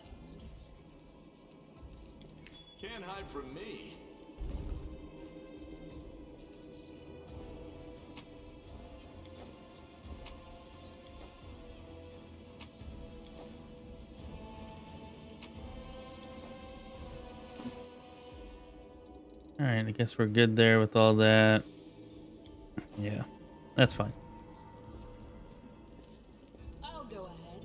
Can't hide from me. All right, I guess we're good there with all that. Yeah, that's fine. I'll go ahead.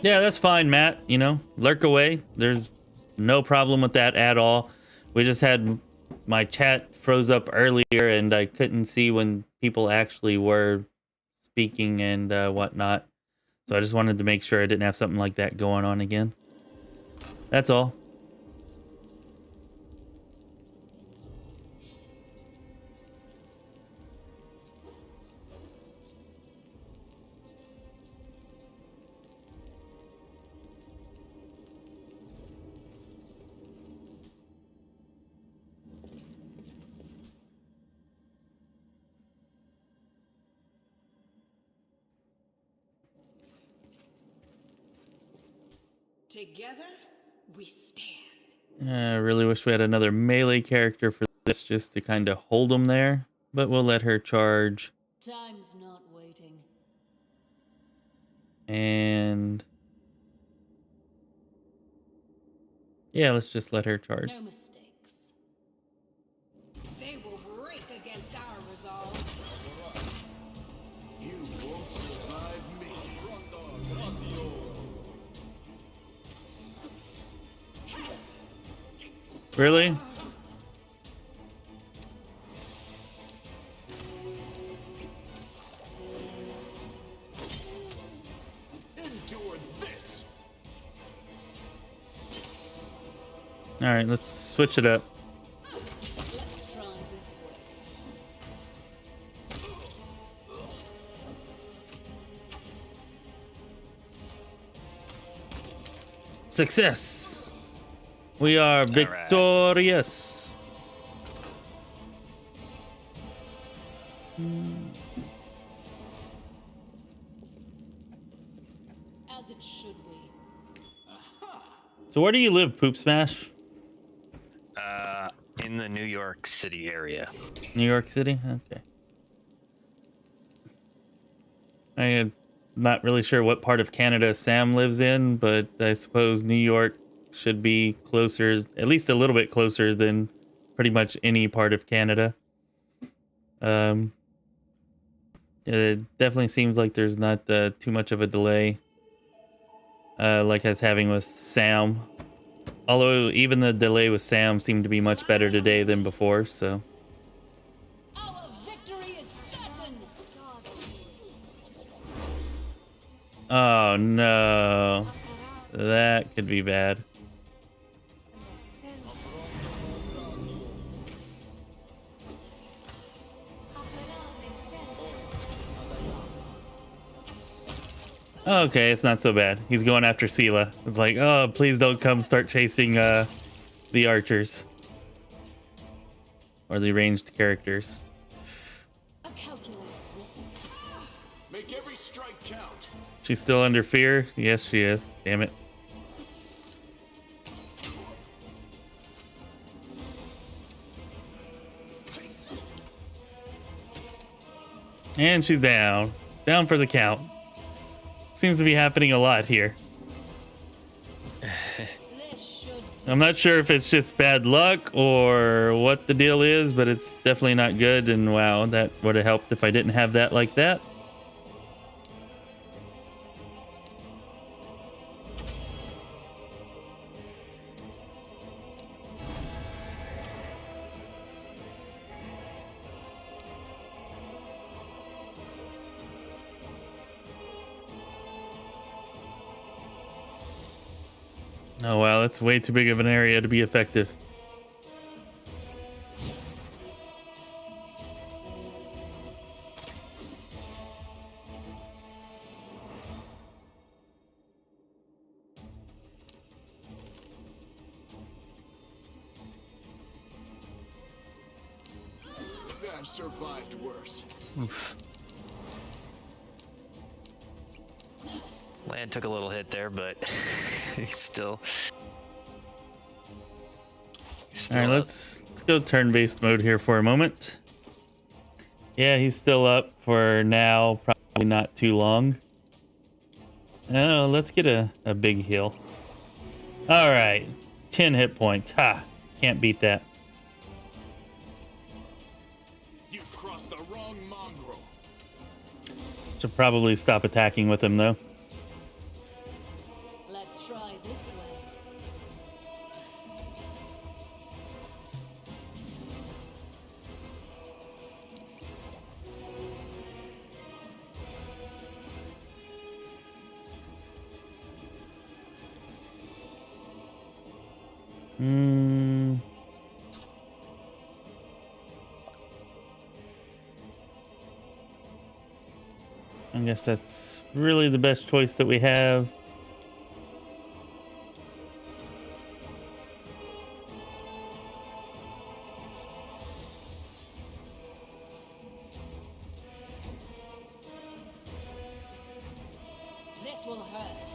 Yeah, that's fine, Matt. You know, lurk away. There's no problem with that at all. We just had my chat froze up earlier and I couldn't see when people actually were speaking and whatnot. So I just wanted to make sure I didn't have something like that going on again. That's all. Together, we stand. I really wish we had another melee character for this just to kind of hold them there. But we'll let her charge. Time's not waiting. And yeah, let's just let her charge. No mistakes. They will break against our resolve. You won't survive me. Really? Endure this. All right, let's switch it up. Let's try this way. Success! We are victorious. As it should be. So where do you live, Poop Smash? In the New York City area. New York City? Okay. I am not really sure what part of Canada Sam lives in, but I suppose New York should be closer, at least a little bit closer than pretty much any part of Canada. It definitely seems like there's not too much of a delay, like I was having with Sam. Although even the delay with Sam seemed to be much better today than before, so. Our victory is certain. Oh no. That could be bad. Okay, it's not so bad. He's going after Sela. It's like, oh, please don't come start chasing the archers. Or the ranged characters. A calculated risk. Make every strike count. She's still under fear? Yes, she is. Damn it. And she's down. Down for the count. Seems to be happening a lot here. I'm not sure if it's just bad luck or what the deal is, but it's definitely not good. And wow, that would have helped if I didn't have that like that. Oh wow, that's way too big of an area to be effective. I've survived worse. Oof. Land took a little hit there, but he's still. All right, let's go turn-based mode here for a moment. Yeah, he's still up for now, probably not too long. Oh, let's get a big heal. All right, 10 hit points. Ha! Can't beat that. You've crossed the wrong mongrel. Should probably stop attacking with him though. Let's try this way. I guess that's really the best choice that we have. This will hurt.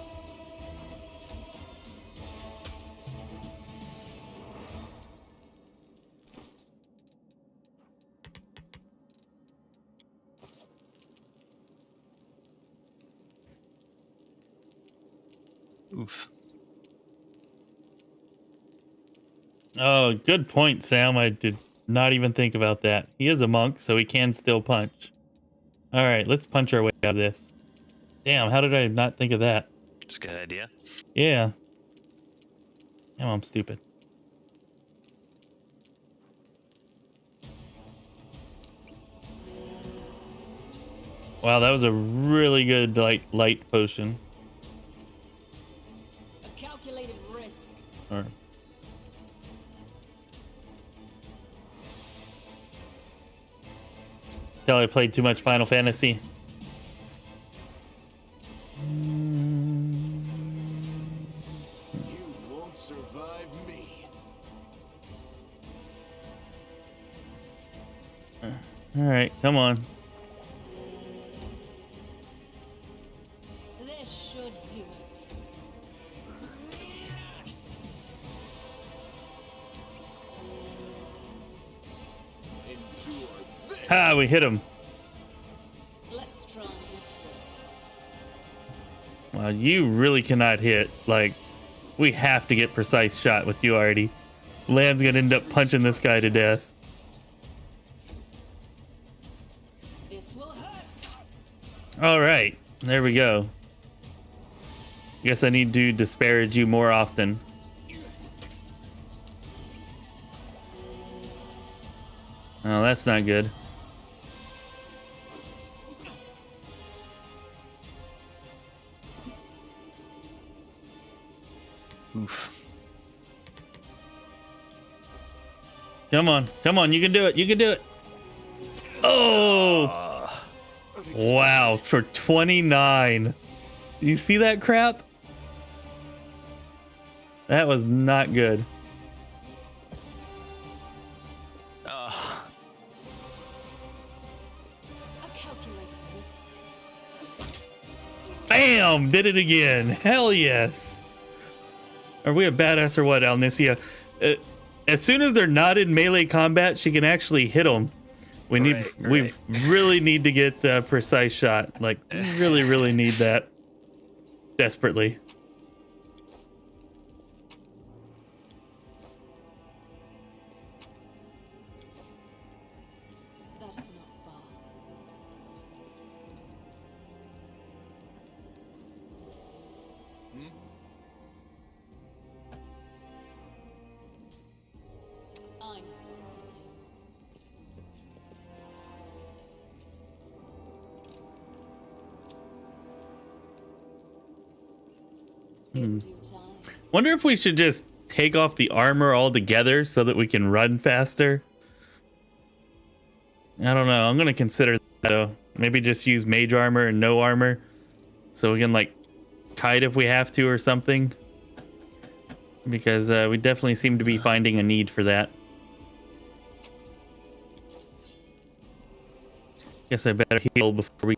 Oof. Oh, good point, Sam. I did not even think about that. He is a monk, so he can still punch. All right, let's punch our way out of this. Damn, how did I not think of that? It's a good idea. Yeah. Damn, I'm stupid. Wow, that was a really good light potion. A calculated risk. Or tell I played too much Final Fantasy. You won't survive me. All right, come on. This should do it. Endure this. Ha, we hit him. Let's try this way. Wow, you really cannot hit. Like, we have to get precise shot with you already. Land's gonna end up punching this guy to death. This will hurt. All right, there we go. Guess I need to disparage you more often. Oh, that's not good. Oof. Come on, you can do it, you can do it. Oh, wow, for 29. You see that crap? That was not good. Oh, A calculated risk. Bam! Did it again. Hell yes. Are we a badass or what, Alnicia? As soon as they're not in melee combat, she can actually hit them. We really need to get a precise shot. Like, really need that. Desperately. That is not far. I know what to do. In due time. Wonder if we should just take off the armor altogether so that we can run faster. I don't know. I'm going to consider that, though. Maybe just use mage armor and no armor so we can, like, kite if we have to or something. Because we definitely seem to be finding a need for that. Guess I better heal before we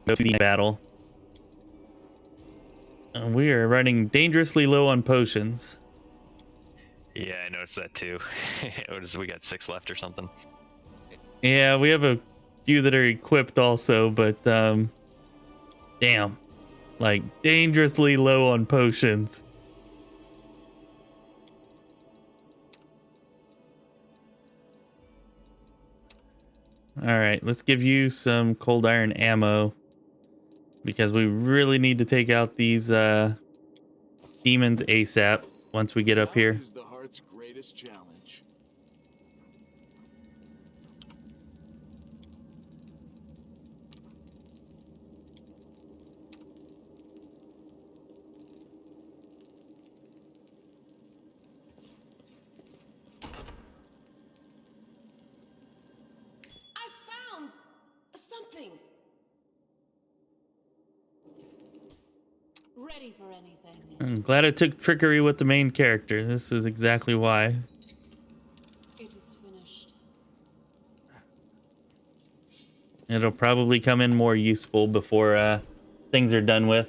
go to the battle. We are running dangerously low on potions. Yeah, I noticed that too. What is, we got 6 left or something? Yeah, we have a few that are equipped also, but damn. Like, dangerously low on potions. Alright, let's give you some cold iron ammo. Because we really need to take out these demons ASAP once we get up here. Is the heart's greatest challenge. I found something. Ready for anything. I'm glad I took trickery with the main character. This is exactly why. It is finished. It'll probably come in more useful before things are done with.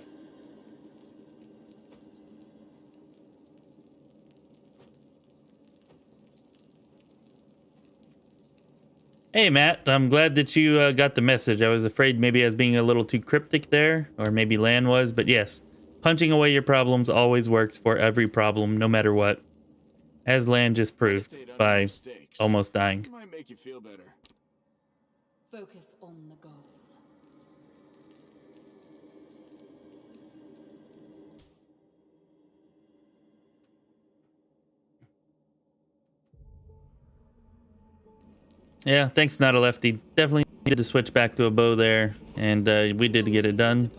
Hey Matt, I'm glad that you got the message. I was afraid maybe I was being a little too cryptic there, or maybe Lan was, but yes, punching away your problems always works for every problem, no matter what. As Lan just proved by almost dying. Might make you feel better. Focus on the goal. Yeah, thanks, not a lefty. Definitely needed to switch back to a bow there, and we did get it done.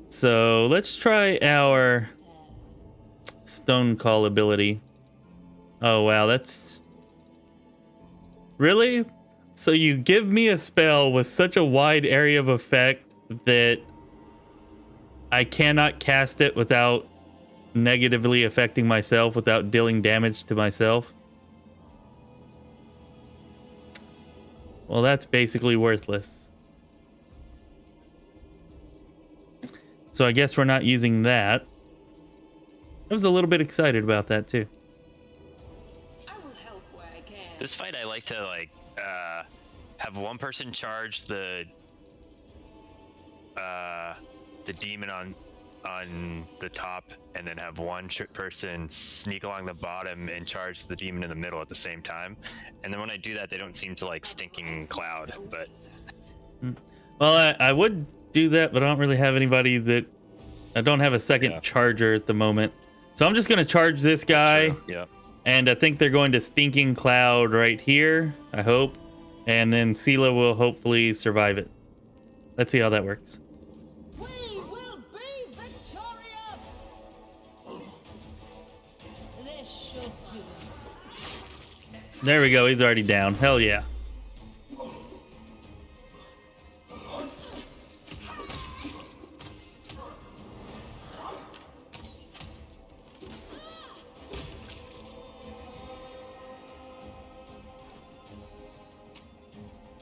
So let's try our stone call ability. Oh wow, that's really? So you give me a spell with such a wide area of effect that I cannot cast it without negatively affecting myself, without dealing damage to myself? Well, that's basically worthless. So I guess we're not using that. I was a little bit excited about that too. I will help where I can. This fight, I like to have one person charge the demon on the top, and then have one person sneak along the bottom and charge the demon in the middle at the same time. And then when I do that, they don't seem to like stinking cloud. But well, I would do that, but I don't really have anybody that. I don't have a second charger at the moment, so I'm just gonna charge this guy. Yeah. And I think they're going to stinking cloud right here. I hope, and then Sela will hopefully survive it. Let's see how that works. We will be victorious! This should do it. There we go. He's already down. Hell yeah.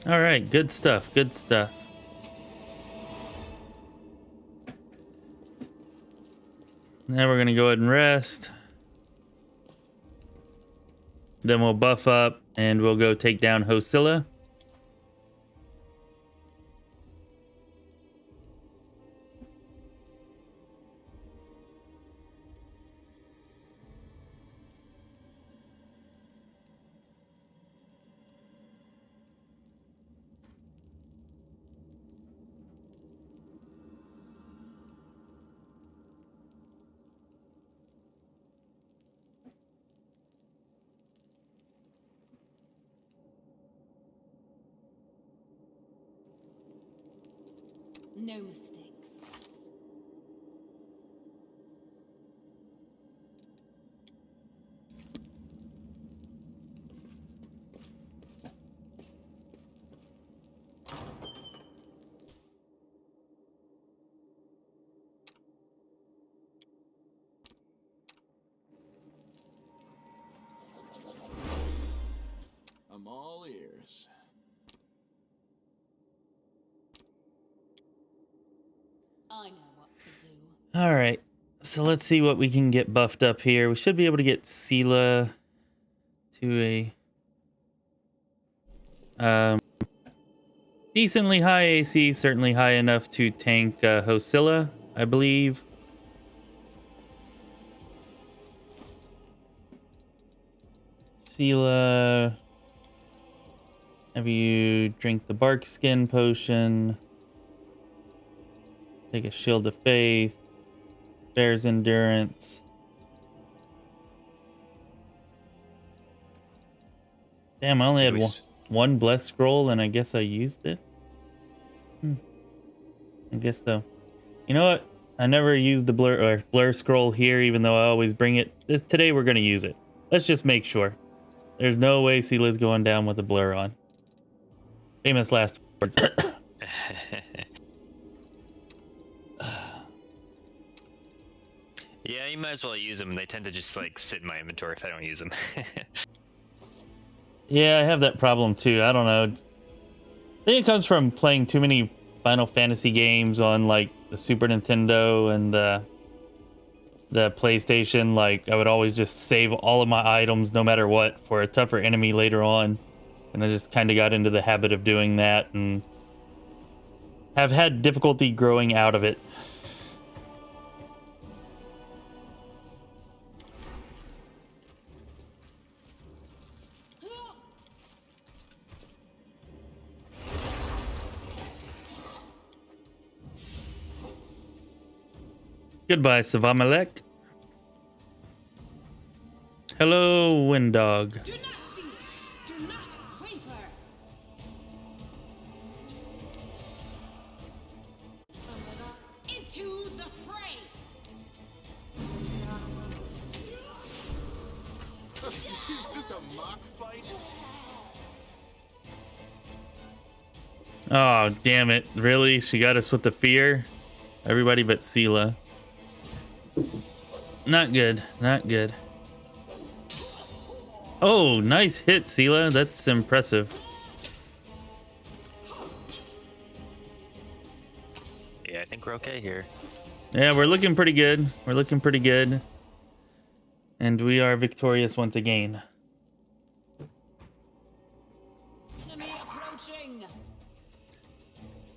All right, good stuff. Good stuff. Now we're gonna go ahead and rest. Then we'll buff up and we'll go take down Hosilla. No mistakes. All right. So let's see what we can get buffed up here. We should be able to get Sela to a decently high AC, certainly high enough to tank Hosilla, I believe. Sela, have you drink the bark skin potion, take a shield of faith, bear's endurance. Damn, I only had one blessed scroll and I guess I used it. I guess so. You know what? I never used the blur scroll here, even though I always bring it. Today we're gonna use it. Let's just make sure. There's no way Sela's going down with the blur on. Famous last words. Yeah, you might as well use them. They tend to just like sit in my inventory if I don't use them. Yeah, I have that problem too. I don't know. I think it comes from playing too many Final Fantasy games on like the Super Nintendo and the PlayStation. Like I would always just save all of my items no matter what for a tougher enemy later on. And I just kind of got into the habit of doing that and have had difficulty growing out of it. Goodbye, Savamalek. Hello, Windog. Do not fear. Do not waver. Into the fray. Is this a mock fight? Oh, damn it. Really? She got us with the fear? Everybody but Sela. Not good. Not good. Oh, nice hit, Sela. That's impressive. Yeah, I think we're okay here. Yeah, we're looking pretty good. We're looking pretty good. And we are victorious once again. Enemy approaching.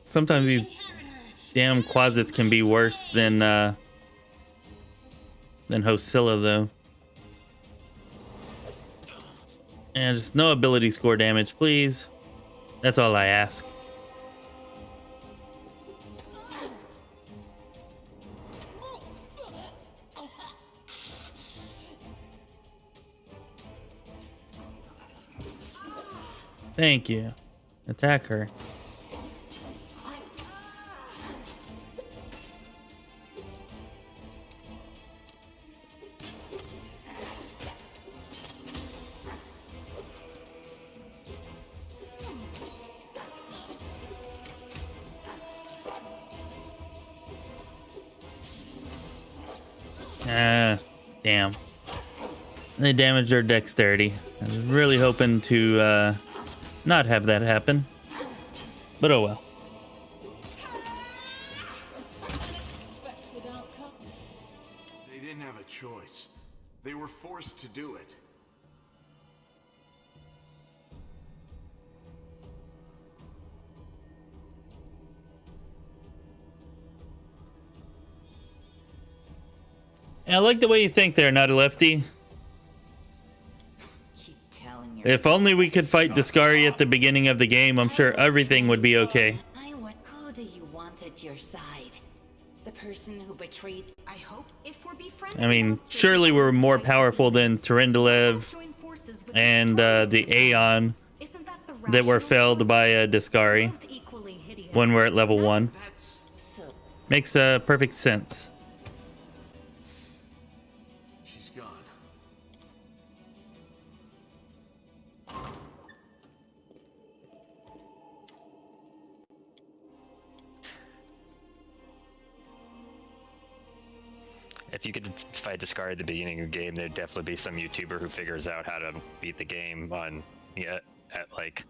Sometimes these damn quasits can be worse than Hosilla, though. And just no ability score damage, please. That's all I ask. Thank you. Attack her. Ah, damn. They damaged our dexterity. I was really hoping to not have that happen. But oh well. Unexpected outcome. They didn't have a choice. They were forced to do it. I like the way you think there, not a lefty. Keep telling If only we could fight Discari at the beginning of the game, I'm sure everything would be okay. Who do you want at your side? The person who betrayed. I hope. If we're befriended I mean, monsters, surely we're more fight powerful than demons. Tyrindalev Join forces with and the the Aeon Isn't that the that were rational felled choice? by Discari Both equally hideous. when we're at level 1. So. Makes perfect sense. She's gone. If you could fight Discard at the beginning of the game, there'd definitely be some YouTuber who figures out how to beat the game on at like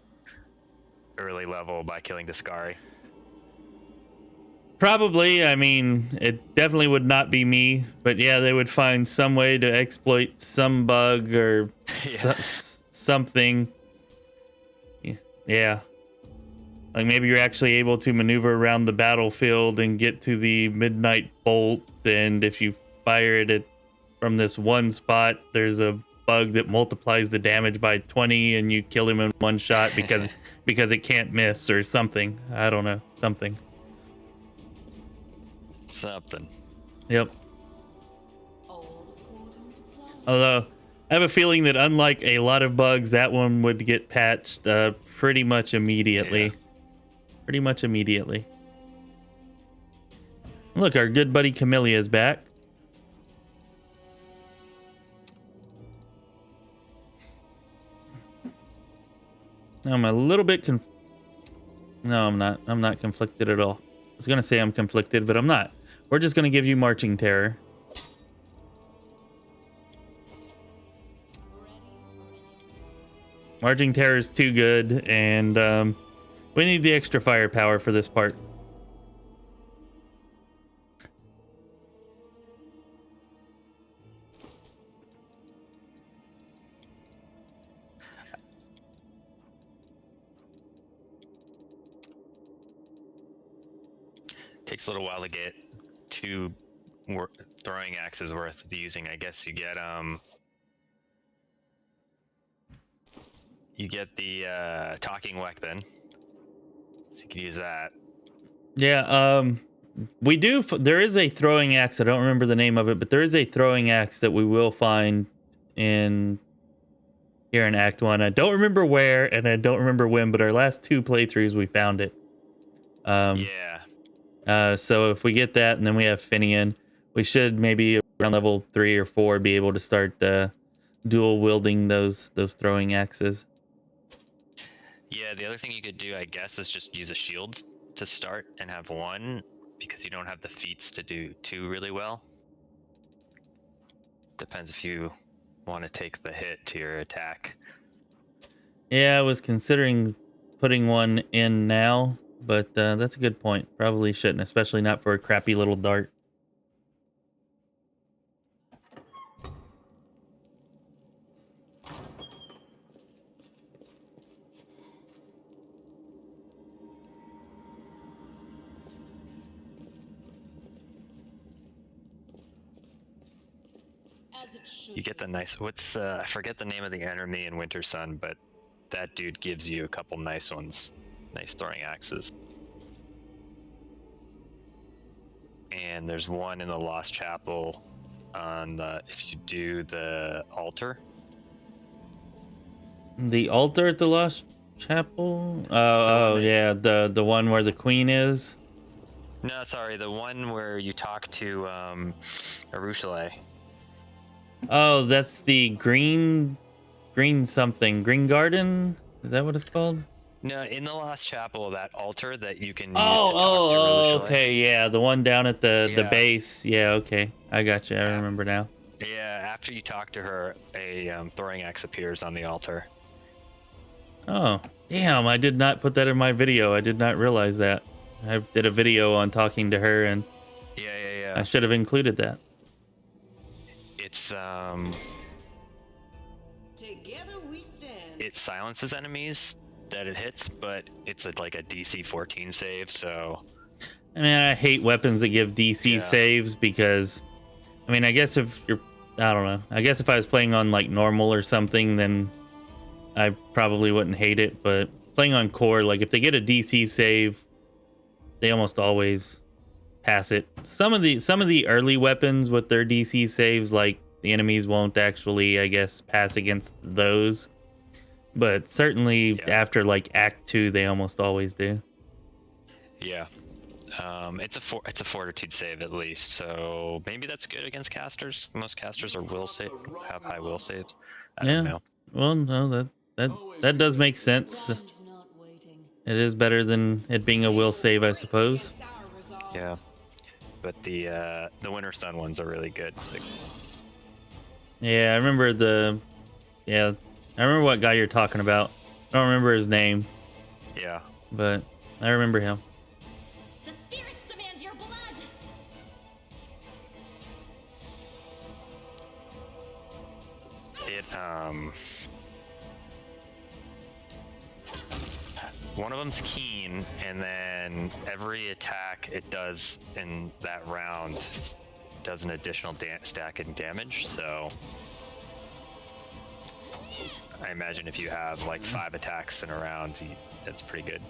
early level by killing Discari. Probably. I mean, it definitely would not be me, but yeah, they would find some way to exploit some bug or something. Yeah. Like maybe you're actually able to maneuver around the battlefield and get to the midnight bolt, and if you fire it from this one spot, there's a bug that multiplies the damage by 20 and you kill him in one shot because it can't miss or something. I don't know. Something. Yep. Although I have a feeling that unlike a lot of bugs, that one would get patched pretty much immediately. Pretty much immediately. Look, our good buddy Camellia is back. I'm a little bit No, I'm not. I'm not conflicted at all. I was going to say I'm conflicted, but I'm not. We're just going to give you Marching Terror. Marching Terror is too good, and we need the extra firepower for this part. Takes a little while to get 2 throwing axes worth of using. I guess you get the talking weapon, so you can use that. Yeah, we do. There is a throwing axe. I don't remember the name of it, but there is a throwing axe that we will find here in Act 1. I don't remember where, and I don't remember when, but our last 2 playthroughs we found it. So if we get that, and then we have Finian, we should maybe around level 3 or 4 be able to start dual wielding those throwing axes. Yeah, the other thing you could do, I guess, is just use a shield to start and have 1, because you don't have the feats to do 2 really well. Depends if you want to take the hit to your attack. Yeah, I was considering putting 1 in now, but that's a good point. Probably shouldn't, especially not for a crappy little dart. You get the nice, I forget the name of the enemy in Winter Sun, but that dude gives you a couple nice ones. Nice throwing axes. And there's one in the Lost Chapel on if you do the altar. The altar at the Lost Chapel? Oh yeah, the one where the queen is? No, sorry, the one where you talk to Arushale. Oh, that's the green something. Green Garden? Is that what it's called? No, in the Lost Chapel, that altar that you can use to talk to Arushale. Okay, yeah, the one down at the base. Yeah, okay. I got you. I remember now. Yeah, after you talk to her, a throwing axe appears on the altar. Oh, damn, I did not put that in my video. I did not realize that. I did a video on talking to her, and yeah. I should have included that. It's Together we stand. it silences enemies that it hits, but it's like a DC 14 save, so I mean, I hate weapons that give DC saves because, I mean, I guess if you're, I don't know. I guess if I was playing on like normal or something, then I probably wouldn't hate it. But playing on core, like if they get a DC save, they almost always pass it. Some of the early weapons with their DC saves, like the enemies won't actually, I guess, pass against those. But certainly after like Act 2, they almost always do. Yeah. It's a fortitude save at least, so maybe that's good against casters. Most casters are have high will saves. I don't know. Well, no, that does make sense. It is better than it being a will save, I suppose. Yeah, but the Winter Sun ones are really good. Yeah, I remember I remember what guy you're talking about. I don't remember his name. Yeah, but I remember him. The spirits demand your it one of them's keen, and then every attack it does in that round does an additional stack in damage. So I imagine if you have like 5 attacks in a round, that's pretty good.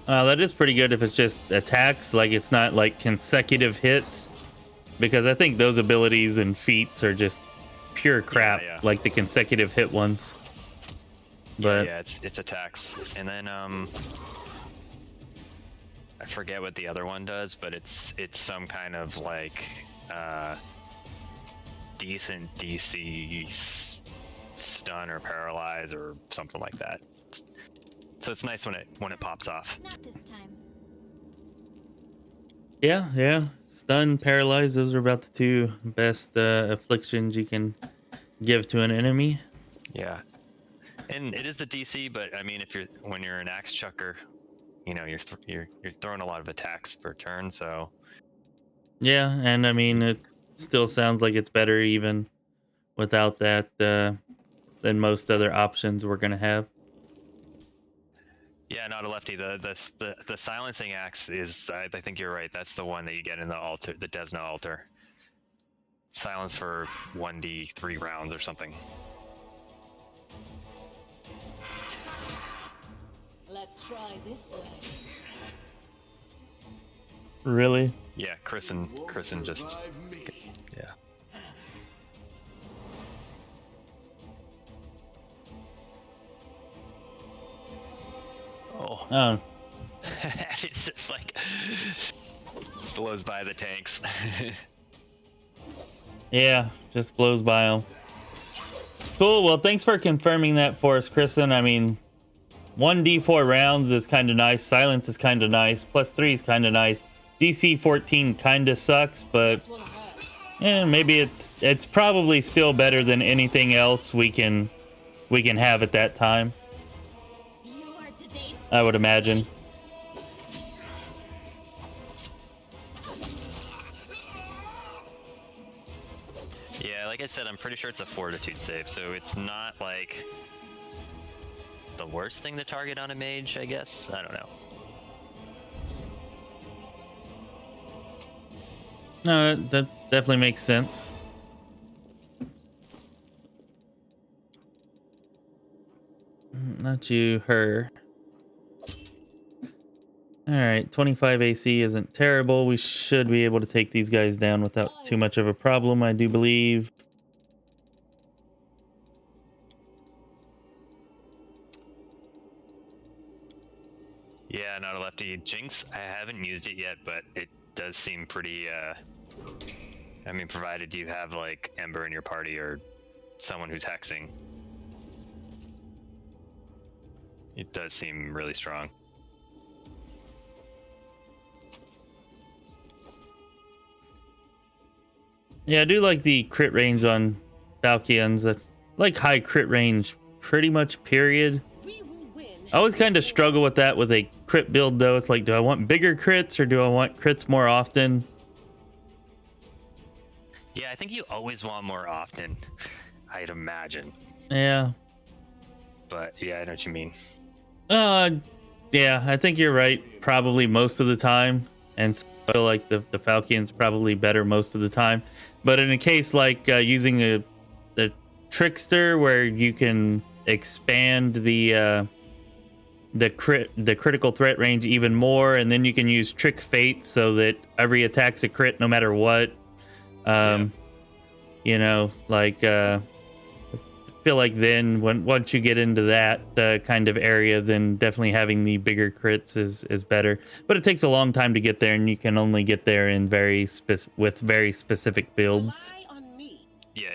That is pretty good if it's just attacks, like it's not like consecutive hits, because I think those abilities and feats are just pure crap, like the consecutive hit ones. But yeah, it's attacks, and then I forget what the other one does, but it's some kind of like decent DC stun or paralyze or something like that. So it's nice when it pops off. Not this time. yeah, stun, paralyze, those are about the 2 best afflictions you can give to an enemy. Yeah. And it is the DC, but I mean, when you're an axe chucker, you know, you're throwing a lot of attacks per turn, so. Yeah, and I mean, it still sounds like it's better even without that than most other options we're gonna have. Yeah, not a lefty. The silencing axe is, I think you're right. That's the one that you get in the altar, the Desna altar. Silence for 1d3 rounds or something. Let's try this way. Really? Yeah, Chris and just yeah. Oh. It's just like blows by the tanks. Yeah, just blows by them. Cool. Well, thanks for confirming that for us, Kristen. I mean, 1d4 rounds is kind of nice. Silence is kind of nice. +3 is kind of nice. DC 14 kind of sucks, but maybe it's probably still better than anything else we can have at that time. I would imagine. Yeah, like I said, I'm pretty sure it's a fortitude save, so it's not like the worst thing to target on a mage, I guess. I don't know. No, that definitely makes sense. Not you, her. Alright, 25 AC isn't terrible. We should be able to take these guys down without too much of a problem, I do believe. Yeah, not a lefty. Jinx, I haven't used it yet, but it does seem pretty, I mean, provided you have, like, Ember in your party or someone who's hexing. It does seem really strong. Yeah, I do like the crit range on Falchions. I like high crit range pretty much, period. I always kind of struggle with that with a crit build, though. It's like, do I want bigger crits or do I want crits more often? Yeah, I think you always want more often, I'd imagine. Yeah. But yeah, I know what you mean. Yeah, I think you're right. Probably most of the time. And so I feel like the Falcon's probably better most of the time. But in a case like using the Trickster, where you can expand the critical threat range even more, and then you can use Trick Fate so that every attack's a crit no matter what. You know, like I feel like then once you get into that kind of area, then definitely having the bigger crits is better. But it takes a long time to get there, and you can only get there in with very specific builds. Yeah.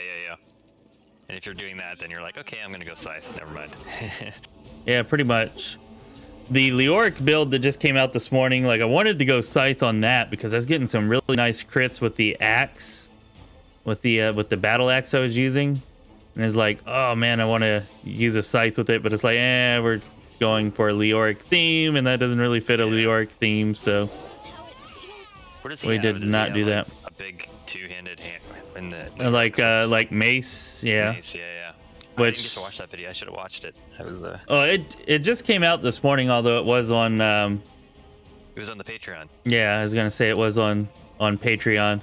And if you're doing that, then you're like, okay, I'm gonna go Scythe. Never mind. Yeah, pretty much. The Leoric build that just came out this morning, like I wanted to go Scythe on that because I was getting some really nice crits with the axe, with the battle axe I was using. And it's like, oh man, I want to use a Scythe with it, but it's like, we're going for a Leoric theme, and that doesn't really fit a Leoric theme, so we did not do that. A big two-handed hand in the like mace, yeah. Mace, yeah. I didn't get which to watch that video. I should have watched it. I was oh, it just came out this morning, although it was on it was on the Patreon. yeah, I was gonna say it was on Patreon.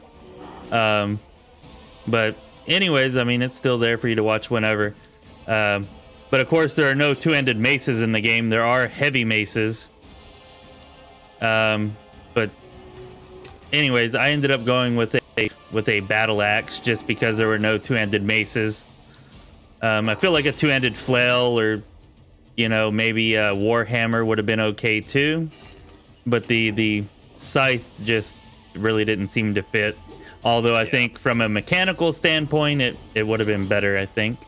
But anyways, I mean, it's still there for you to watch whenever. But of course, there are no two-handed maces in the game. There are heavy maces. But anyways, I ended up going with a battle axe just because there were no two-handed maces. I feel like a two-handed flail or, you know, maybe a warhammer would have been okay too. But the scythe just really didn't seem to fit. Although I think from a mechanical standpoint, it would have been better, I think.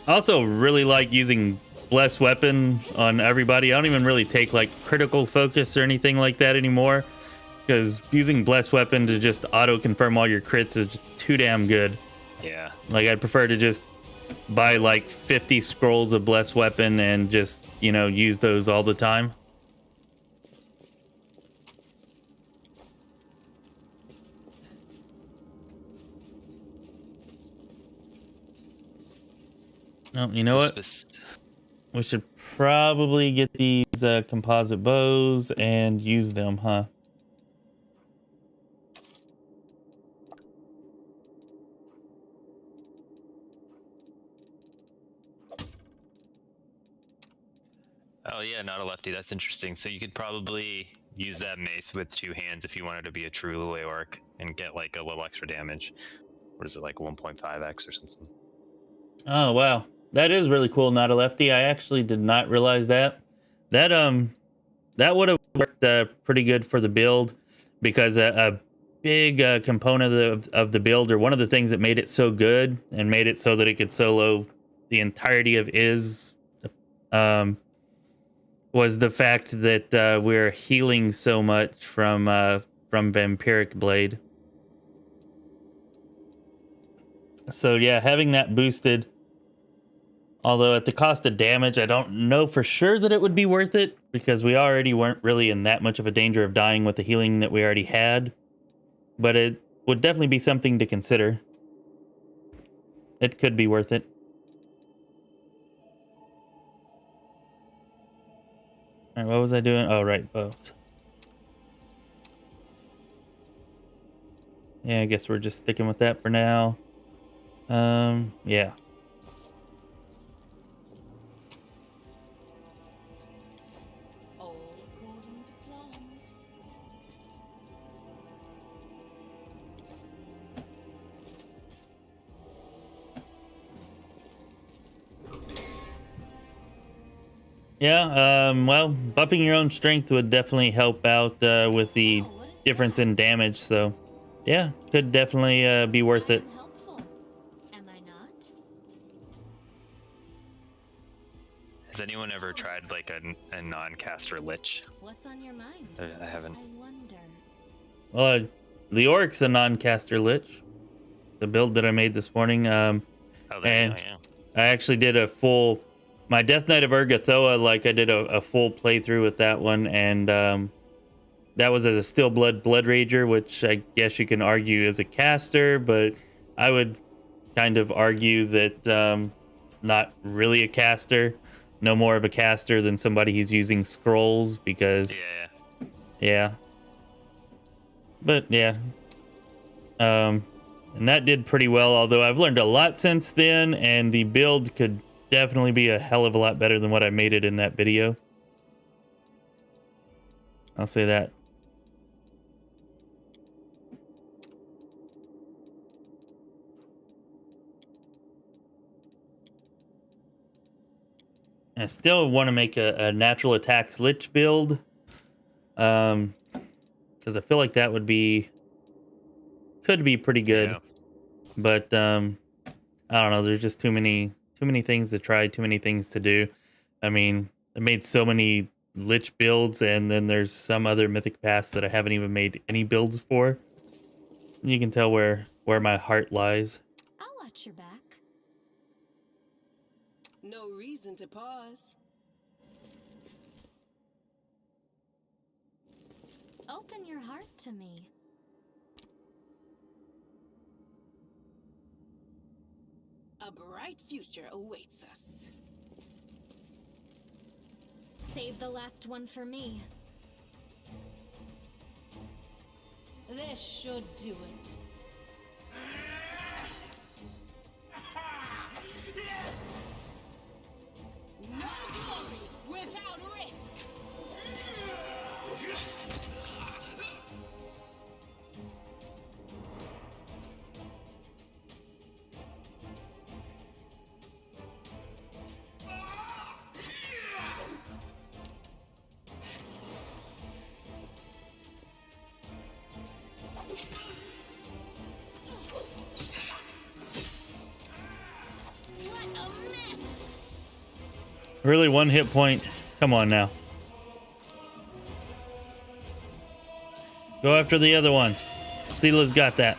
I also really like using blessed weapon on everybody. I don't even really take like critical focus or anything like that anymore, because using blessed weapon to just auto confirm all your crits is just too damn good. Yeah. Like I'd prefer to just buy like 50 scrolls of blessed weapon and just, you know, use those all the time. Oh, you know what? We should probably get these composite bows and use them, huh? Oh yeah, not a lefty. That's interesting. So you could probably use that mace with two hands if you wanted to be a true Lule orc and get like a little extra damage. Or is it like 1.5x or something? Oh wow, that is really cool. Not a lefty. I actually did not realize that. That would have worked pretty good for the build, because a big component of the build, or one of the things that made it so good and made it so that it could solo the entirety of was the fact that we're healing so much from Vampiric Blade. So yeah, having that boosted, although at the cost of damage, I don't know for sure that it would be worth it, because we already weren't really in that much of a danger of dying with the healing that we already had. But it would definitely be something to consider. It could be worth it. All right, what was I doing? Oh, right, bows. Yeah, I guess we're just sticking with that for now. Yeah. All according to plan. Yeah, well, buffing your own strength would definitely help out with the difference in damage, so yeah, could definitely be worth it. Helpful. Am I not? Has anyone ever tried like a non-caster lich? What's on your mind? I haven't. I wonder. Well, the Orc's a non-caster lich, the build that I made this morning, Oh, there and you go, yeah. I actually did a full, my Death Knight of Urgathoa, like I did a full playthrough with that one, and that was as a Steel Blood Rager, which I guess you can argue is a caster, but I would kind of argue that it's not really a caster. No more of a caster than somebody who's using scrolls, because yeah. But yeah. And that did pretty well, although I've learned a lot since then, and the build could definitely be a hell of a lot better than what I made it in that video. I'll say that. I still want to make a natural attacks lich build, because I feel like that could be pretty good. Yeah. But I don't know. There's just too many things to try, too many things to do. I mean, I made so many lich builds, and then there's some other mythic paths that I haven't even made any builds for. You can tell where my heart lies. I'll watch your back. No reason to pause. Open your heart to me. bright future awaits us. Save the last one for me. This should do it. No glory without risk. What a mess! Really, 1 hit point. Come on now. Go after the other one. Sela's got that.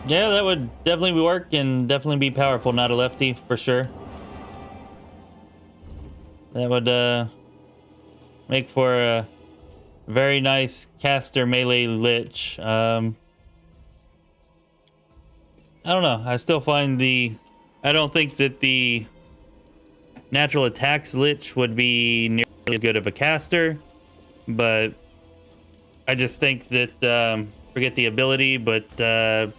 Yeah, that would definitely work and definitely be powerful, not a lefty, for sure. That would make for a very nice caster melee lich. I don't know. I still find I don't think that the natural attacks lich would be nearly as good of a caster, but I just think that forget the ability, but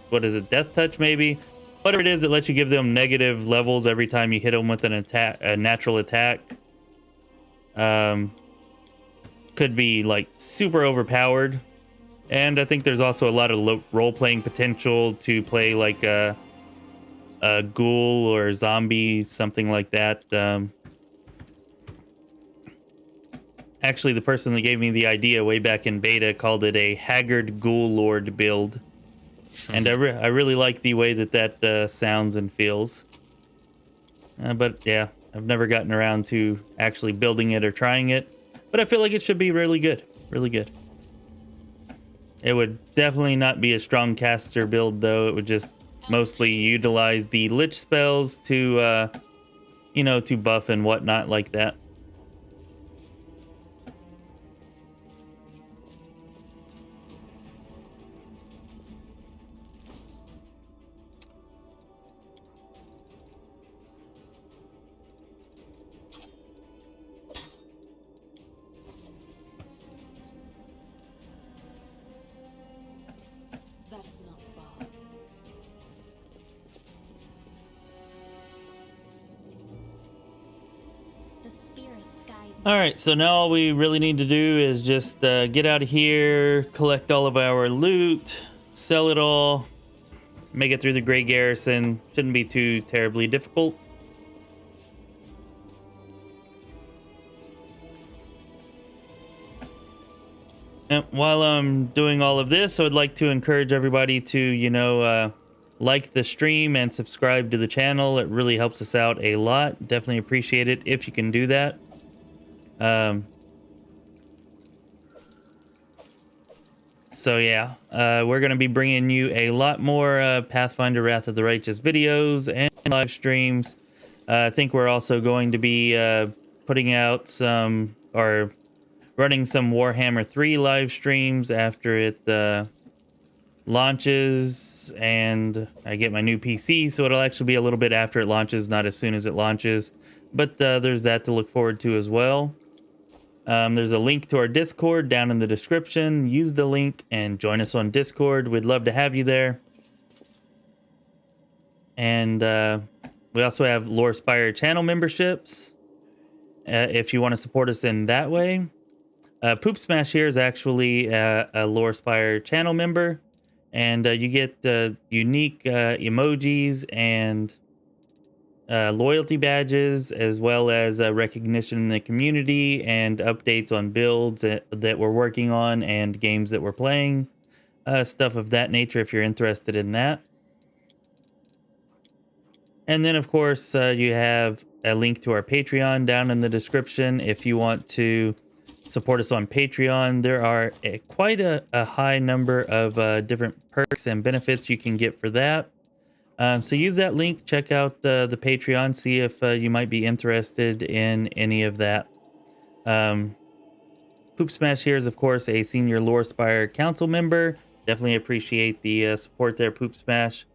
what is it, death touch maybe, whatever it is that lets you give them negative levels every time you hit them with a natural attack, could be like super overpowered. And I think there's also a lot of role-playing potential to play like a ghoul or a zombie, something like that. Actually, the person that gave me the idea way back in beta called it a Haggard Ghoul Lord build. And I really like the way that sounds and feels. But yeah, I've never gotten around to actually building it or trying it. But I feel like it should be really good. Really good. It would definitely not be a strong caster build, though. It would just mostly utilize the lich spells to, to buff and whatnot like that. That is not far. The spirits guide me. All right, so now all we really need to do is just get out of here, collect all of our loot, sell it all, make it through the Gray Garrison. Shouldn't be too terribly difficult. And while I'm doing all of this, I would like to encourage everybody to, like the stream and subscribe to the channel. It really helps us out a lot. Definitely appreciate it if you can do that. So yeah, we're going to be bringing you a lot more Pathfinder Wrath of the Righteous videos and live streams. I think we're also going to be putting out running some Warhammer 3 live streams after it launches and I get my new PC, so it'll actually be a little bit after it launches, not as soon as it launches. But there's that to look forward to as well. There's a link to our Discord down in the description. Use the link and join us on Discord. We'd love to have you there. And we also have Lorespire channel memberships if you want to support us in that way. Poop Smash here is actually a Lorespire channel member, and you get unique emojis and loyalty badges, as well as recognition in the community and updates on builds that we're working on and games that we're playing, stuff of that nature if you're interested in that. And then, of course, you have a link to our Patreon down in the description if you want to support us on Patreon. There are quite a high number of different perks and benefits you can get for that. So use that link, check out the Patreon, see if you might be interested in any of that. Poop Smash here is, of course, a senior Lorespire council member. Definitely appreciate the support there, Poop Smash,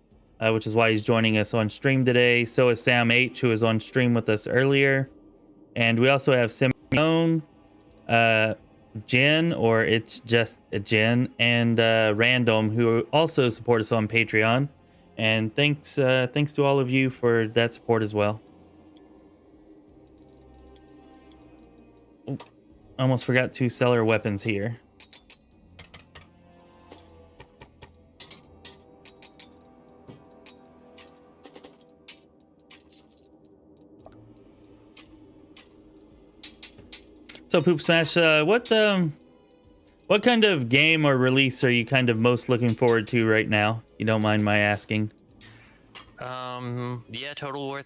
which is why he's joining us on stream today. So is Sam H, who was on stream with us earlier. And we also have Simeon, Jen, or it's just a Jen, and Random, who also support us on Patreon. And thanks to all of you for that support as well. Oh, almost forgot to sell our weapons here. So Poop Smash, what kind of game or release are you kind of most looking forward to right now? You don't mind my asking? Yeah, Total War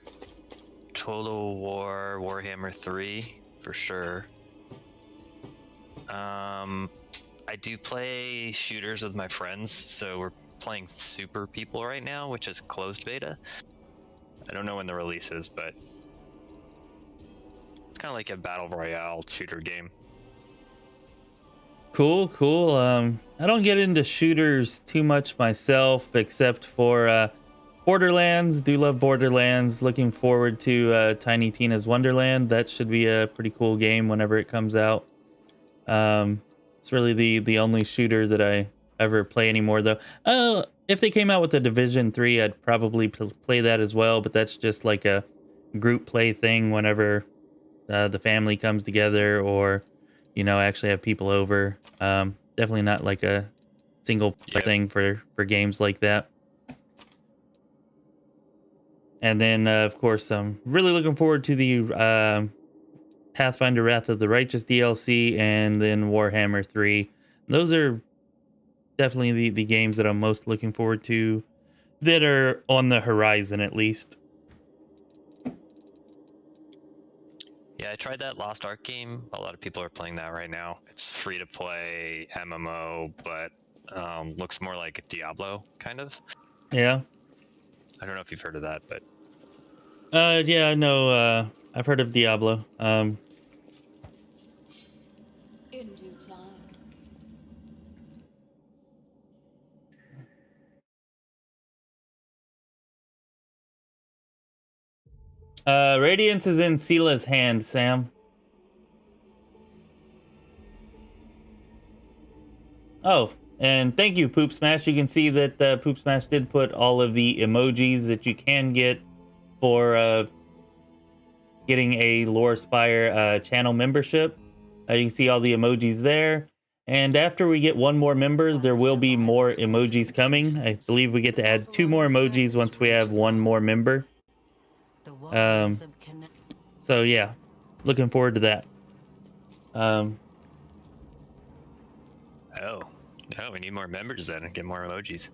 Warhammer 3 for sure. I do play shooters with my friends, so we're playing Super People right now, which is closed beta. I don't know when the release is, but it's kind of like a battle royale shooter game. Cool. I don't get into shooters too much myself, except for Borderlands. Do love Borderlands. Looking forward to Tiny Tina's Wonderland. That should be a pretty cool game whenever it comes out. It's really the only shooter that I ever play anymore, though. If they came out with a Division 3, I'd probably play that as well, but that's just like a group play thing whenever the family comes together, or actually have people over. Definitely not like a single player thing for games like that. And then of course I'm really looking forward to the Pathfinder Wrath of the Righteous DLC, and then Warhammer 3. Those are definitely the games that I'm most looking forward to, that are on the horizon at least. Yeah, I tried that Lost Ark game. A lot of people are playing that right now. It's free to play MMO, but looks more like Diablo, kind of. Yeah. I don't know if you've heard of that, but yeah, I know. I've heard of Diablo. In due time. Radiance is in Sela's hand, Sam. Oh, and thank you, Poop Smash. You can see that Poop Smash did put all of the emojis that you can get for getting a Lorespire channel membership. You can see all the emojis there. And after we get one more member, there will be more emojis coming. I believe we get to add 2 more emojis once we have 1 more member. So yeah, looking forward to that. oh, we need more members then and get more emojis.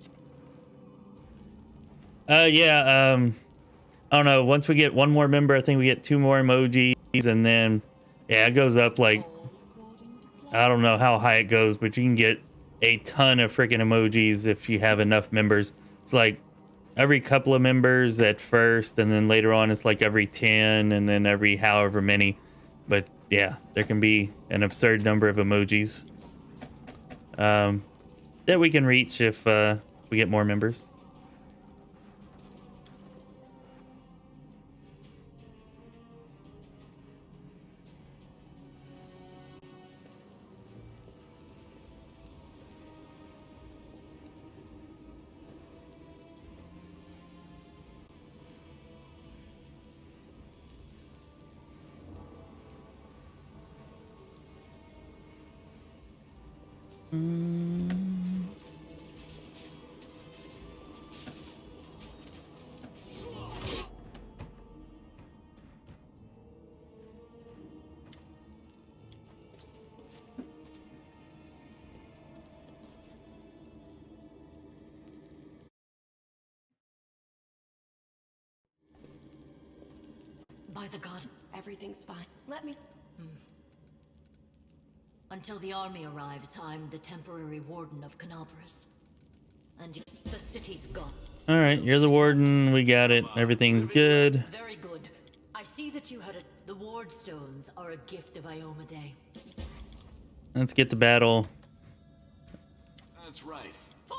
Yeah, I don't know. Once we get 1 more member, I think we get 2 more emojis, and then yeah, it goes up like, I don't know how high it goes, but you can get a ton of freaking emojis if you have enough members. It's like every couple of members at first, and then later on it's like every 10, and then every however many. But yeah, there can be an absurd number of emojis that we can reach if we get more members. Mm. By the god, everything's fine. Let me... Until the army arrives, I'm the temporary warden of Canabras. And the city's gone. All right, you're the warden. We got it. Everything's good. Very good. I see that you had a... The ward stones are a gift of Iomedae. Let's get to battle. That's right. All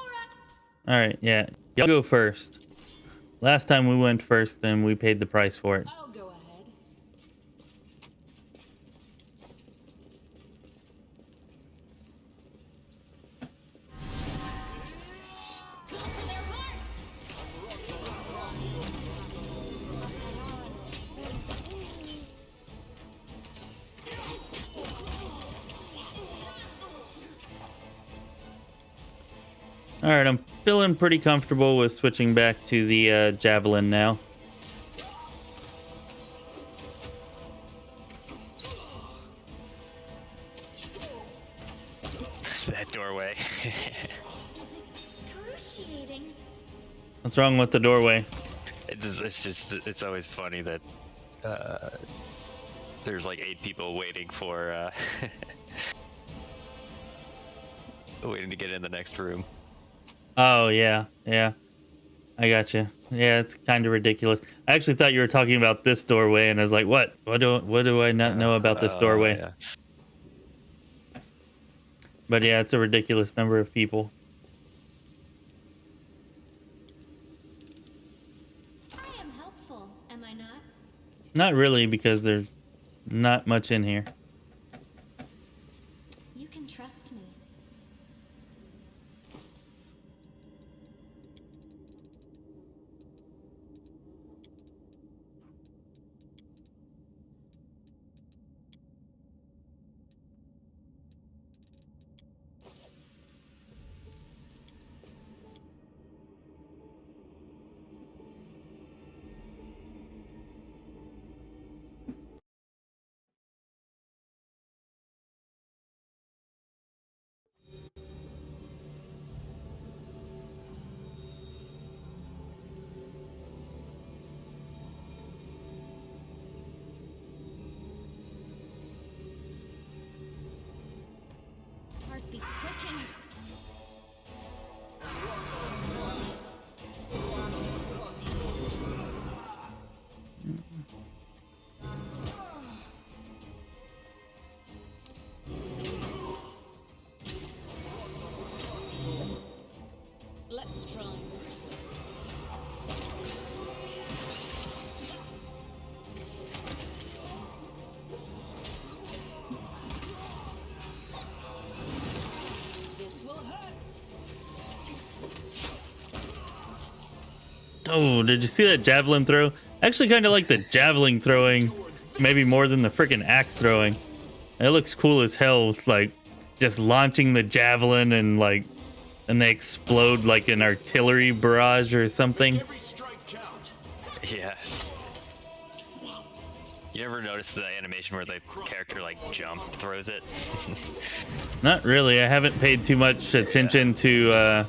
right, yeah. Y'all go first. Last time we went first and we paid the price for it. I'll go ahead. All right, I'm feeling pretty comfortable with switching back to the javelin now. That doorway. Excruciating. What's wrong with the doorway? It's always funny that there's like 8 people waiting for waiting to get in the next room. Oh, yeah. I got you. Yeah, it's kind of ridiculous. I actually thought you were talking about this doorway, and I was like, what? What do I not know about this doorway? Yeah. But yeah, it's a ridiculous number of people. I am helpful, am I not? Not really, because there's not much in here. You can trust me. Heartbeat quickens. Let's try this. This will hurt. Oh, did you see that javelin throw? I actually kind of like the javelin throwing, maybe more than the freaking axe throwing. It looks cool as hell, like just launching the javelin and like, and they explode like an artillery barrage or something. Every strike count. Yeah. You ever notice the animation where the character like throws it? Not really. I haven't paid too much attention to.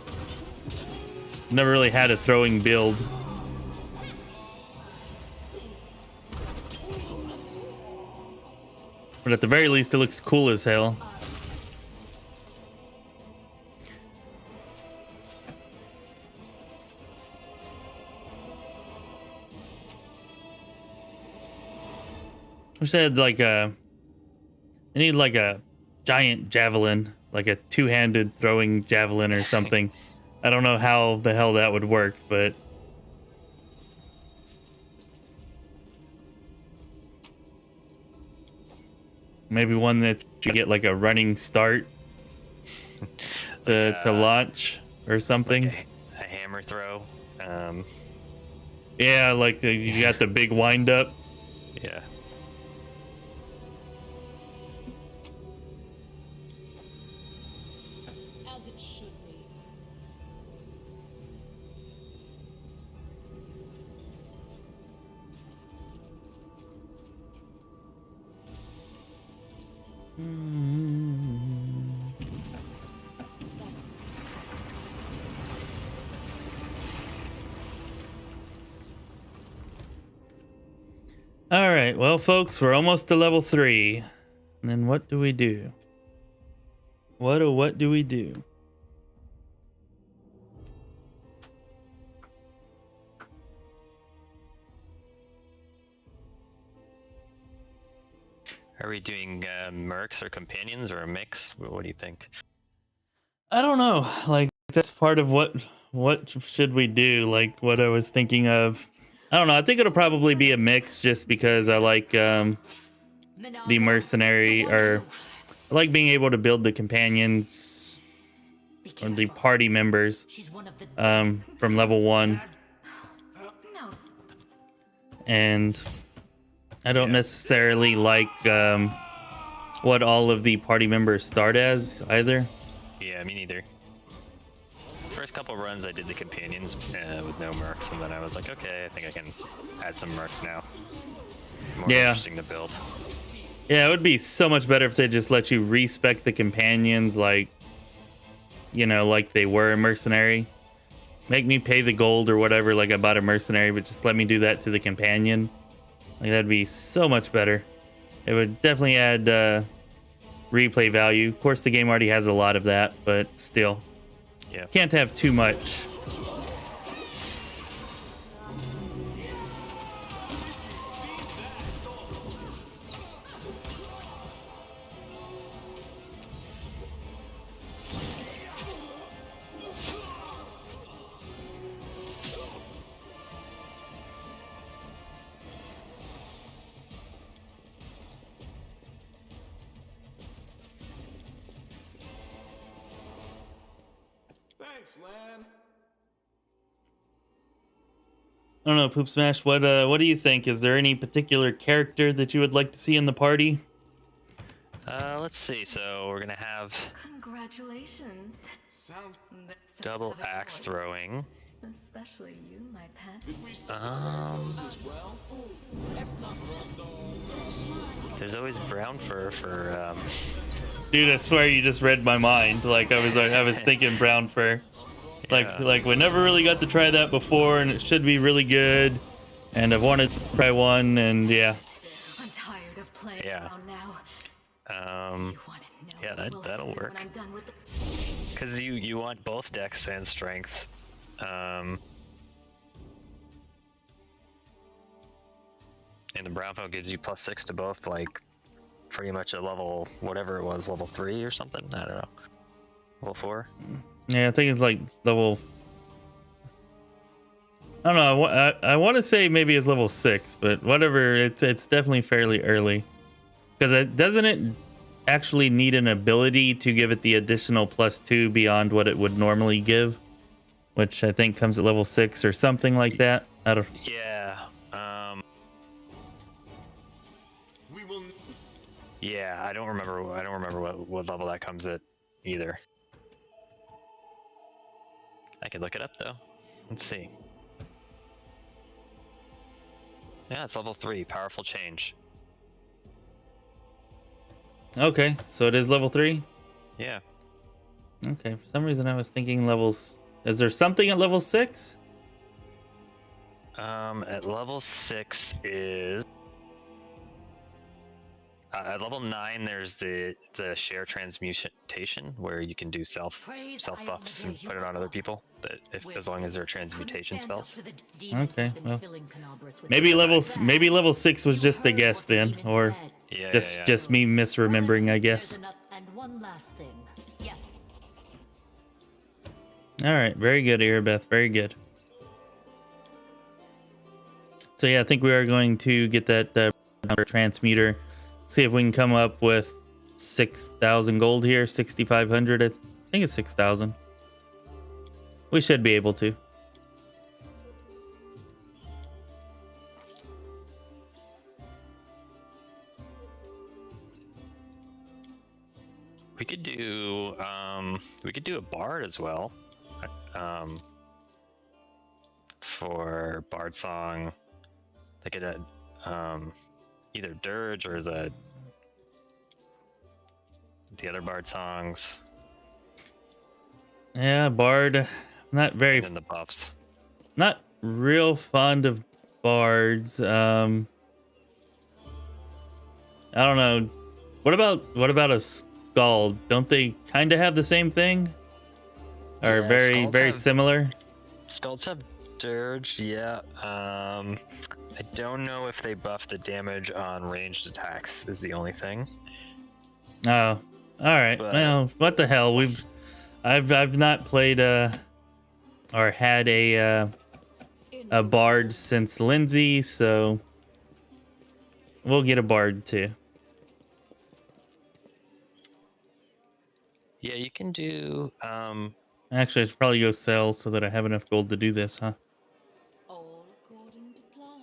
Never really had a throwing build. But at the very least, it looks cool as hell. Wish I had like I need like a giant javelin, like a two-handed throwing javelin or something. I don't know how the hell that would work, but maybe one that you get like a running start to launch or something. Like a hammer throw. Yeah, like you got the big wind up. Yeah. All right, well, folks, we're almost to level 3. And then what do we do? What do we do? Are we doing mercs or companions or a mix? What do you think? I don't know. Like, that's part of what should we do? Like, what I was thinking of. I don't know. I think it'll probably be a mix just because I like the mercenary, or I like being able to build the companions or the party members from level 1. And I don't necessarily like what all of the party members start as either. Yeah, me neither. First couple runs I did the companions with no mercs, and then I was like, okay, I think I can add some mercs now. More interesting to build. Yeah, it would be so much better if they just let you respec the companions like, you know, like they were a mercenary. Make me pay the gold or whatever like I bought a mercenary, but just let me do that to the companion. Like, that'd be so much better. It would definitely add replay value. Of course, the game already has a lot of that, but still. Yeah. Can't have too much. Thanks, Lan. I don't know, Poop Smash, what do you think? Is there any particular character that you would like to see in the party? Let's see. So we're gonna have Congratulations. Sounds double axe throwing. Especially you, my pet. Did we start as well? There's always brown fur for Dude, I swear you just read my mind. Like I was thinking brown fur. Like we never really got to try that before, and it should be really good. And I've wanted to try one, and yeah. I'm tired of playing around now. Yeah, that'll work. Because you want both dex and strength. And the brown felt gives you +6 to both, like pretty much a level, whatever it was, level 3 or something. I don't know. Level 4. Yeah, I think it's like level. I don't know. I want to say maybe it's level 6, but whatever. It's definitely fairly early. Because doesn't it actually need an ability to give it the additional +2 beyond what it would normally give, which I think comes at level 6 or something like that. I don't. Yeah. we will. Yeah, I don't remember what level that comes at either. I can look it up though. Let's see. Yeah, it's level 3. Powerful change. Okay, so it is level 3. Yeah. Okay, for some reason I was thinking levels. Is there something at level 6? At level 6 is at level 9. There's the share transmutation where you can do self buffs and put it on other people. That as long as they're transmutation spells. Okay, well, maybe level 6 was just a guess then, or just me misremembering, I guess. All right, very good, Erebeth, very good. So yeah, I think we are going to get that transmuter. See if we can come up with 6,000 gold here, 6,500. I think it's 6,000. We should be able to. We could do a bard as well. For bard song, they could add either dirge or the the other bard songs, Yeah, Bard. Not very, and then the buffs. not real fond of bards. I don't know. What about a Scald? Don't they kind of have the same thing? Or Yeah, very Scalds very have- similar? Scalds have Dirge, yeah. I don't know if they buff the damage on ranged attacks. Is the only thing. Oh, all right. But- Well, what the hell? I've not played or had a bard since Lindsay, so we'll get a bard too. Yeah, you can do. Actually, I should probably go sell so that I have enough gold to do this, huh? All according to plan.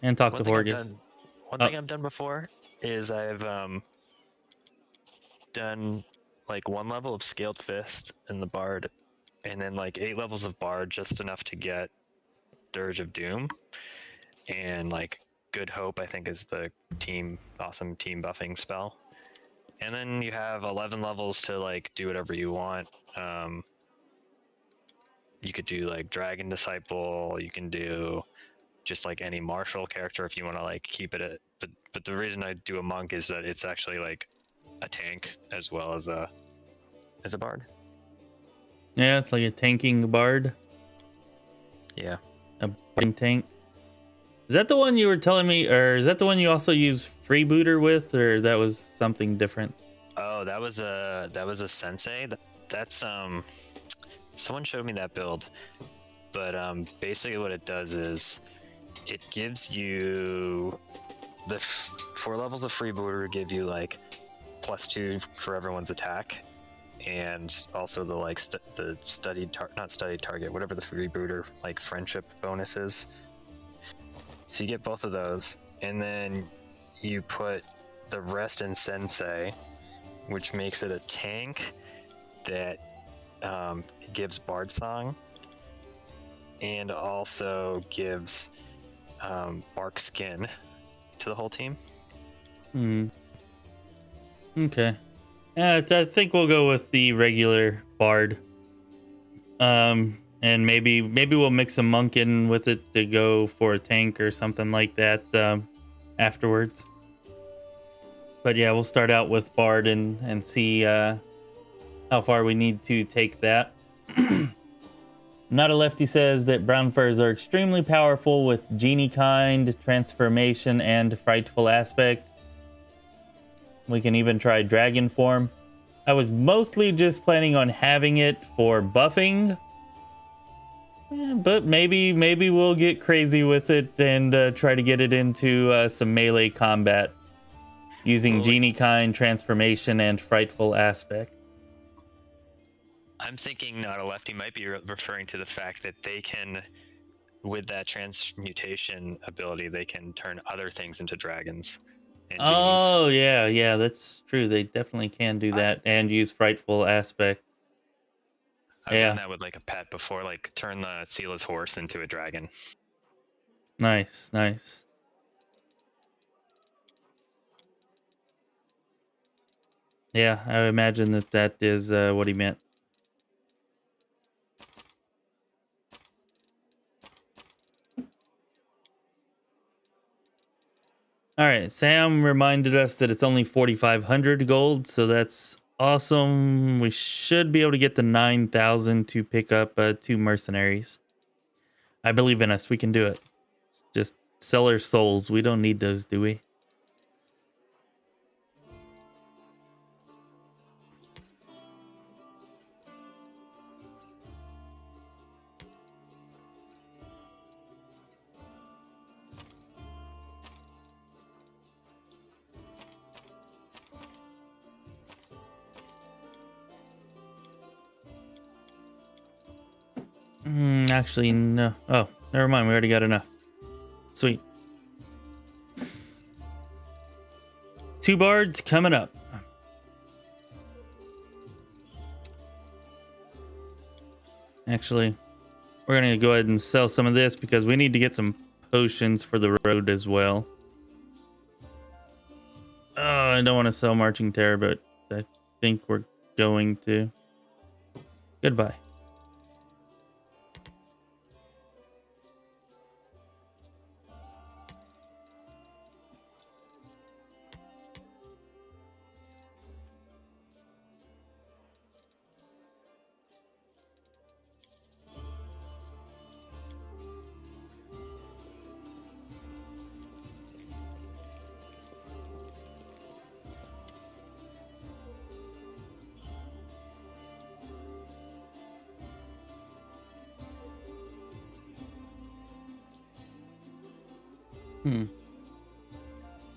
And talk One to thing I've Horgus. done- One Oh. thing I've done before is I've done like 1 level of Scaled Fist in the Bard, and then like 8 levels of Bard, just enough to get Dirge of Doom, and like Good Hope I think is the awesome team buffing spell. And then you have 11 levels to like do whatever you want. You could do like Dragon Disciple. You can do just like any martial character if you want to like keep it at. But the reason I do a monk is that it's actually like a tank as well as a bard. Yeah, it's like a tanking bard, Yeah. a barding tank. Is that the one you were telling me, or is that the one you also use freebooter with, or that was something different? Oh, that was a sensei. That's someone showed me that build, but basically what it does is it gives you the 4 levels of freebooter give you like +2 for everyone's attack, and also the like the not studied target, whatever the freebooter like friendship bonus is. So you get both of those, and then you put the rest in sensei, which makes it a tank that gives Bard Song, and also gives Bark Skin to the whole team. Okay. I think we'll go with the regular bard. And maybe we'll mix a monk in with it to go for a tank or something like that afterwards. But yeah, we'll start out with bard and see how far we need to take that. Not a Lefty says that brown furs are extremely powerful with genie kind, transformation, and frightful aspect. We can even try dragon form. I was mostly just planning on having it for buffing, but maybe we'll get crazy with it and try to get it into some melee combat using genie kind, transformation, and frightful aspect. I'm thinking Not a Lefty might be referring to the fact that they can, with that transmutation ability, they can turn other things into dragons. And genies. Oh, yeah, that's true. They definitely can do that and use frightful aspect. I've done that with like a pet before, like turn the Sealess horse into a dragon. Nice. Yeah, I imagine that is what he meant. All right, Sam reminded us that it's only 4,500 gold, so that's awesome. We should be able to get to 9,000 to pick up 2 mercenaries. I believe in us. We can do it. Just sell our souls. We don't need those, do we? Actually, no. Oh, never mind. We already got enough. Sweet. 2 bards coming up. Actually, we're going to go ahead and sell some of this because we need to get some potions for the road as well. Oh, I don't want to sell Marching Terror, but I think we're going to. Goodbye.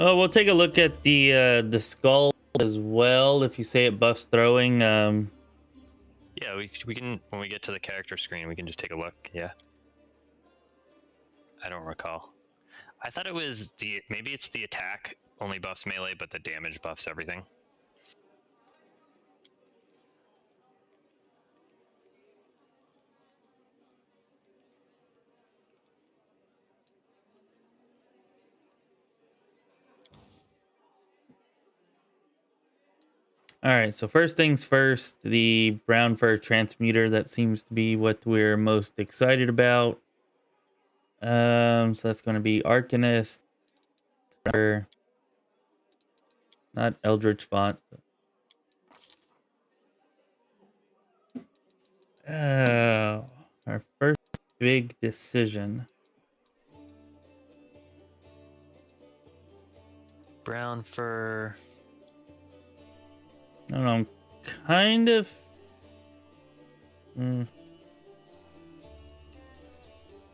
Oh, we'll take a look at the skull as well. If you say it buffs throwing, Yeah, we can, when we get to the character screen, we can just take a look. Yeah. I don't recall. I thought it was maybe it's the attack only buffs melee, but the damage buffs everything. all right. So first things first, the brown fur transmuter. That seems to be what we're most excited about. So that's going to be Arcanist, not Eldritch Font. Oh, our first big decision. Brown fur. I don't know. I'm kind of.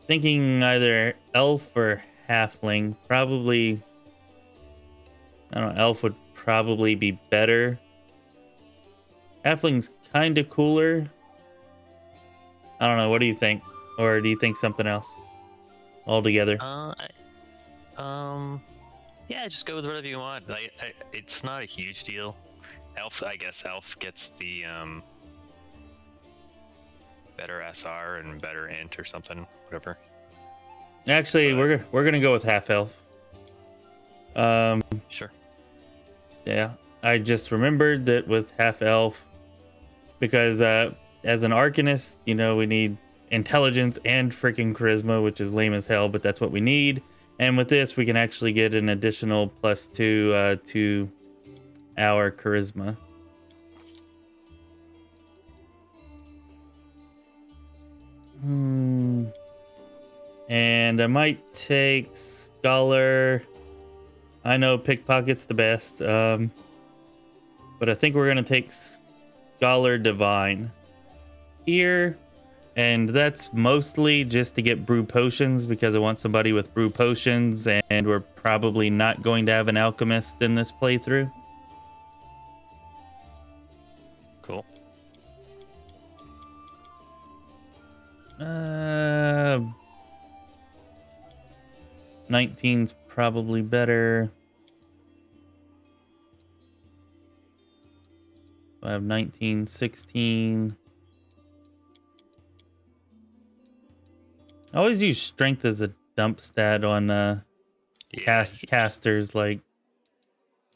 Thinking either elf or halfling. Probably. I don't know. Elf would probably be better. Halfling's kind of cooler. I don't know. What do you think? Or do you think something else altogether? Yeah, just go with whatever you want. It's not a huge deal. Elf, I guess elf gets the better SR and better int or something, whatever. Actually, we're gonna go with half elf. Sure. Yeah, I just remembered that with half elf, because as an Arcanist, you know, we need intelligence and freaking charisma, which is lame as hell, but that's what we need. And with this, we can actually get an additional +2 to our charisma. And I might take Scholar. I know Pickpocket's the best, but I think we're going to take Scholar Divine here. And that's mostly just to get brew potions, because I want somebody with brew potions, and we're probably not going to have an alchemist in this playthrough. Cool. 19's probably better. I have 19, 16. I always use strength as a dump stat on casters. Like,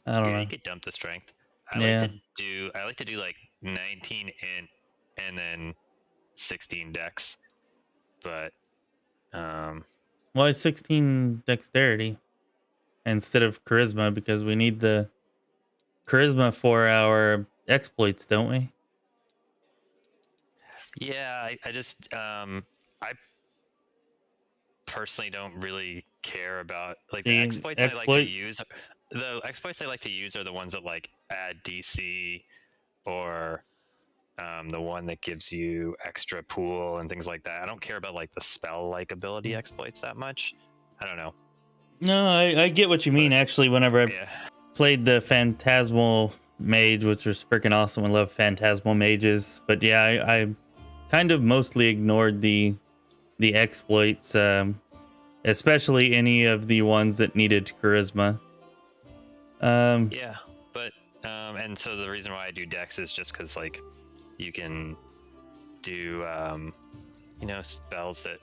I don't know. You could dump the strength. I like to do like 19 int and then 16 dex, but why 16 dexterity instead of charisma? Because we need the charisma for our exploits, don't we? Yeah, I just I personally don't really care about like the exploits I like to use. The exploits I like to use are the ones that like add DC or the one that gives you extra pool and things like that. I don't care about like the spell like ability exploits that much. I don't know. No, I get what you mean. Actually, whenever I played the Phantasmal Mage, which was freaking awesome, I love Phantasmal Mages. But yeah, I kind of mostly ignored the exploits, especially any of the ones that needed charisma. Yeah, but and so the reason why I do Dex is just because like you can do spells that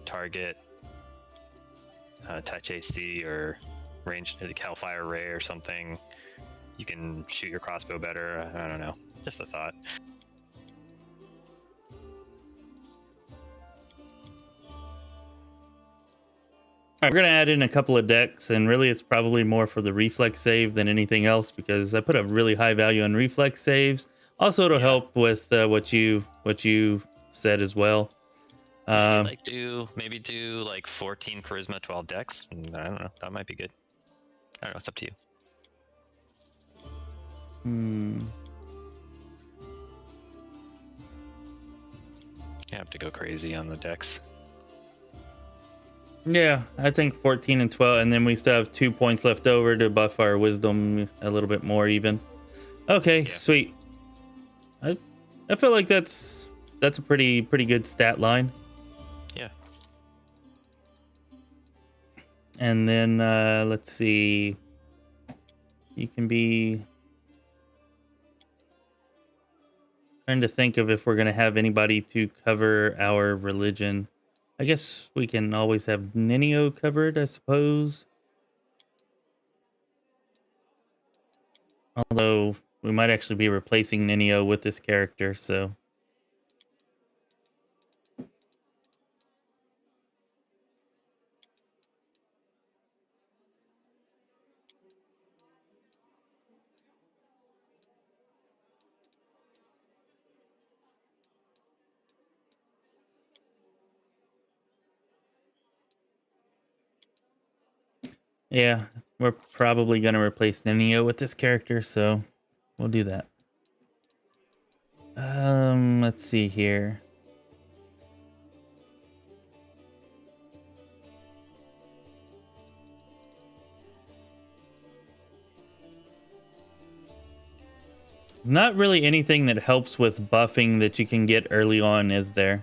target touch AC or range Hellfire Ray or something, you can shoot your crossbow better. I don't know. Just a thought. All right, we're gonna add in a couple of decks, and really, it's probably more for the reflex save than anything else because I put a really high value on reflex saves. Also, it'll help with what you said as well. Maybe do like 14 charisma, 12 dex. I don't know. That might be good. I don't know. It's up to you. You have to go crazy on the dex. Yeah, I think 14 and 12, and then we still have 2 points left over to buff our wisdom a little bit more even. Okay, sweet. I feel like that's a pretty good stat line. Yeah. And then let's see. You can be trying to think of if we're gonna have anybody to cover our religion. I guess we can always have Ninio covered, I suppose. Although we might actually be replacing Ninio with this character, so. Yeah, we're probably going to replace Ninio with this character, so we'll do that. Let's see here. Not really anything that helps with buffing that you can get early on, is there?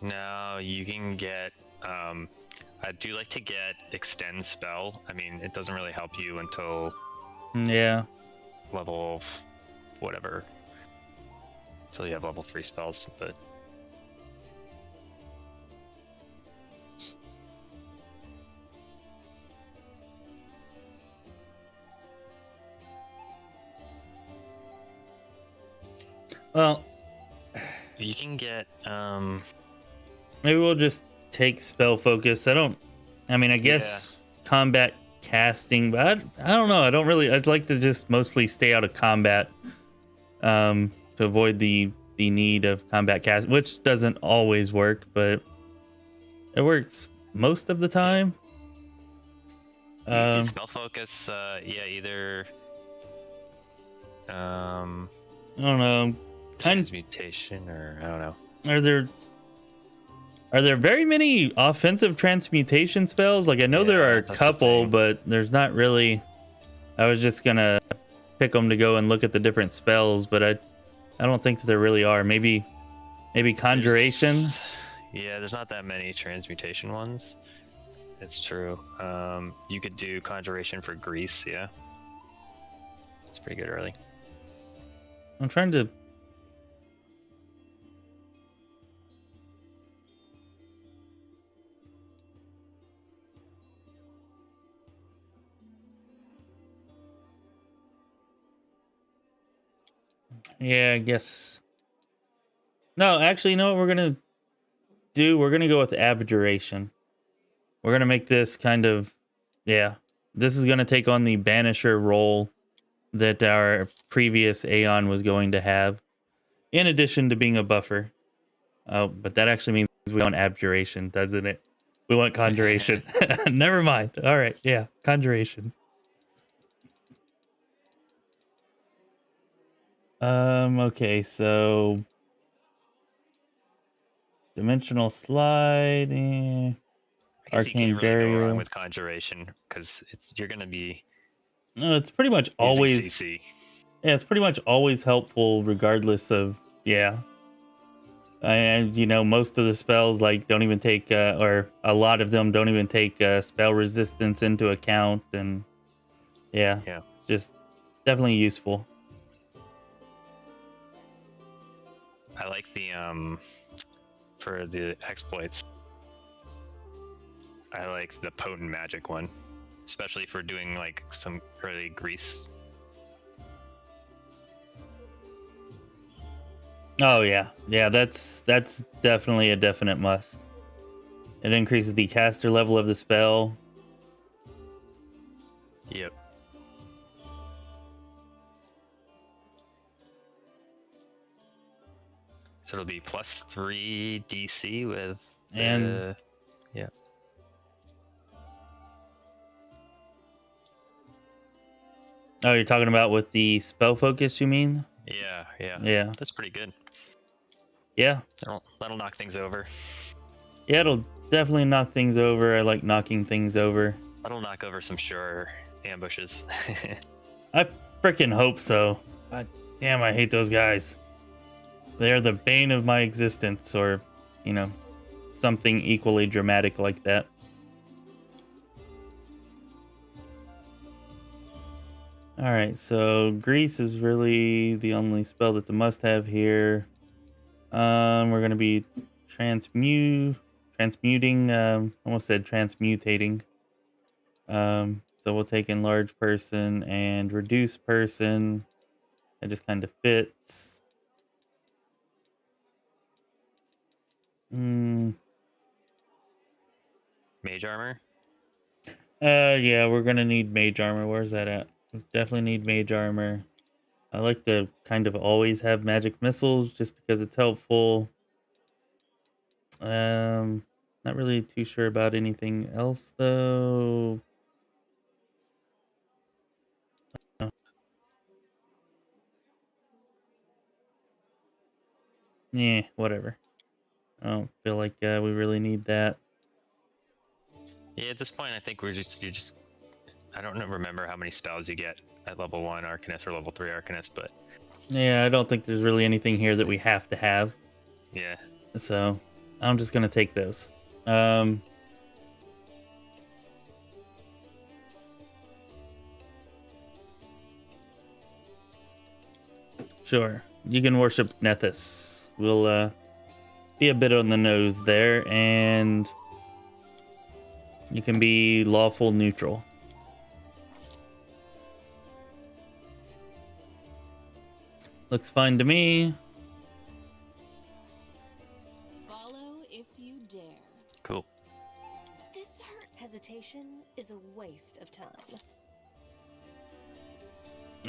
No, you can get... I do like to get extend spell. I mean, it doesn't really help you until... Yeah. Level... whatever. Until you have level 3 spells, but... Well... You can get, Maybe we'll just take spell focus. I guess combat casting, but I don't know. I'd like to just mostly stay out of combat to avoid the need of combat cast, which doesn't always work, but it works most of the time. You do spell focus, either... I don't know. Transmutation, or I don't know. Are there very many offensive transmutation spells? Like, I know there are a couple, but there's not really. I was just gonna pick them to go and look at the different spells, but I don't think that there really are. Maybe conjuration. There's not that many transmutation ones. It's true. You could do conjuration for Grease. Yeah, it's pretty good early. I'm trying to. Yeah, I guess. No, actually, you know what we're gonna do? We're gonna go with abjuration. We're gonna make this kind of, this is gonna take on the banisher role that our previous Aeon was going to have, in addition to being a buffer. Oh, but that actually means we want abjuration, doesn't it? We want conjuration. Never mind. All right, yeah, conjuration. Okay, so dimensional slide, arcane barrier with conjuration, because you're gonna be. No, it's pretty much always. CC. Yeah, it's pretty much always helpful, regardless of And most of the spells don't even take, or a lot of them don't even take spell resistance into account, and just definitely useful. I like the for the exploits. I like the potent magic one. especially for doing like some early grease. Oh yeah, yeah. That's definitely a definite must. It increases the caster level of the spell. Yep. So it'll be +3 DC with And the yeah. oh, you're talking about with the spell focus, you mean? Yeah, yeah. Yeah. That's pretty good. Yeah. That'll knock things over. Yeah, it'll definitely knock things over. I like knocking things over. That'll knock over some sure ambushes. I freaking hope so. God damn, I hate those guys. They're the bane of my existence, or, you know, something equally dramatic like that. Alright, so Grease is really the only spell that's a must-have here. We're gonna be transmuting, almost said transmutating. So we'll take enlarge person and reduce person. It just kind of fits. Mage armor? Yeah, we're gonna need mage armor. Where's that at? We definitely need mage armor. I like to kind of always have magic missiles just because it's helpful. Not really too sure about anything else though. Oh. Yeah, whatever. I don't feel like we really need that. Yeah, at this point I think you just I don't remember how many spells you get at level 1 Arcanist or level 3 Arcanist, but Yeah, I don't think there's really anything here that we have to have. yeah. So I'm just gonna take those. Sure, you can worship Nethys. We'll be a bit on the nose there, and you can be lawful neutral. Looks fine to me. Follow if you dare. Cool. This hesitation is a waste of time.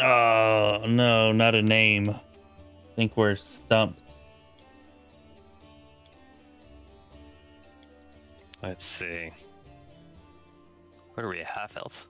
Oh, no, not a name. I think we're stumped. Let's see. What are we, a half elf?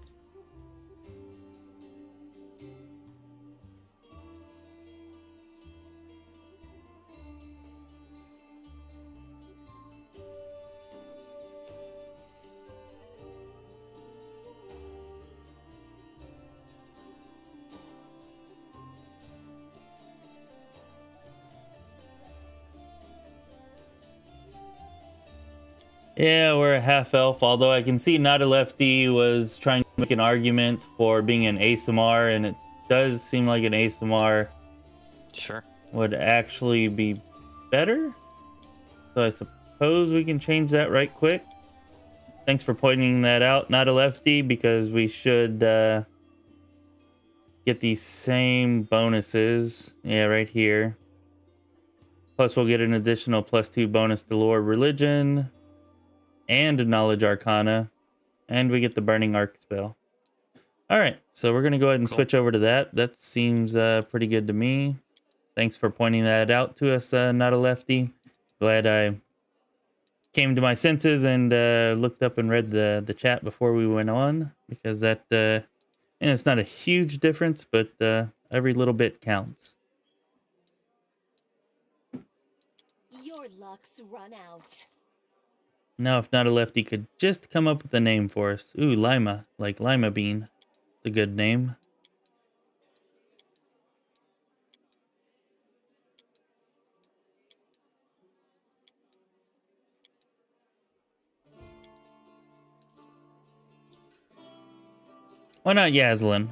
Yeah, we're a half elf, although I can see Not a Lefty was trying to make an argument for being an ASMR, and it does seem like an ASMR Sure. would actually be better. So I suppose we can change that right quick. Thanks for pointing that out, Not a Lefty, because we should get these same bonuses. Yeah, right here. Plus we'll get an additional +2 bonus to lore religion and a knowledge arcana, and we get the burning arc spell. All right, so we're gonna go ahead and switch over to that. That seems pretty good to me. Thanks for pointing that out to us, Not a Lefty. Glad I came to my senses and looked up and read the chat before we went on, because that and it's not a huge difference, but every little bit counts. Your luck's run out. Now, if Not a Lefty could just come up with a name for us. Ooh, Lima, like Lima Bean. It's a good name. Why not Yaslin?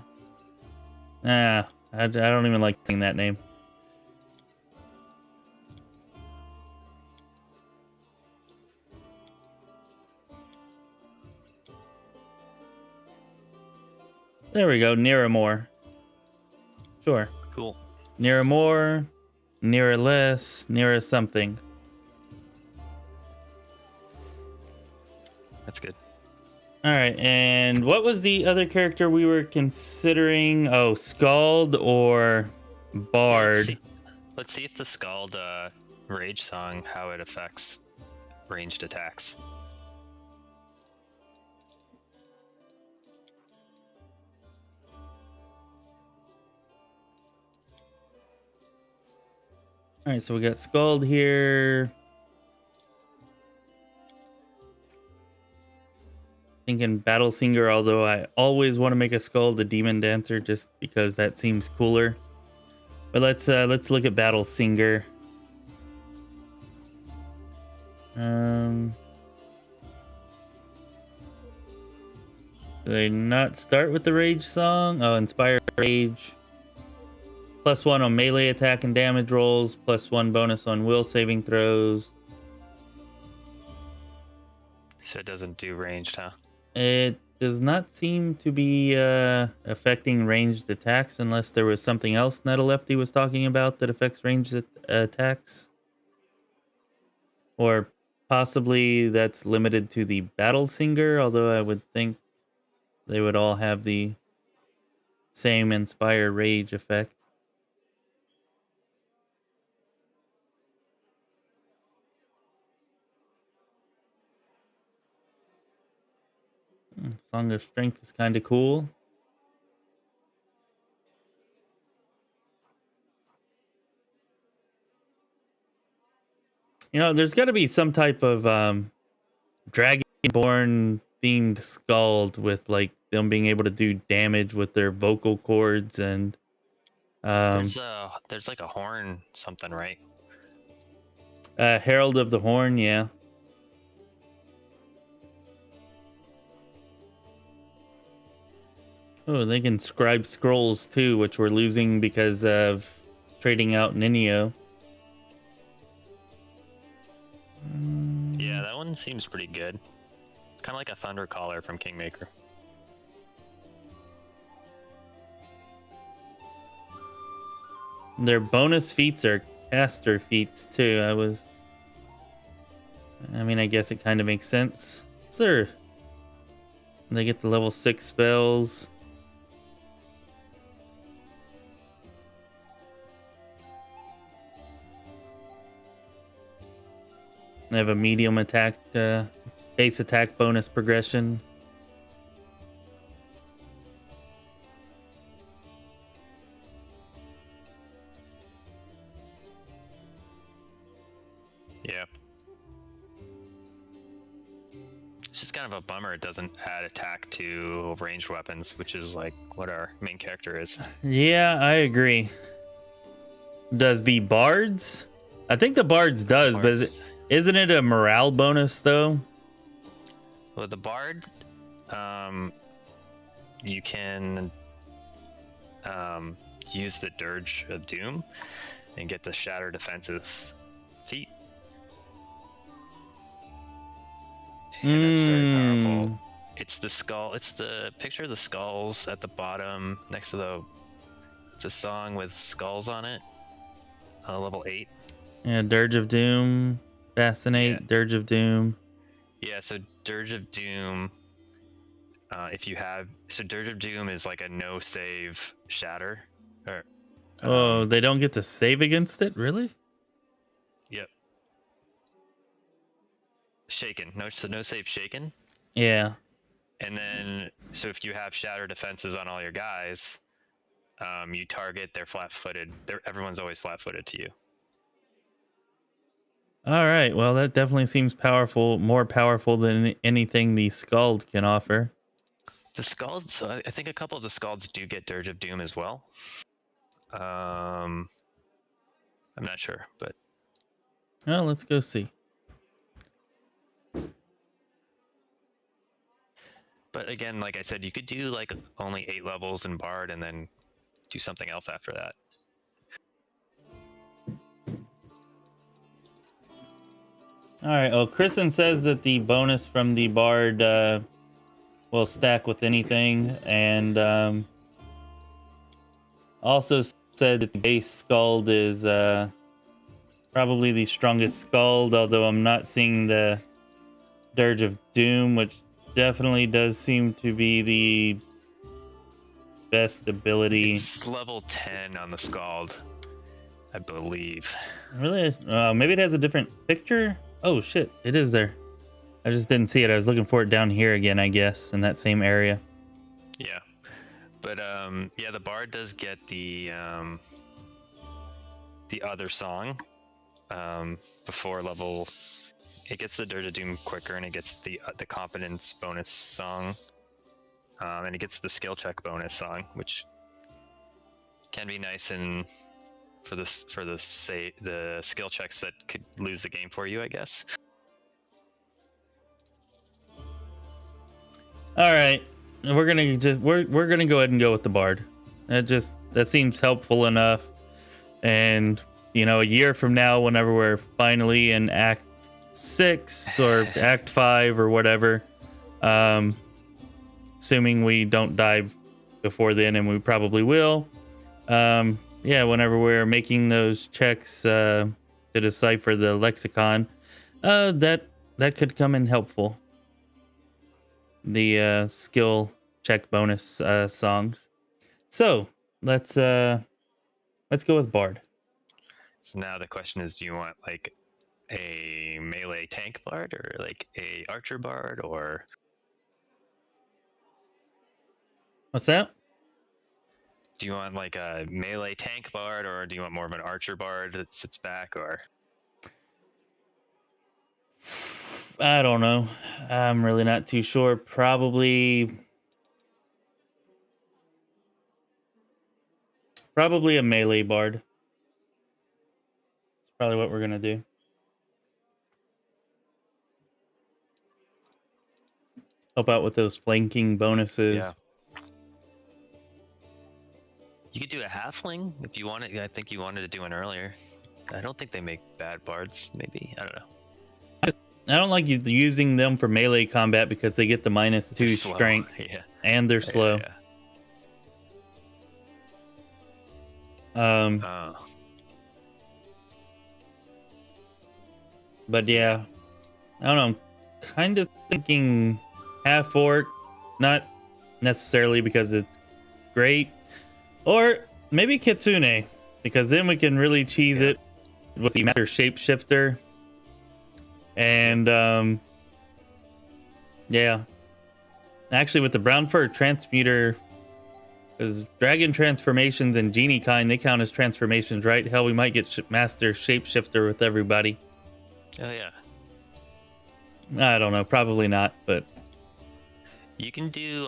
I don't even like saying that name. There we go. Near or more. Sure. Cool. Near or more, near or less, near or something. That's good. All right, and what was the other character we were considering? Oh, Scald or Bard? Let's see if the Scald Rage Song, how it affects ranged attacks. All right, so we got Scald here. Thinking Battle Singer, although I always want to make a Scald a Demon Dancer just because that seems cooler. But let's look at Battle Singer. Do they not start with the Rage Song? Oh, Inspire Rage. +1 on melee attack and damage rolls. +1 bonus on will saving throws. So it doesn't do ranged, huh? It does not seem to be affecting ranged attacks unless there was something else Netalefty was talking about that affects ranged attacks. Or possibly that's limited to the Battle Singer, although I would think they would all have the same Inspire Rage effect. Song of Strength is kind of cool. You know, there's got to be some type of Dragonborn themed Scald with like them being able to do damage with their vocal cords and there's like a horn something, right? Herald of the Horn, yeah. Oh, they can scribe scrolls too, which we're losing because of trading out Ninio. Yeah, that one seems pretty good. It's kind of like a Thunder Caller from Kingmaker. Their bonus feats are caster feats too. I mean, I guess it kind of makes sense. Sir, they get the level 6 spells. They have a medium attack, base attack bonus progression. Yeah. It's just kind of a bummer it doesn't add attack to ranged weapons, which is like what our main character is. Yeah, I agree. Does the Bards? I think the Bards does, but isn't it a morale bonus though? Well, the Bard, you can use the Dirge of Doom and get the Shatter Defenses feat. And that's very powerful. It's the skull. It's the picture of the skulls at the bottom next to the. It's a song with skulls on it. Level 8. Yeah, Dirge of Doom, Fascinate, Yeah. Dirge of Doom. Yeah, so Dirge of Doom. If you have, so Dirge of Doom is like a no save shatter. Or, Oh, they don't get to save against it, really? Yep. Shaken. No save shaken. Yeah. And then, so if you have shatter defenses on all your guys, you target, they're flat-footed. Everyone's always flat-footed to you. All right. Well, that definitely seems powerful, more powerful than anything the Scald can offer. The Scalds, I think a couple of the Scalds do get Dirge of Doom as well. I'm not sure, but... Well, let's go see. But again, like I said, you could do like only 8 levels in Bard and then do something else after that. All right. Oh, Kristen says that the bonus from the Bard will stack with anything, and also said that the base Scald is probably the strongest Scald, although I'm not seeing the Dirge of Doom, which definitely does seem to be the best ability. It's level 10 on the Scald, I believe. Really? Maybe it has a different picture? Oh shit, it is there. I just didn't see it. I was looking for it down here again, I guess, in that same area. Yeah. But yeah, the bard does get the other song before level. It gets the Dirge of Doom quicker, and it gets the competence bonus song, and it gets the skill check bonus song, which can be nice and for the skill checks that could lose the game for you, I guess. All right, we're gonna go ahead and go with the bard. That seems helpful enough. And you know, a year from now, whenever we're finally in Act 6 or Act 5 or whatever, assuming we don't die before then, and we probably will. Yeah, whenever we're making those checks to decipher the lexicon, that could come in helpful. The skill check bonus songs. So let's go with bard. So now the question is, do you want like a melee tank bard or like a archer bard, or what's that? Do you want like a melee tank bard, or do you want more of an archer bard that sits back, or? I don't know. I'm really not too sure. Probably a melee bard. That's probably what we're gonna do. Help out with those flanking bonuses. Yeah. You could do a halfling if you wanted. I think you wanted to do one earlier. I don't think they make bad bards. Maybe, I don't know. I don't like using them for melee combat because they get the -2 strength. Yeah. And they're slow. Yeah. But yeah, I don't know. I'm kind of thinking half orc, not necessarily because it's great, or maybe Kitsune, because then we can really cheese it with the master shapeshifter. And yeah, actually with the brown fur transmuter, because dragon transformations and genie kind, they count as transformations, right? Hell, we might get master shapeshifter with everybody. Oh yeah. I don't know, probably not, but you can do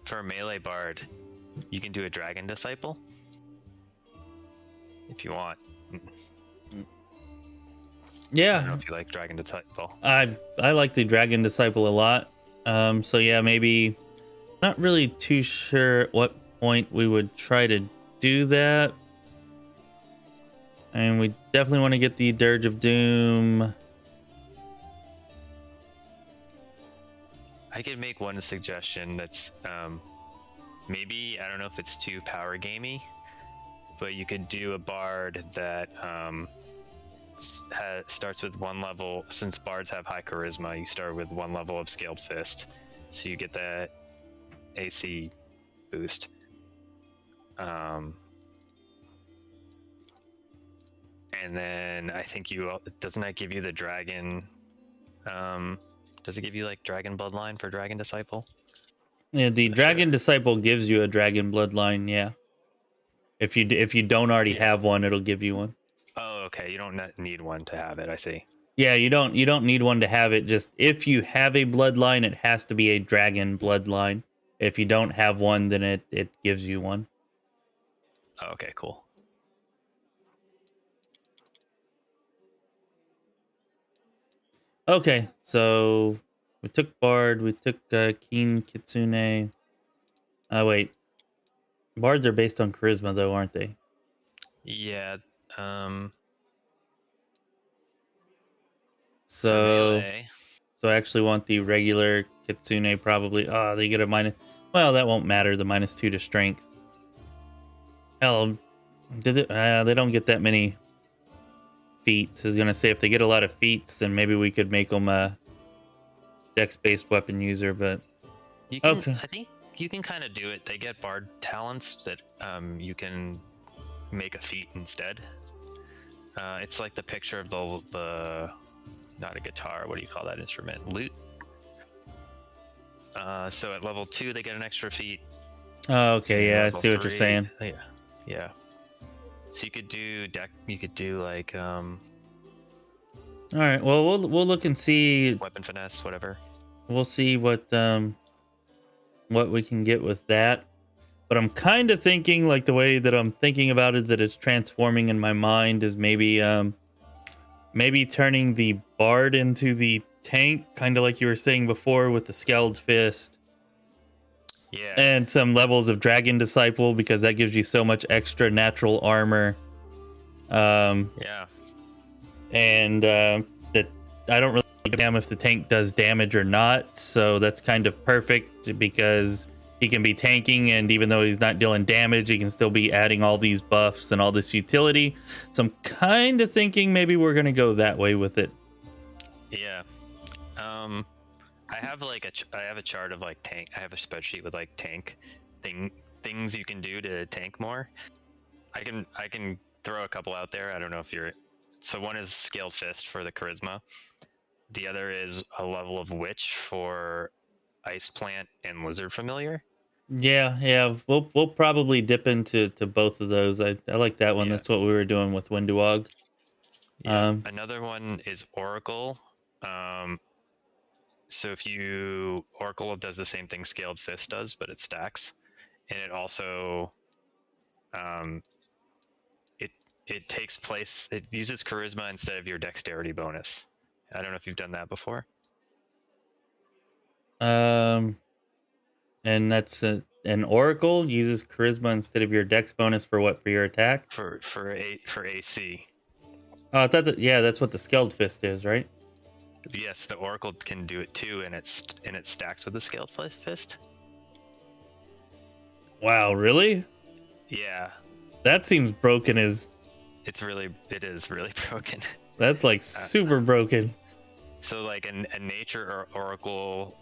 for a melee bard, you can do a dragon disciple if you want. Yeah. I don't know if you like dragon disciple. I like the dragon disciple a lot. So yeah, maybe not really too sure at what point we would try to do that. And we definitely want to get the Dirge of Doom. I could make one suggestion that's maybe, I don't know if it's too power gamey, but you could do a bard that starts with 1 level. Since bards have high charisma, you start with 1 level of Scaled Fist, so you get that AC boost. And then I think doesn't that give you the dragon? Does it give you like dragon bloodline for dragon disciple? Yeah, the dragon disciple gives you a dragon bloodline. Yeah, if you don't already have one, it'll give you one. Oh, okay. You don't need one to have it. I see. Yeah, you don't need one to have it. Just if you have a bloodline, it has to be a dragon bloodline. If you don't have one, then it gives you one. Oh, okay, cool. Okay, so we took Bard, we took Keen Kitsune. Wait. Bards are based on charisma, though, aren't they? Yeah. So So I actually want the regular Kitsune probably. Oh, they get a minus. Well, that won't matter. The -2 to strength. Hell, they don't get that many feats. I was gonna say if they get a lot of feats, then maybe we could make them a dex-based weapon user. But You can, okay, I think you can kind of do it. They get bard talents that you can make a feat instead. It's like the picture of the not a guitar. What do you call that instrument? Lute. So at level 2 they get an extra feat. oh, okay, And yeah, I level see what you're 3 saying. Yeah. So you could do deck. You could do like All right, well, we'll look and see. weapon finesse, whatever. We'll see what we can get with that. But I'm kind of thinking, like the way that I'm thinking about it, that it's transforming in my mind is maybe turning the bard into the tank, kind of like you were saying before with the Scald Fist. Yeah. And some levels of Dragon Disciple, because that gives you so much extra natural armor. Yeah. And that I don't really give a damn if the tank does damage or not. So that's kind of perfect because he can be tanking, and even though he's not dealing damage, he can still be adding all these buffs and all this utility. So I'm kind of thinking maybe we're going to go that way with it. Yeah. I have like I have a chart of like tank. I have a spreadsheet with like tank things you can do to tank more. I can throw a couple out there. I don't know if you're. So one is Scaled Fist for the charisma. The other is a level of Witch for Ice Plant and Lizard Familiar. Yeah, we'll probably dip into both of those. I like that one. Yeah. That's what we were doing with Winduog. Yeah. Another one is Oracle. So if you Oracle does the same thing Scaled Fist does, but it stacks, and it also it takes place. It uses charisma instead of your dexterity bonus. I don't know if you've done that before. And that's an Oracle uses charisma instead of your dex bonus for what? For your attack? For AC. Oh, that's what the Scaled Fist is, right? Yes, the Oracle can do it too, and it stacks with the Scaled Fist. Wow, really? Yeah. That seems broken as. It is really broken. That's like super broken. So like a nature or Oracle.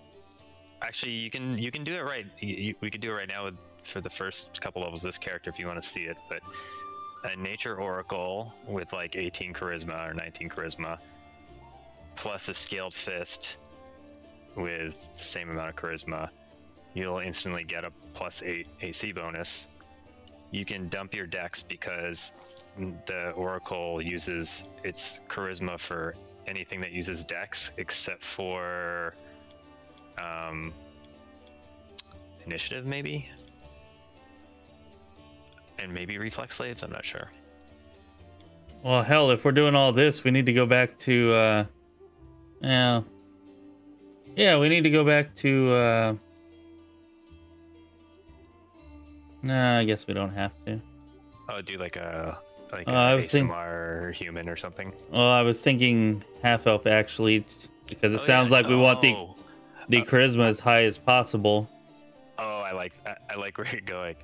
Actually, you can do it right. We could do it right now for the first couple levels of this character if you want to see it. But a nature Oracle with like 18 charisma or 19 charisma, plus a Scaled Fist with the same amount of charisma, you'll instantly get a +8 AC bonus. You can dump your dex because the Oracle uses its charisma for anything that uses dex except for initiative, maybe, and maybe reflex slaves. I'm not sure. Well, hell, if we're doing all this, we need to go back to yeah, we need to go back to nah, I guess we don't have to. Oh, do like a I was ASMR human or something. Well, I was thinking half elf actually, because it sounds like we want the charisma as high as possible. Oh, I like where you're going.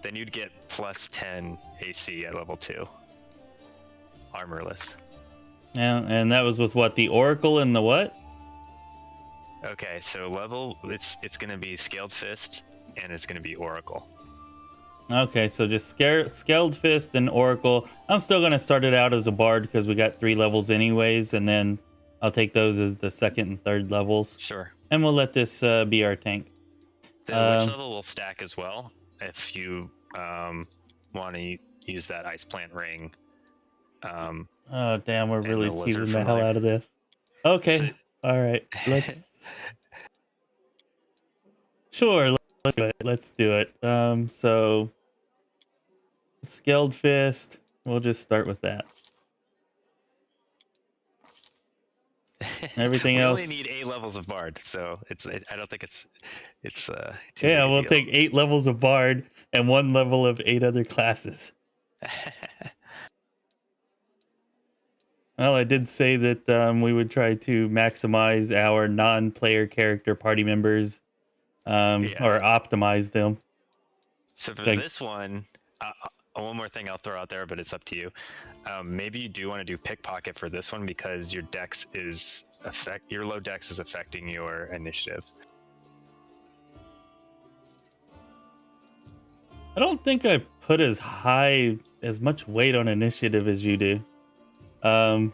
Then you'd get +10 AC at level 2. Armorless. Yeah, and that was with what? The Oracle and the what? Okay, so level it's gonna be Scaled Fist and it's gonna be Oracle. Okay, so just Scaled Fist and Oracle. I'm still gonna start it out as a bard because we got 3 levels anyways, and then I'll take those as the 2nd and 3rd levels. Sure. And we'll let this be our tank. The Witch level will stack as well if you want to use that Ice Plant ring. Oh damn, we're really teasing the hell familiar. out of this. Okay, all right, let's. Sure, let's do it. Let's do it. So Scaled Fist. We'll just start with that. Everything else. We only need 8 levels of Bard, so I don't think it's too Yeah, big a we'll deal. take 8 levels of Bard and 1 level of 8 other classes. Well, I did say that we would try to maximize our non-player character party members, or optimize them. So for Like, this one, one more thing I'll throw out there, but it's up to you. Maybe you do want to do pickpocket for this one because your your low dex is affecting your initiative. I don't think I put as much weight on initiative as you do. So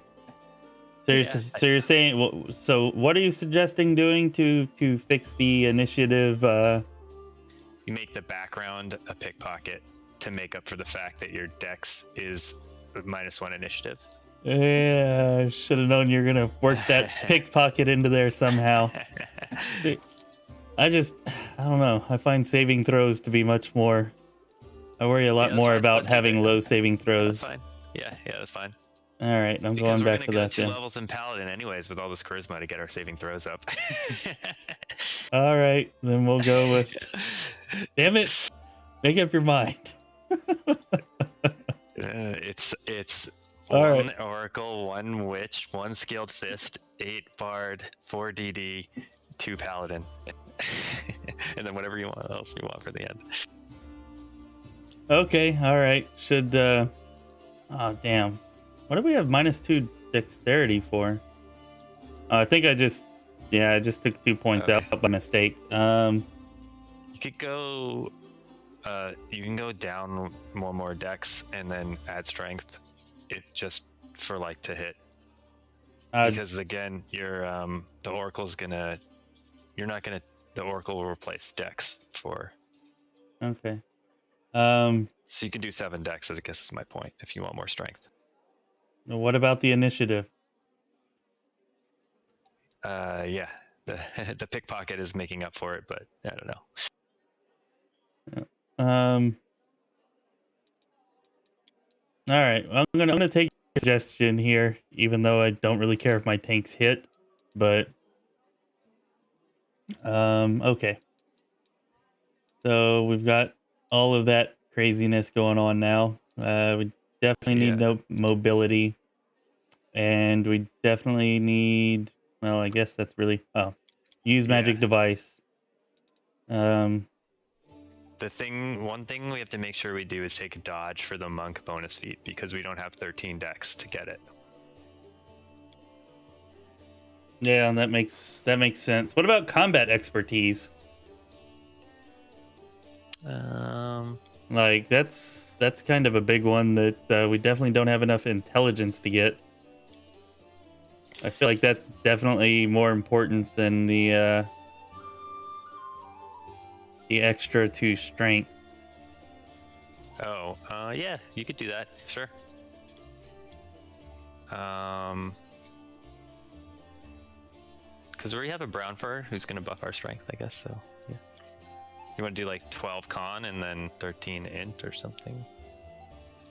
you're saying, so what are you suggesting doing to fix the initiative? You make the background a pickpocket to make up for the fact that your dex is -1 initiative. Yeah, I should have known you're gonna work that pickpocket into there somehow. Dude, I don't know. I find saving throws to be much more. I worry a lot more about having low saving throws. That's fine. Yeah, that's fine. All right, I'm Because going back to we're gonna that go 2 then. levels in Paladin anyways with all this charisma to get our saving throws up. All right, then we'll go with. Damn it! Make up your mind. It's All 1 right. Oracle, 1 Witch, 1 Skilled Fist, 8 Bard, 4 DD, 2 Paladin, and then whatever else you want for the end. Okay, all right. Should oh damn. What do we have -2 dexterity for? I think I just took 2 points out by mistake. You could go you can go down more dex and then add strength. It just for like to hit. Because again, your the oracle's gonna the oracle will replace dex for. Okay. So you can do 7 dex, I guess is my point, if you want more strength. What about the initiative? Yeah, the pickpocket is making up for it, but I don't know. All right. Well, I'm gonna take your suggestion here, even though I don't really care if my tanks hit, but okay. So we've got all of that craziness going on now. We definitely need no mobility, and we definitely need. Well, I guess that's really use magic device. One thing we have to make sure we do is take a dodge for the monk bonus feat because we don't have 13 dex to get it. Yeah, that makes sense. What about combat expertise? Like that's kind of a big one that we definitely don't have enough intelligence to get. I feel like that's definitely more important than the extra 2 strength. Oh, yeah, you could do that, sure. Because we have a brown fur who's gonna buff our strength, I guess. So yeah. You want to do like 12 con and then 13 int or something,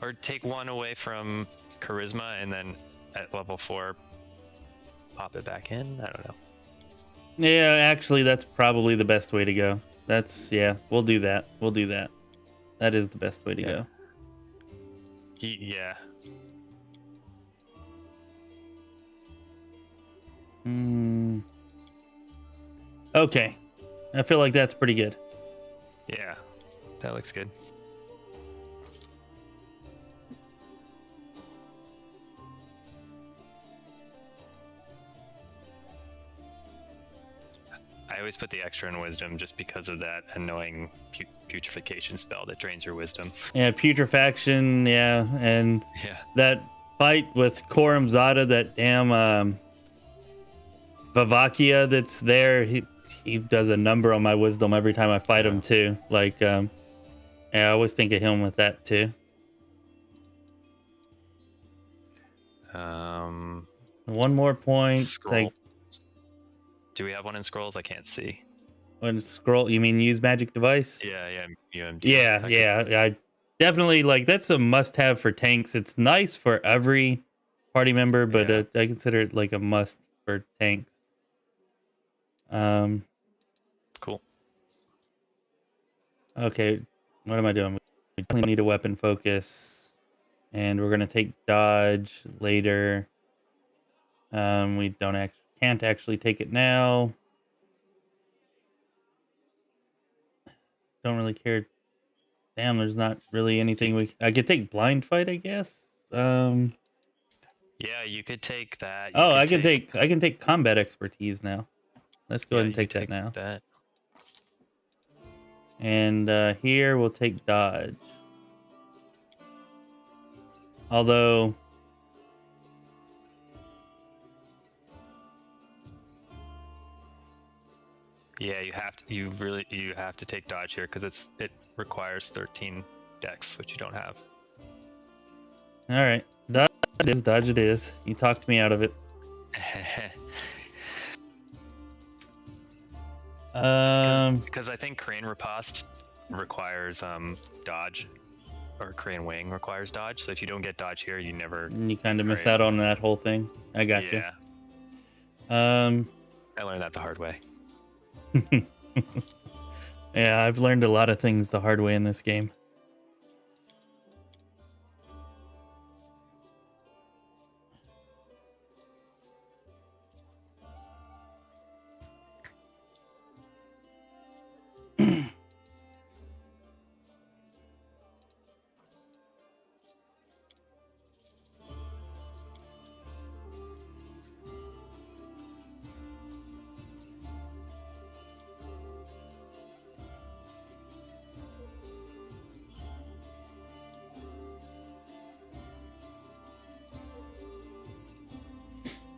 or take 1 away from charisma and then at level 4 pop it back in. I don't know. Yeah, actually, that's probably the best way to go. We'll do that. That is the best way to go. Yeah. Okay. I feel like that's pretty good. Yeah, that looks good. I always put the extra in wisdom just because of that annoying putrefaction spell that drains your wisdom. Yeah, putrefaction, and that fight with Koram Zada, that damn Vavakia that's there, he does a number on my wisdom every time I fight him too. Like, I always think of him with that too. One more point. Scroll. Do we have one in scrolls? I can't see. When scroll, you mean use magic device? Yeah, UMD. Yeah. I definitely that's a must-have for tanks. It's nice for every party member, but I consider it like a must for tanks. Cool. Okay, what am I doing? We definitely need a weapon focus, and we're gonna take dodge later. We can't actually take it now. Don't really care. Damn, there's not really anything I could take blind fight, I guess. Yeah, you could take that. Oh, I can take combat expertise now. Let's go Yeah, ahead and you could take that now. that. And here we'll take dodge. Although Yeah, you have to take dodge here because it requires 13 dex, which you don't have. all right, dodge it is. You talked me out of it. Because I think Crane Riposte requires dodge, or Crane Wing requires dodge. So if you don't get dodge here, you kind of miss out on that whole thing. I got you. I learned that the hard way. Yeah, I've learned a lot of things the hard way in this game.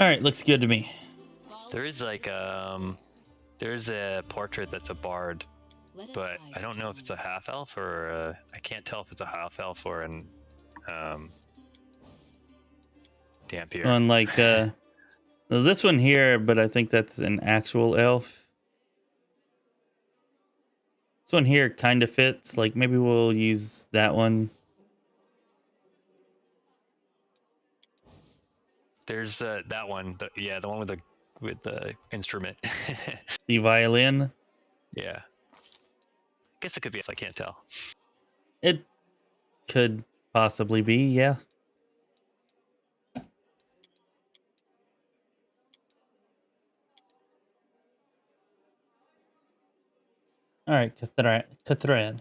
All right, looks good to me. There is there's a portrait that's a bard, but I don't know if it's a half elf or I can't tell if it's a half elf or an Dampier. Unlike this one here, but I think that's an actual elf. This one here kind of fits. Like maybe we'll use that one. There's that one. The one with the instrument. The violin. Yeah. Guess it could be if I can't tell. It could possibly be, yeah. All right, Cathran.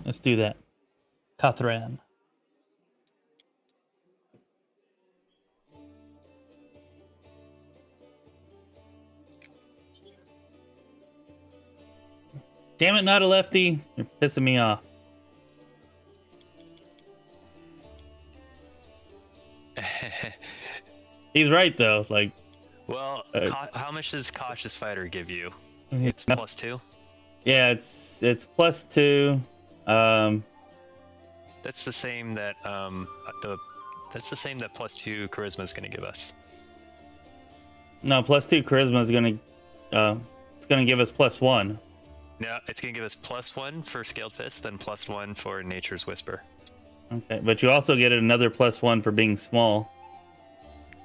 Let's do that. Cathran. Damn it, not a lefty. You're pissing me off. He's right though. Like, well, how much does Cautious Fighter give you? Mhm. It's +2. Yeah, it's +2. That's the same that that's the same that +2 Charisma is going to give us. No, +2 Charisma is it's gonna give us +1. No, it's going to give us +1 for Scaled Fist, then +1 for Nature's Whisper. Okay, but you also get another +1 for being small.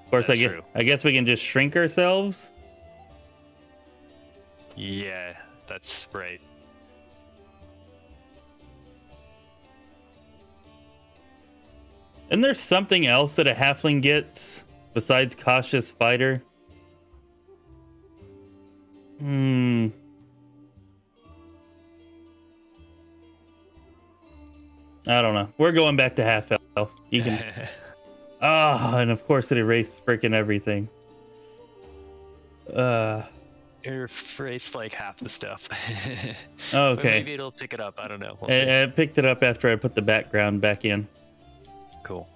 Of course, That's I guess we can just shrink ourselves. Yeah, that's right. And there's something else that a halfling gets besides Cautious Fighter. I don't know. We're going back to half elf. You can. And of course it erased freaking everything. It erased like half the stuff. Okay. But maybe it'll pick it up. I don't know. We'll see. I picked it up after I put the background back in. Cool.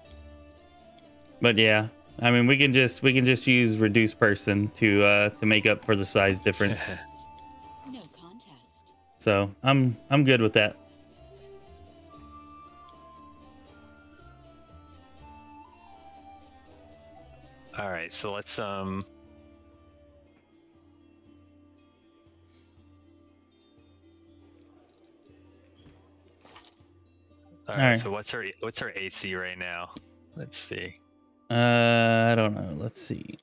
But yeah, I mean we can just use reduce person to make up for the size difference. No contest. So I'm good with that. All right, so let's All right, so what's her AC right now? Let's see. I don't know. Let's see.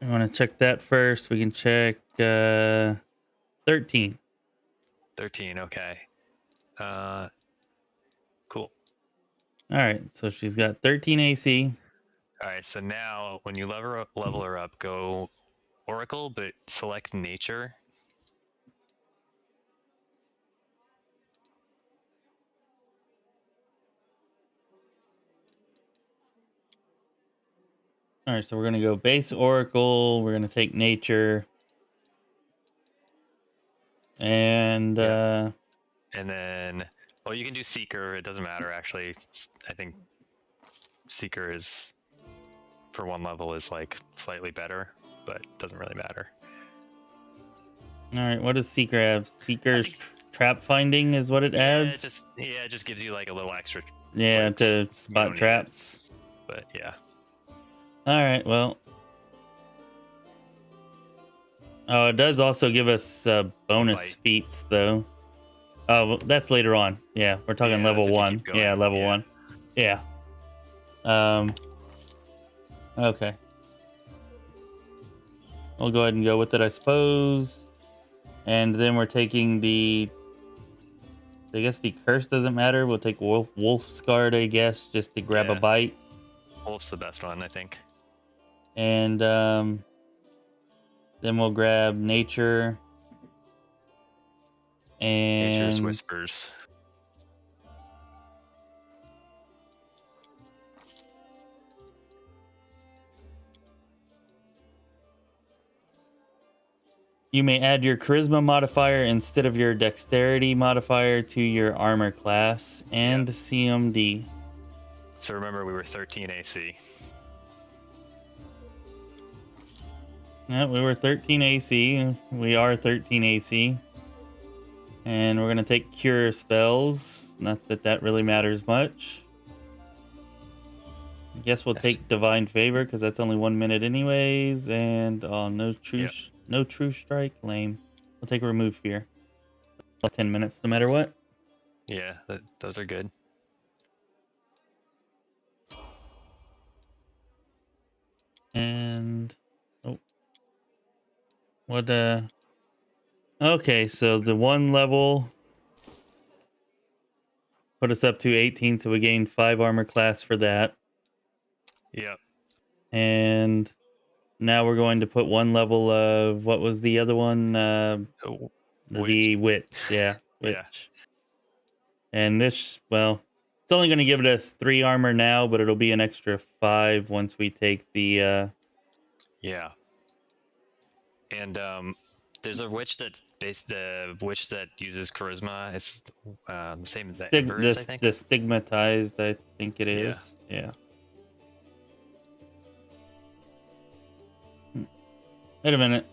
I want to check that first. We can check 13. 13, okay. Cool. All right, so she's got 13 AC. All right, so now when you level her up, go Oracle, but select Nature. All right, so we're gonna go base Oracle. We're gonna take Nature, and And then, well, you can do Seeker. It doesn't matter actually. I think Seeker is for one level is like slightly better, but doesn't really matter. all right, what does Seeker have? Seeker's trap finding is what it adds. It just gives you like a little extra. Yeah, like, to spot traps. But yeah. All right, well. Oh, it does also give us bonus feats, though. Oh, well, that's later on. Yeah, we're talking level 1. Yeah, level 1. Yeah. Okay. We'll go ahead and go with it, I suppose. And then we're taking the... I guess the curse doesn't matter. We'll take Wolf's Guard, I guess, just to grab a bite. Wolf's the best one, I think. And then we'll grab Nature. And Nature's Whispers. You may add your Charisma modifier instead of your Dexterity modifier to your armor class and CMD. So remember, we were 13 AC. Yeah, we were 13 AC. We are 13 AC. And we're going to take Cure Spells. Not that that really matters much. I guess we'll take Divine Favor because that's only 1 minute anyways. And no True Strike. Lame. We'll take Remove Fear. 10 minutes no matter what. Yeah, those are good. And okay, so the 1 level put us up to 18, so we gained 5 armor class for that. Yep. And now we're going to put 1 level of, what was the other one? The Witch. Yeah, Witch. Yeah. And this, well, it's only going to give us 3 armor now, but it'll be an extra 5 once we take the... Yeah. And there's a witch that uses charisma. It's the same as the Embers, I think. The Stigmatized, I think it is. Yeah. Wait a minute.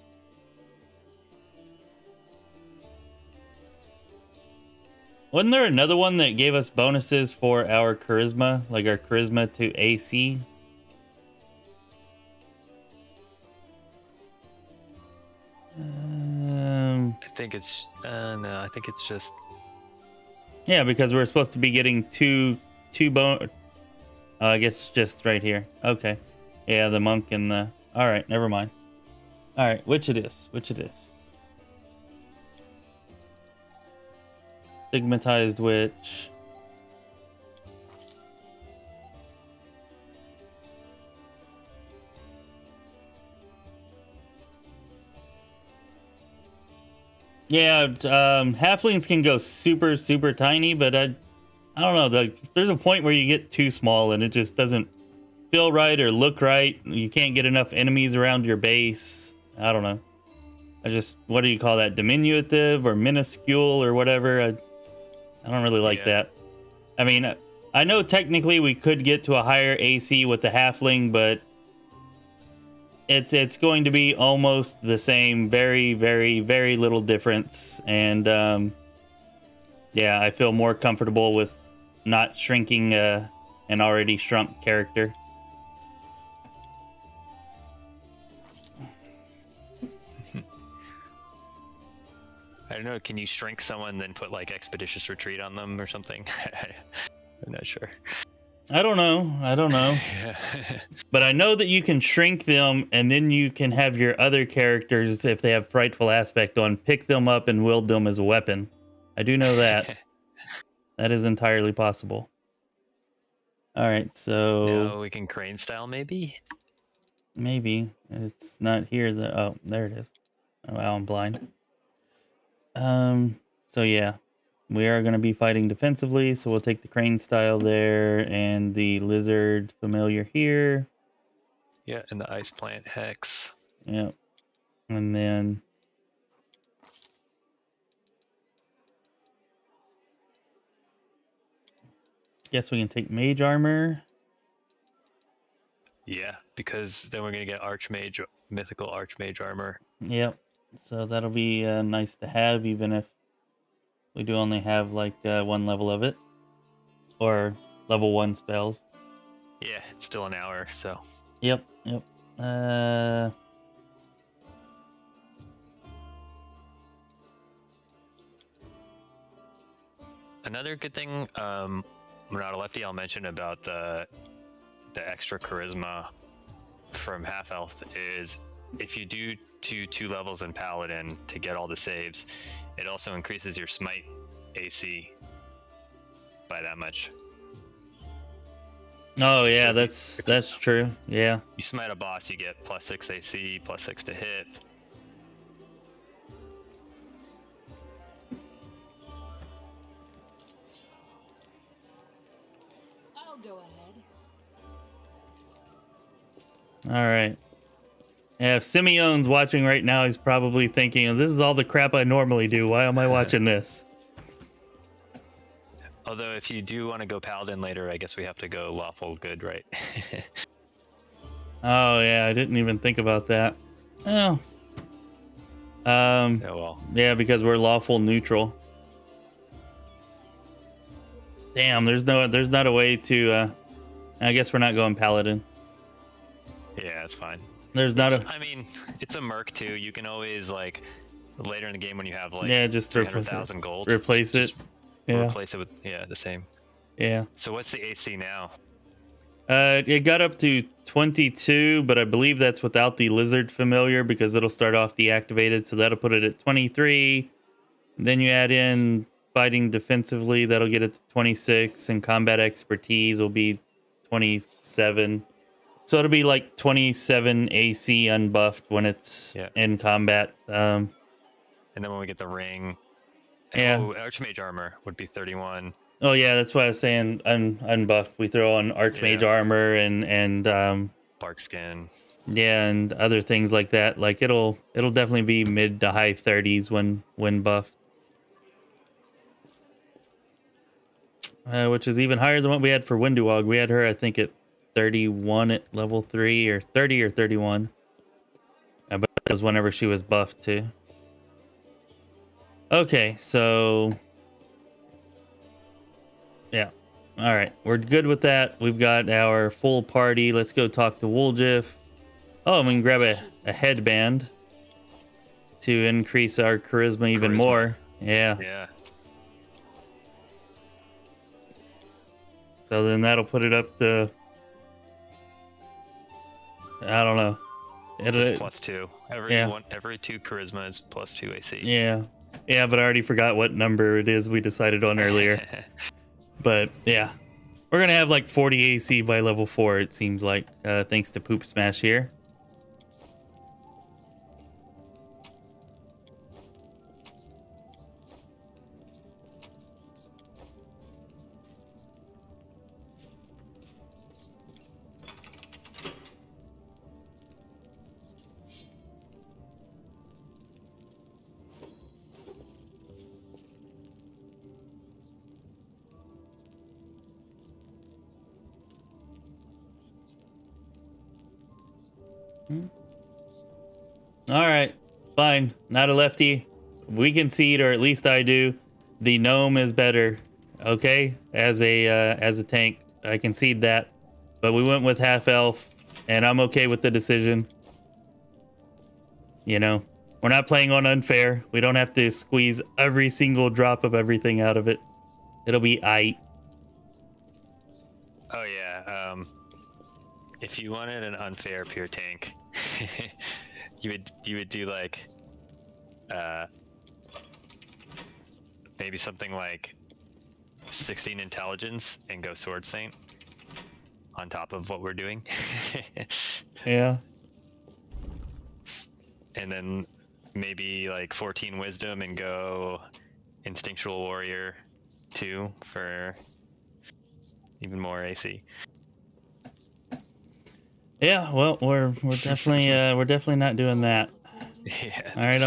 Wasn't there another one that gave us bonuses for our charisma? Like our charisma to AC? I think it's no. I think it's just yeah, because we're supposed to be getting two I guess just right here. Okay, yeah, the monk and the. All right, never mind. All right, which it is? Stigmatized Witch. Yeah, halflings can go super, super tiny, but I don't know. There's a point where you get too small and it just doesn't feel right or look right. You can't get enough enemies around your base. I don't know. What do you call that? Diminutive or minuscule or whatever? I don't really like that. I mean, I know technically we could get to a higher AC with the halfling, but it's going to be almost the same, very, very, very little difference. And yeah, I feel more comfortable with not shrinking an already shrunk character. I don't know. Can you shrink someone then put like Expeditious Retreat on them or something? I'm not sure. I don't know. But I know that you can shrink them, and then you can have your other characters, if they have Frightful Aspect on, pick them up and wield them as a weapon. I do know that. That is entirely possible. All right, so Now we can crane style maybe. maybe it's not here. Oh, there it is. Oh, wow, I'm blind. So yeah, we are going to be fighting defensively. So we'll take the crane style there and the lizard familiar here. Yeah, and the ice plant hex. Yep, and then. Guess we can take mage armor. Yeah, because then we're gonna get archmage, mythical archmage armor. Yep. So that'll be nice to have, even if we do only have like one level of it, or level 1 spells. Yeah, it's still an hour, so. Yep. Yep. Another good thing, we're not a lefty, I'll mention about the extra charisma from half elf is if you do two levels in paladin to get all the saves, it also increases your smite AC by that much. Oh yeah, So that's true. Yeah. You smite a boss, you get +6 AC, +6 to hit. I'll go ahead. All right. Yeah, if Simeon's watching right now, he's probably thinking, "This is all the crap I normally do. Why am I watching this?" Although if you do want to go paladin later, I guess we have to go lawful good, right? Oh yeah, I didn't even think about that. Oh. Oh well. Yeah, because we're lawful neutral. Damn, there's not a way to. I guess we're not going paladin. Yeah, it's fine. There's not a. I mean, it's a merc too. You can always like later in the game when you have like Yeah, just 300,000 gold. Replace it. Yeah. Replace it with the same. Yeah. So what's the AC now? It got up to 22, but I believe that's without the lizard familiar because it'll start off deactivated. So that'll put it at 23. Then you add in fighting defensively, that'll get it to 26, and combat expertise will be 27. So it'll be like 27 AC unbuffed when it's in combat. And then when we get the ring, yeah, archmage armor would be 31. Oh yeah, that's why I was saying unbuffed. We throw on archmage armor and bark skin. Yeah, and other things like that. Like it'll definitely be mid to high 30s when buffed. Which is even higher than what we had for Windowog. We had her, I think, at 31 at level 3, or 30 or 31. But that was whenever she was buffed too. Okay, so yeah. All right, we're good with that. We've got our full party. Let's go talk to Woljif. Oh, and we can grab a headband to increase our charisma even more. Yeah. Yeah. So then that'll put it up to, I don't know. It's +2. Every 2 charisma is +2 AC. Yeah. Yeah, but I already forgot what number it is we decided on earlier. But yeah, we're going to have like 40 AC by level 4, it seems like, thanks to Poop Smash here. All right, fine. Not a lefty. We concede, or at least I do. The gnome is better. Okay, as a tank, I concede that. But we went with half elf, and I'm okay with the decision. You know, we're not playing on unfair. We don't have to squeeze every single drop of everything out of it. It'll be aight. Oh yeah. If you wanted an unfair pure tank, you would do like maybe something like 16 intelligence and go sword saint. on top of what we're doing. Yeah. And then maybe like 14 wisdom and go instinctual warrior 2 for even more AC. Yeah, well, we're definitely not doing that. Yeah. All right,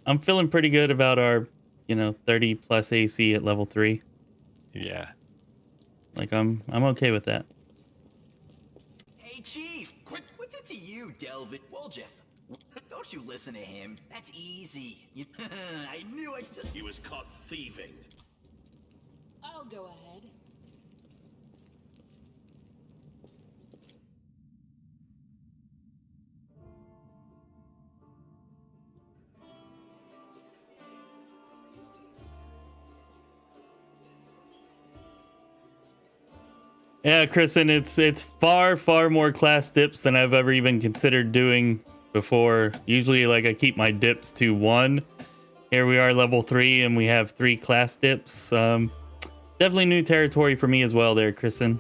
I'm feeling pretty good about our, 30 plus AC at level 3. Yeah. Like I'm okay with that. Hey, Chief! What's it to you, Delvin? Woljif? Don't you listen to him. That's easy. I knew it. He was caught thieving. I'll go ahead. Yeah, Kristen, it's far more class dips than I've ever even considered doing before. Usually, like, I keep my dips to 1. Here we are, level 3, and we have 3 class dips. Definitely new territory for me as well there, Kristen.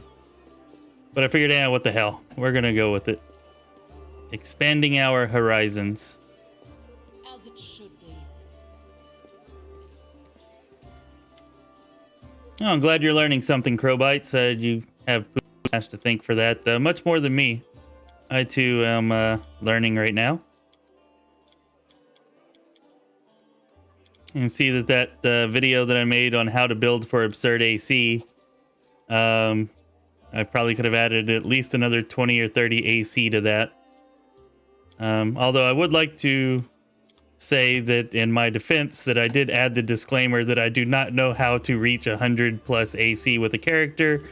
But I figured, what the hell? We're gonna go with it. Expanding our horizons. As it should be. Oh, I'm glad you're learning something, Crowbites. You have Smash to thank for that. Much more than me. I, too, am learning right now. You can see that video that I made on how to build for absurd AC, I probably could have added at least another 20 or 30 AC to that. Although I would like to say that in my defense that I did add the disclaimer that I do not know how to reach 100 plus AC with a character.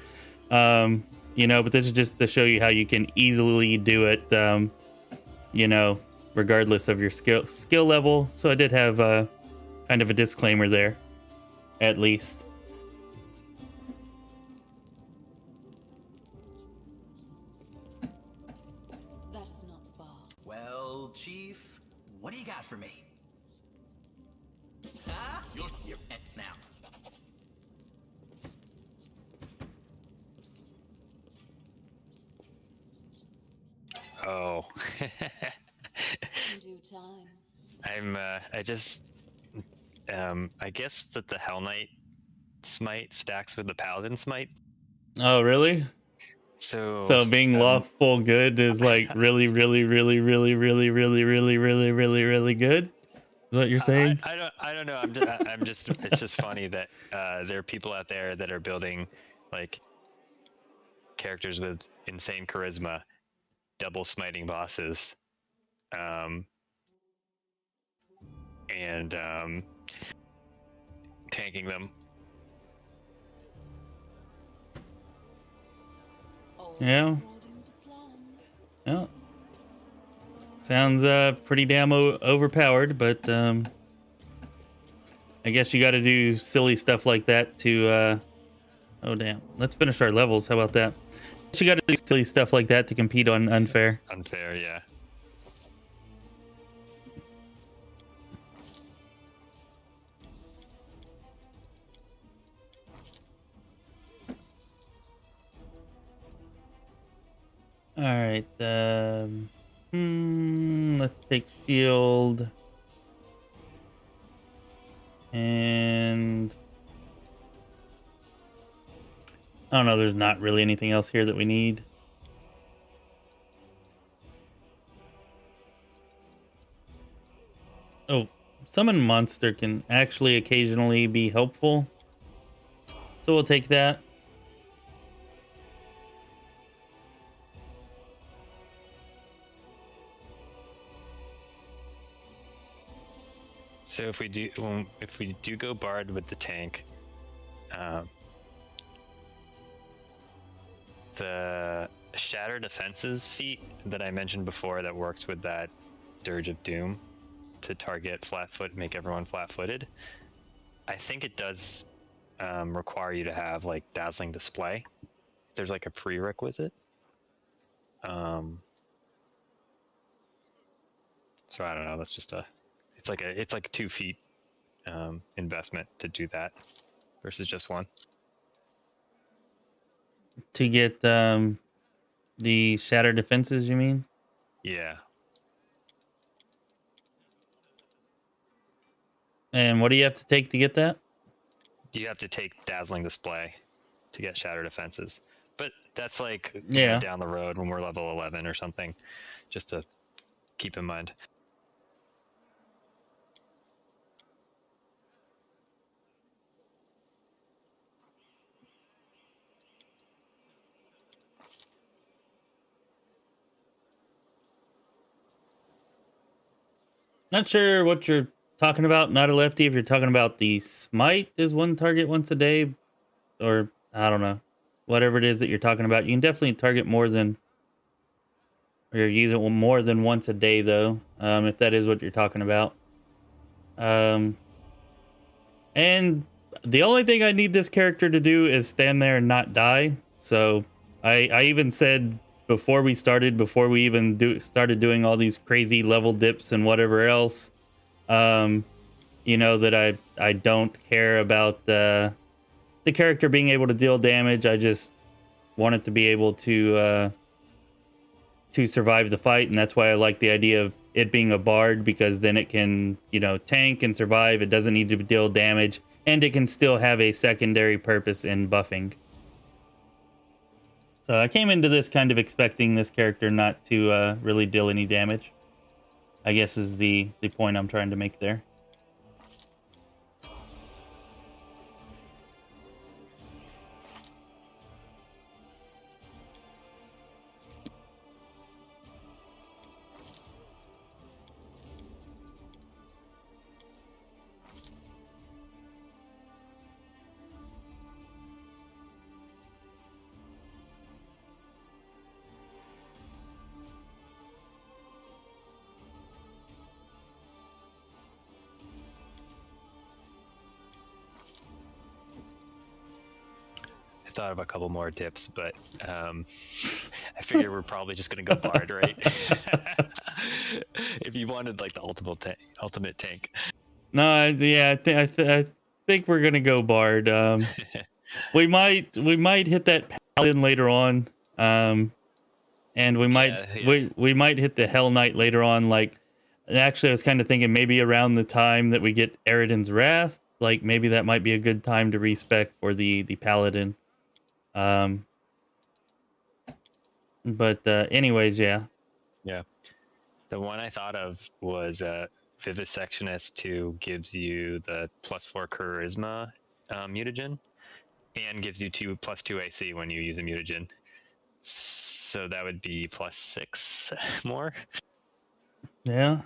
But this is just to show you how you can easily do it, regardless of your skill level. So I did have kind of a disclaimer there, at least. That is not far. Well, Chief, what do you got for me? Huh? You're now. Oh. In due time. I guess that the Hell Knight smite stacks with the Paladin smite. Oh, really? So being lawful good is like really good? Is what you're saying? I don't know. I'm just it's just funny that there are people out there that are building like characters with insane charisma, double smiting bosses, and tanking them. Yeah. Yeah. Sounds pretty damn overpowered, but I guess you got to do silly stuff like that to. Oh damn! Let's finish our levels. How about that? You got to do silly stuff like that to compete on unfair. Unfair, yeah. All right. Let's take shield. And I don't know, there's not really anything else here that we need. Oh, summon monster can actually occasionally be helpful. So we'll take that. So if we do go Bard with the tank, the Shatter Defenses feat that I mentioned before that works with that Dirge of Doom to target make everyone flat-footed. I think it does require you to have like Dazzling Display. There's like a prerequisite. So I don't know. That's just it's like 2 feet investment to do that versus just 1. To get the shatter defenses, you mean? Yeah. And what do you have to take to get that? You have to take Dazzling Display to get Shatter Defenses. But that's like Yeah. down the road when we're level 11 or something, just to keep in mind. Not sure what you're talking about, not a lefty. If you're talking about the smite is one target once a day, or I don't know, whatever it is that you're talking about. You can definitely target more than, or use it more than once a day, though, if that is what you're talking about. And the only thing I need this character to do is stand there and not die. So I even said before we even started doing all these crazy level dips and whatever else, that I don't care about the character being able to deal damage. I just want it to be able to survive the fight, and that's why I like the idea of it being a bard, because then it can, tank and survive. It doesn't need to deal damage, and it can still have a secondary purpose in buffing. So I came into this kind of expecting this character not to really deal any damage, I guess is the point I'm trying to make there. Thought of a couple more dips, but I figure we're probably just gonna go bard, right? If you wanted like the ultimate tank. No, I think we're gonna go bard. We might hit that paladin later on, and we might hit the Hell Knight later on. Like, actually, I was kind of thinking maybe around the time that we get Eridan's Wrath, like maybe that might be a good time to respec for the paladin. But anyways, yeah. The one I thought of was Vivisectionist 2 gives you the +4 charisma mutagen, and gives you +2 AC when you use a mutagen. So that would be +6 more. Yeah.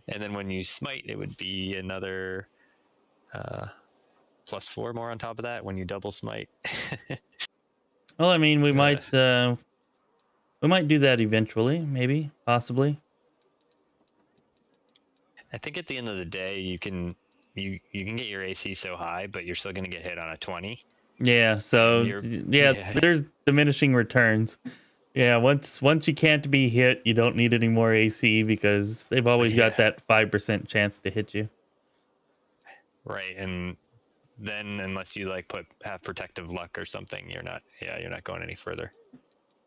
And then when you smite, it would be another +4 more on top of that when you double smite. Well, I mean, we might do that eventually, maybe, possibly. I think at the end of the day, you can get your AC so high, but you're still going to get hit on a 20. Yeah. So there's diminishing returns. Yeah. Once you can't be hit, you don't need any more AC, because they've always got that 5% chance to hit you. Right, and then unless you like have protective luck or something, you're not going any further.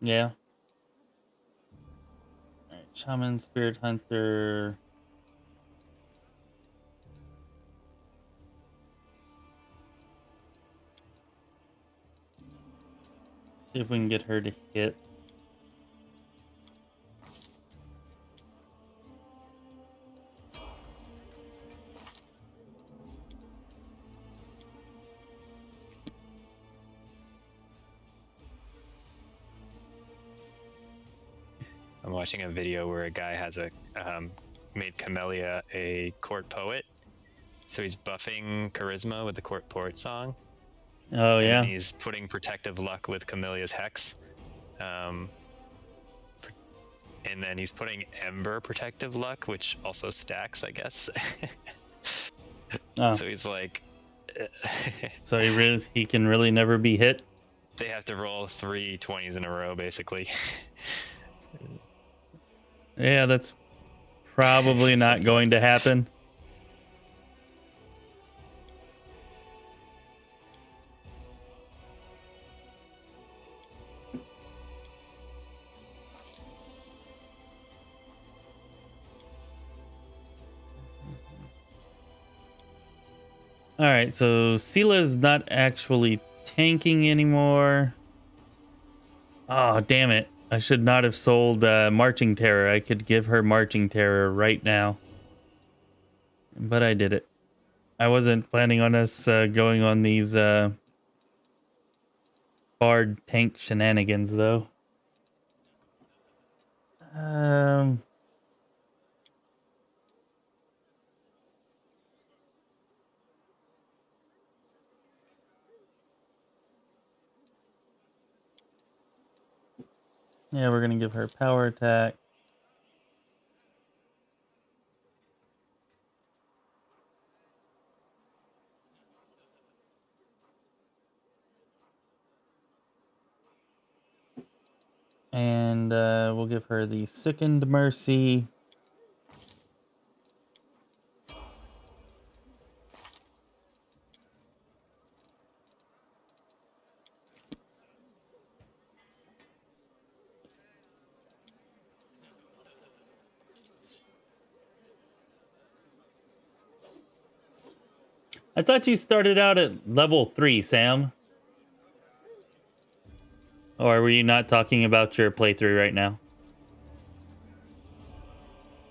Yeah. All right, Shaman, Spirit Hunter. See if we can get her to hit. I'm watching a video where a guy has made Camellia a court poet. So he's buffing charisma with the court poet song. Oh, yeah. And he's putting protective luck with Camellia's hex. And then he's putting Ember protective luck, which also stacks, I guess. So he's like... So he can really never be hit? They have to roll 3 20s in a row, basically. Yeah, that's probably not going to happen. All right, so Sila's not actually tanking anymore. Oh, damn it. I should not have sold Marching Terror. I could give her Marching Terror right now. But I did it. I wasn't planning on us going on these Bard tank shenanigans, though. Yeah, we're gonna give her power attack. And we'll give her the Sickened Mercy. I thought you started out at level 3, Sam. Or were you not talking about your playthrough right now?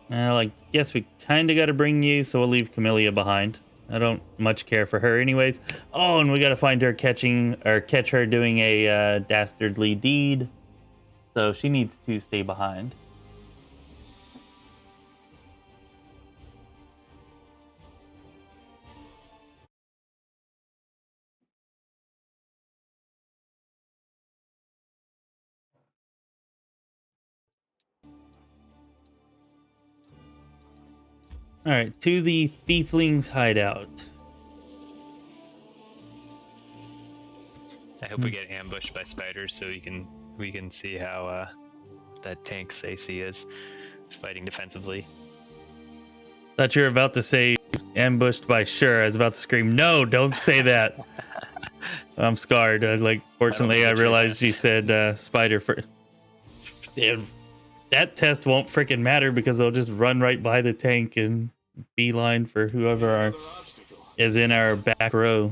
Well, I guess we kind of got to bring you, so we'll leave Camellia behind. I don't much care for her anyways. Oh, and we got to find her catch her doing a dastardly deed. So she needs to stay behind. All right, to the Thiefling's hideout. I hope we get ambushed by spiders so we can see how that tank's AC is fighting defensively. Thought you were about to say ambushed by Sure. I was about to scream, no, don't say that. I'm scarred. Fortunately, I realized you said spider first. That test won't freaking matter because they'll just run right by the tank and beeline for whoever is in our back row.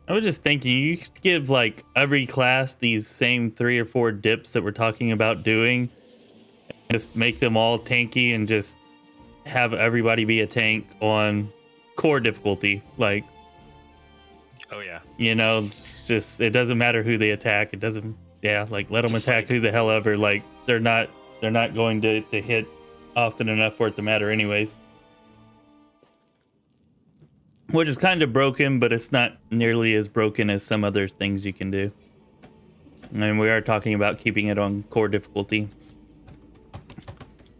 I was just thinking, you could give every class these same 3 or 4 dips that we're talking about doing, and just make them all tanky and just have everybody be a tank on core difficulty. Oh yeah. Just it doesn't matter who they attack. It doesn't. Yeah, let them attack who the hell ever. They're not going to hit often enough for it to matter, anyways. Which is kind of broken, but it's not nearly as broken as some other things you can do. And we are talking about keeping it on core difficulty.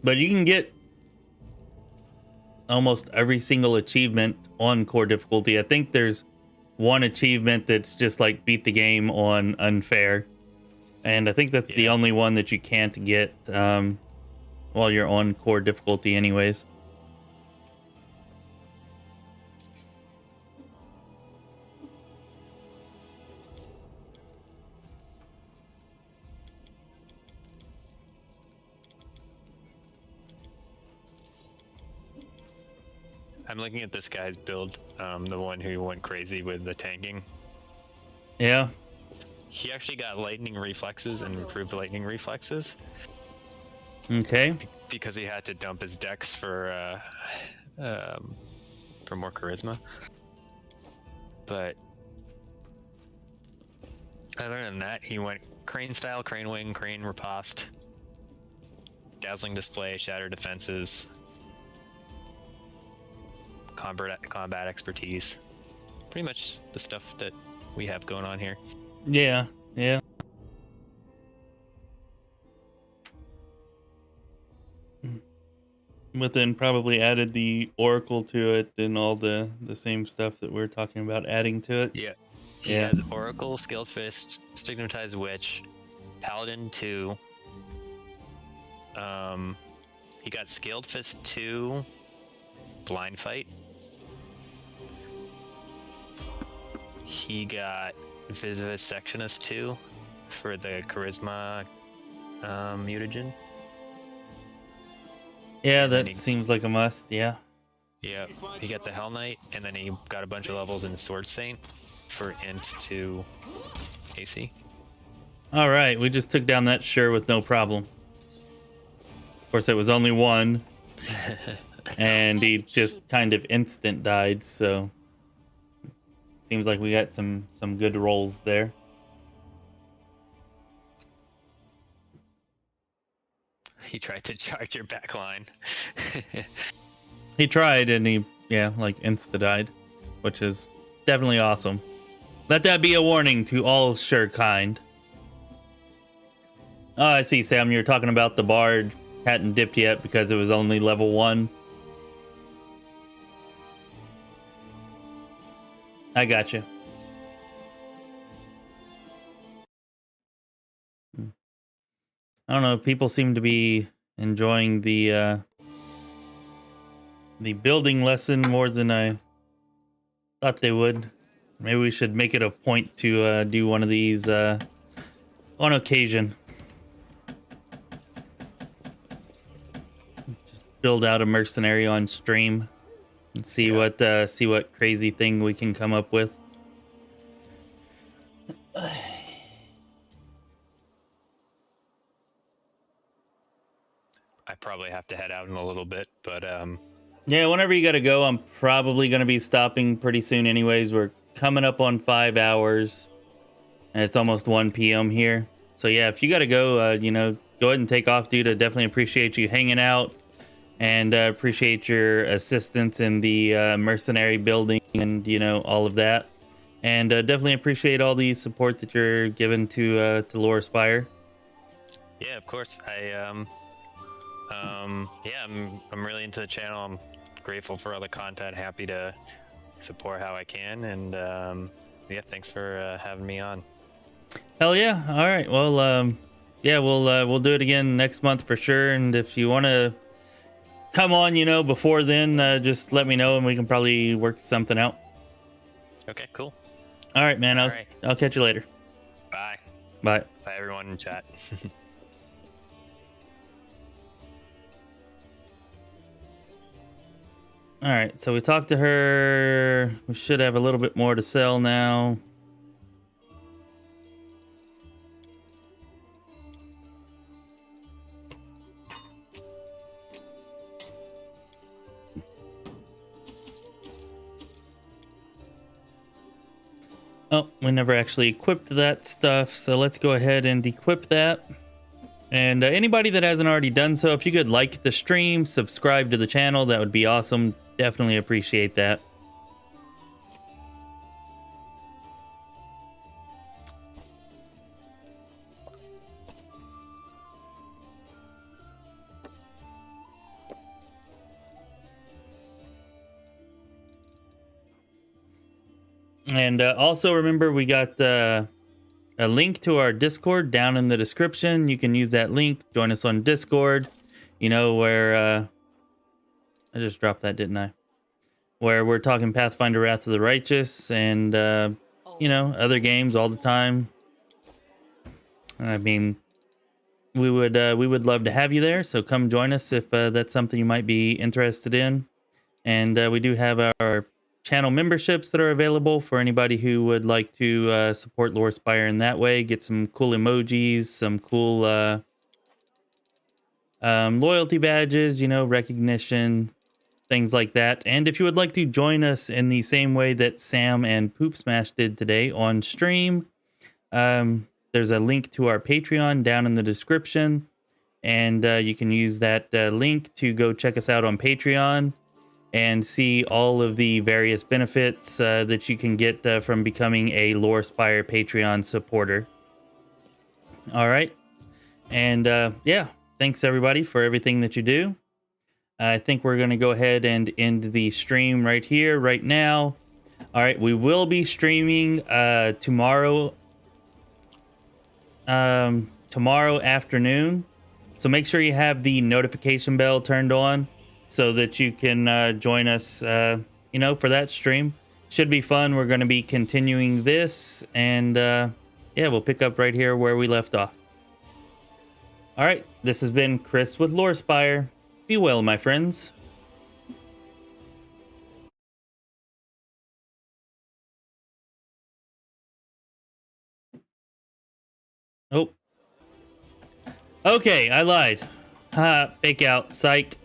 But you can get almost every single achievement on core difficulty. I think there's one achievement that's just beat the game on unfair. And I think that's the only one that you can't get while you're on core difficulty anyways. I'm looking at this guy's build, the one who went crazy with the tanking. Yeah. He actually got lightning reflexes and improved lightning reflexes. Okay. Because he had to dump his dex for more charisma. But other than that, he went crane style, crane wing, crane riposte, dazzling display, shatter defenses, combat expertise. Pretty much the stuff that we have going on here. Yeah, yeah. But then probably added the Oracle to it and all the same stuff that we're talking about adding to it. Yeah. He has Oracle, Skilled Fist, Stigmatized Witch, Paladin 2. He got Scaled Fist 2, Blind Fight. He got Vivisectionist 2 for the Charisma mutagen. Yeah, that seems like a must, yeah. Yeah, he got the Hell Knight, and then he got a bunch of levels in Sword Saint for Int 2 AC. All right, we just took down that Sure with no problem. Of course, it was only one, and he just kind of instant died, so seems like we got some good rolls there. He tried to charge your back line. He tried, and he, yeah, like insta-died, which is definitely awesome. Let that be a warning to all Sure kind. Oh, I see, Sam, you're talking about the Bard hadn't dipped yet because it was only level 1. I got you. I don't know, people seem to be enjoying the building lesson more than I thought they would. Maybe we should make it a point to do one of these on occasion. Just build out a mercenary on stream and see what crazy thing we can come up with. I probably have to head out in a little bit, but yeah, whenever you gotta go, I'm probably gonna be stopping pretty soon anyways. We're coming up on 5 hours, and it's almost 1 p.m. here. So yeah, if you gotta go, you know, go ahead and take off, dude. I definitely appreciate you hanging out, and appreciate your assistance in the mercenary building and, you know, all of that. And definitely appreciate all the support that you're giving to Lorespire. yeah, of course. Yeah, I'm really into the channel. I'm grateful for all the content. Happy to support how I can, and yeah, thanks for having me on. Hell yeah! All right, well, yeah, we'll do it again next month for sure. And if you want to come on, you know, before then, just let me know, and we can probably work something out. Okay, cool. All right, man. I'll catch you later. Bye. Bye. Bye, everyone in chat. All right, so we talked to her. We should have a little bit more to sell now. Oh, we never actually equipped that stuff, so let's go ahead and equip that. And anybody that hasn't already done so, if you could like the stream, subscribe to the channel, that would be awesome. Definitely appreciate that. And also remember, we got a link to our Discord down in the description. You can use that link, join us on Discord, you know, where I just dropped that, didn't I? Where we're talking Pathfinder Wrath of the Righteous and, you know, other games all the time. I mean, we would love to have you there, so come join us if that's something you might be interested in. And we do have our channel memberships that are available for anybody who would like to support Lorespire in that way. Get some cool emojis, some cool loyalty badges, you know, recognition, things like that. And if you would like to join us in the same way that Sam and Poop Smash did today on stream, there's a link to our Patreon down in the description, and you can use that link to go check us out on Patreon and see all of the various benefits that you can get from becoming a Lorespire Patreon supporter. All right. And yeah, thanks everybody for everything that you do. I think we're going to go ahead and end the stream right here, right now. All right, we will be streaming tomorrow. Tomorrow tomorrow afternoon. So make sure you have the notification bell turned on so that you can join us, you know, for that stream. Should be fun. We're going to be continuing this, and yeah, we'll pick up right here where we left off. All right, this has been Chris with Lorespire. Be well, my friends. Oh. Okay, I lied. Ha, fake out. Psych.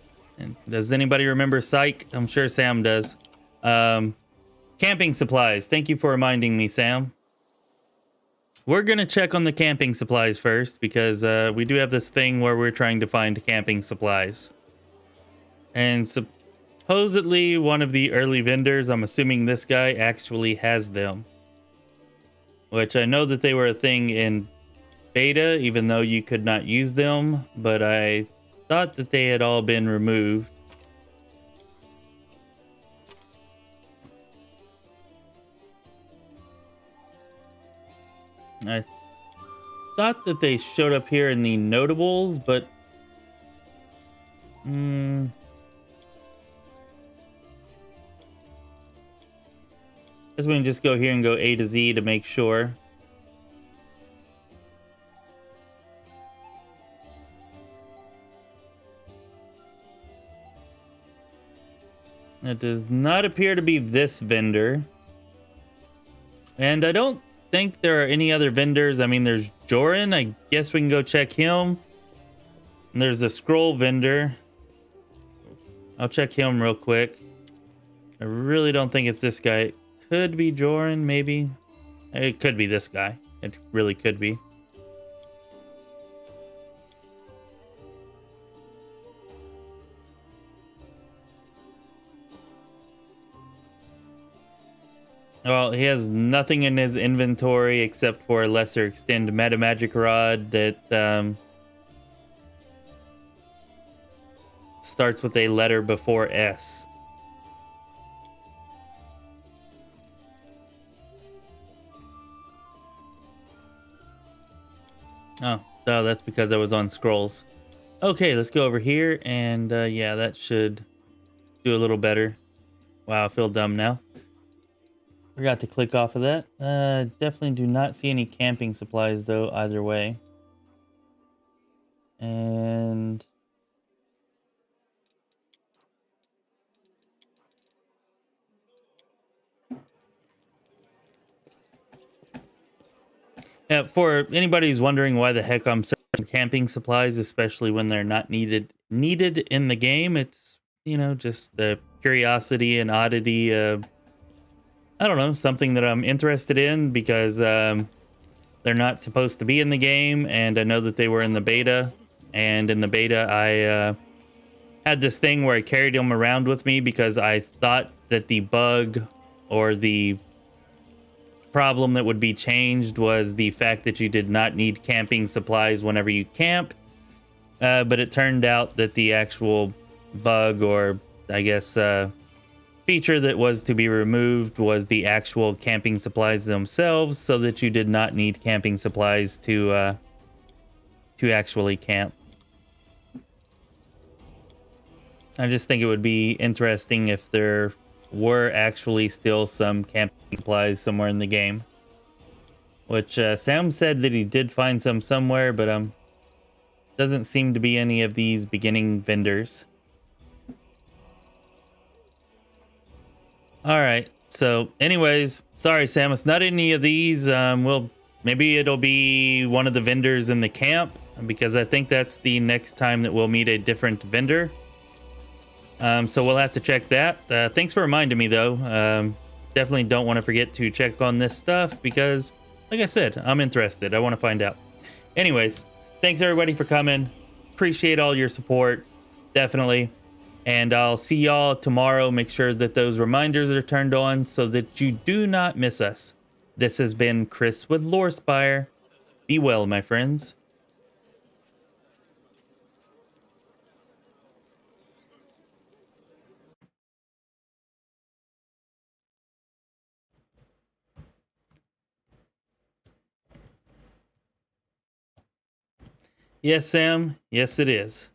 Does anybody remember Psych? I'm sure Sam does. Camping supplies. Thank you for reminding me, Sam. We're going to check on the camping supplies first because we do have this thing where we're trying to find camping supplies. And supposedly one of the early vendors, I'm assuming this guy, actually has them. Which I know that they were a thing in beta, even though you could not use them, but I thought that they had all been removed. I thought that they showed up here in the notables, but guess we can just go here and go A to Z to make sure. It does not appear to be this vendor. And I don't think there are any other vendors. I mean, there's Joran. I guess we can go check him. And there's a scroll vendor. I'll check him real quick. I really don't think it's this guy. It could be Joran, maybe. It could be this guy. It really could be. Well, he has nothing in his inventory except for a lesser extend meta magic rod that starts with a letter before S. Oh, that's because I was on scrolls. Okay, let's go over here, and yeah, that should do a little better. Wow, I feel dumb now. Forgot to click off of that. Definitely do not see any camping supplies, though, either way. And yeah, for anybody who's wondering why the heck I'm searching camping supplies, especially when they're not needed in the game, it's, you know, just the curiosity and oddity of, I don't know, something that I'm interested in because they're not supposed to be in the game, and I know that they were in the beta. And in the beta, I had this thing where I carried them around with me because I thought that the bug or the problem that would be changed was the fact that you did not need camping supplies whenever you camped. But it turned out that the actual bug, or I guess feature that was to be removed, was the actual camping supplies themselves, so that you did not need camping supplies to actually camp. I just think it would be interesting if there were actually still some camping supplies somewhere in the game. Which Sam said that he did find some somewhere, but doesn't seem to be any of these beginning vendors. All right. So, anyways, sorry, Sam. It's not any of these. Well, maybe it'll be one of the vendors in the camp, because I think that's the next time that we'll meet a different vendor. So we'll have to check that. Thanks for reminding me, though. Definitely don't want to forget to check on this stuff because, like I said, I'm interested. I want to find out. Anyways, thanks everybody for coming. Appreciate all your support. Definitely. And I'll see y'all tomorrow. Make sure that those reminders are turned on so that you do not miss us. This has been Chris with Lorespire. Be well, my friends. Yes, Sam. Yes, it is.